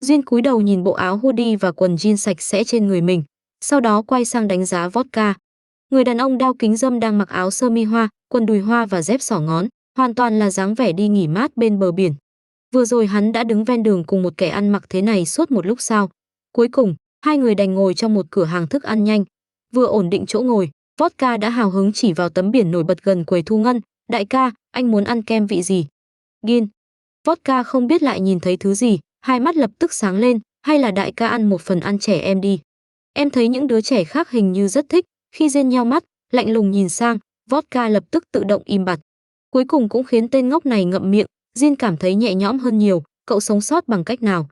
Jin cúi đầu nhìn bộ áo hoodie và quần jean sạch sẽ trên người mình, sau đó quay sang đánh giá Vodka. Người đàn ông đeo kính râm đang mặc áo sơ mi hoa, quần đùi hoa và dép xỏ ngón, hoàn toàn là dáng vẻ đi nghỉ mát bên bờ biển. Vừa rồi hắn đã đứng ven đường cùng một kẻ ăn mặc thế này suốt một lúc sao? Cuối cùng, hai người đành ngồi trong một cửa hàng thức ăn nhanh. Vừa ổn định chỗ ngồi, Vodka đã hào hứng chỉ vào tấm biển nổi bật gần quầy thu ngân. Đại ca, anh muốn ăn kem vị gì? Gin. Vodka không biết lại nhìn thấy thứ gì, hai mắt lập tức sáng lên. Hay là đại ca ăn một phần ăn trẻ em đi. Em thấy những đứa trẻ khác hình như rất thích. Khi Jin nheo mắt, lạnh lùng nhìn sang, Vodka lập tức tự động im bặt. Cuối cùng cũng khiến tên ngốc này ngậm miệng. Jin cảm thấy nhẹ nhõm hơn nhiều. Cậu sống sót bằng cách nào?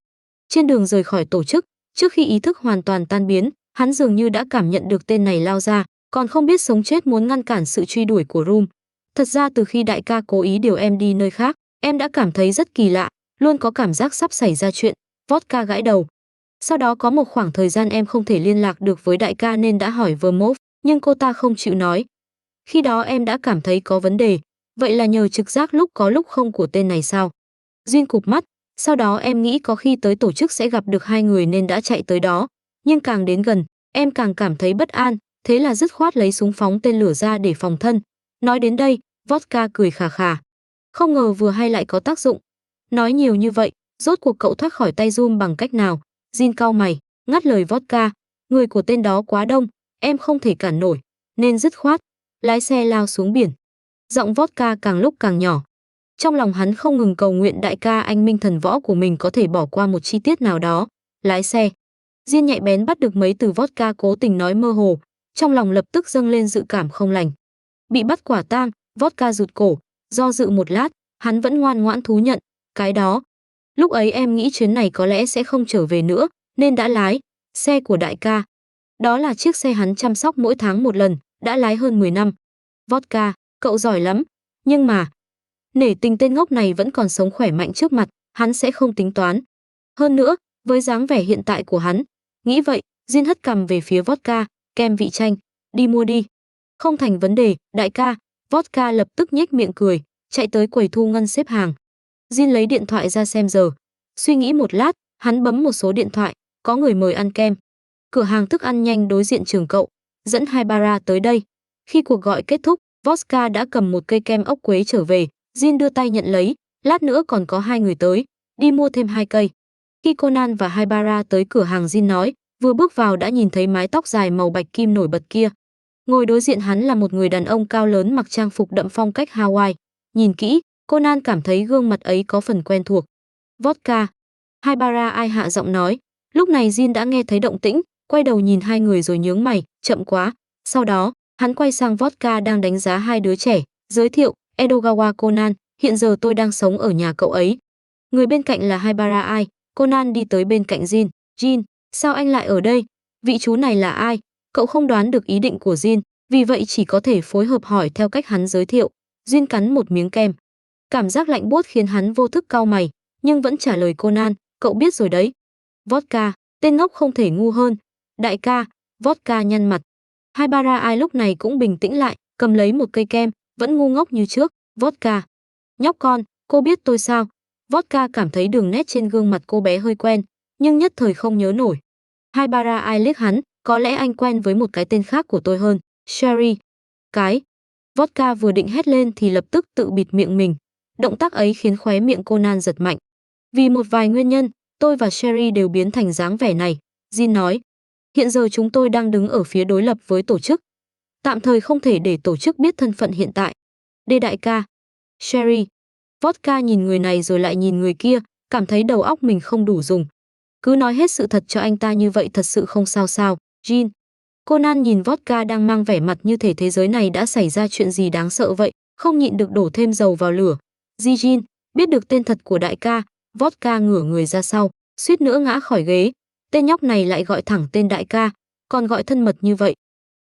Trên đường rời khỏi tổ chức, trước khi ý thức hoàn toàn tan biến, hắn dường như đã cảm nhận được tên này lao ra, còn không biết sống chết muốn ngăn cản sự truy đuổi của Room. Thật ra từ khi đại ca cố ý điều em đi nơi khác, em đã cảm thấy rất kỳ lạ, luôn có cảm giác sắp xảy ra chuyện. Vodka gãi đầu. Sau đó có một khoảng thời gian em không thể liên lạc được với đại ca nên đã hỏi Vermouth, nhưng cô ta không chịu nói. Khi đó em đã cảm thấy có vấn đề, vậy là nhờ trực giác lúc có lúc không của tên này sao? Jin cụp mắt, sau đó em nghĩ có khi tới tổ chức sẽ gặp được hai người nên đã chạy tới đó, nhưng càng đến gần, em càng cảm thấy bất an, thế là dứt khoát lấy súng phóng tên lửa ra để phòng thân. Nói đến đây, Vodka cười khà khà. Không ngờ vừa hay lại có tác dụng. Nói nhiều như vậy, rốt cuộc cậu thoát khỏi tay Zoom bằng cách nào? Jin cau mày, ngắt lời Vodka. Người của tên đó quá đông, em không thể cản nổi, nên dứt khoát lái xe lao xuống biển. Giọng Vodka càng lúc càng nhỏ. Trong lòng hắn không ngừng cầu nguyện đại ca anh minh thần võ của mình có thể bỏ qua một chi tiết nào đó. Lái xe. Jin nhạy bén bắt được mấy từ Vodka cố tình nói mơ hồ, trong lòng lập tức dâng lên dự cảm không lành. Bị bắt quả tang, Vodka rụt cổ, do dự một lát, hắn vẫn ngoan ngoãn thú nhận, cái đó. Lúc ấy em nghĩ chuyến này có lẽ sẽ không trở về nữa, nên đã lái xe của đại ca. Đó là chiếc xe hắn chăm sóc mỗi tháng một lần, đã lái hơn 10 năm. Vodka, cậu giỏi lắm, nhưng mà nể tình tên ngốc này vẫn còn sống khỏe mạnh trước mặt, hắn sẽ không tính toán. Hơn nữa, với dáng vẻ hiện tại của hắn, nghĩ vậy, Jin hất cằm về phía Vodka, kem vị chanh, đi mua đi. Không thành vấn đề, đại ca. Vodka lập tức nhếch miệng cười, chạy tới quầy thu ngân xếp hàng. Jin lấy điện thoại ra xem giờ. Suy nghĩ một lát, hắn bấm một số điện thoại, có người mời ăn kem. Cửa hàng thức ăn nhanh đối diện trường cậu, dẫn Haibara tới đây. Khi cuộc gọi kết thúc, Vodka đã cầm một cây kem ốc quế trở về, Jin đưa tay nhận lấy, lát nữa còn có hai người tới, đi mua thêm 2 cây. Khi Conan và Haibara tới cửa hàng, Jin nói, vừa bước vào đã nhìn thấy mái tóc dài màu bạch kim nổi bật kia. Ngồi đối diện hắn là một người đàn ông cao lớn mặc trang phục đậm phong cách Hawaii. Nhìn kỹ, Conan cảm thấy gương mặt ấy có phần quen thuộc. Vodka. Haibara ai hạ giọng nói. Lúc này Jin đã nghe thấy động tĩnh, quay đầu nhìn hai người rồi nhướng mày, chậm quá. Sau đó, hắn quay sang Vodka đang đánh giá hai đứa trẻ, giới thiệu, Edogawa Conan, hiện giờ tôi đang sống ở nhà cậu ấy. Người bên cạnh là Haibara Ai. Conan đi tới bên cạnh Jin. Jin, sao anh lại ở đây? Vị chú này là ai? Cậu không đoán được ý định của Jin, vì vậy chỉ có thể phối hợp hỏi theo cách hắn giới thiệu. Jin cắn một miếng kem. Cảm giác lạnh buốt khiến hắn vô thức cau mày, nhưng vẫn trả lời Conan, cậu biết rồi đấy. Vodka, tên ngốc không thể ngu hơn. Đại ca, Vodka nhăn mặt. Haibara Ai lúc này cũng bình tĩnh lại, cầm lấy một cây kem, vẫn ngu ngốc như trước. Vodka, nhóc con, cô biết tôi sao? Vodka cảm thấy đường nét trên gương mặt cô bé hơi quen, nhưng nhất thời không nhớ nổi. Haibara Ai liếc hắn, có lẽ anh quen với một cái tên khác của tôi hơn, Sherry. Cái. Vodka vừa định hét lên thì lập tức tự bịt miệng mình. Động tác ấy khiến khóe miệng Conan giật mạnh. Vì một vài nguyên nhân, tôi và Sherry đều biến thành dáng vẻ này, Jin nói. Hiện giờ chúng tôi đang đứng ở phía đối lập với tổ chức. Tạm thời không thể để tổ chức biết thân phận hiện tại. Đê đại ca. Sherry. Vodka nhìn người này rồi lại nhìn người kia, cảm thấy đầu óc mình không đủ dùng. Cứ nói hết sự thật cho anh ta như vậy thật sự không sao sao. Jin. Conan nhìn Vodka đang mang vẻ mặt như thể thế giới này đã xảy ra chuyện gì đáng sợ vậy, không nhịn được đổ thêm dầu vào lửa. Jin, biết được tên thật của đại ca, Vodka ngửa người ra sau, suýt nữa ngã khỏi ghế. Tên nhóc này lại gọi thẳng tên đại ca, còn gọi thân mật như vậy.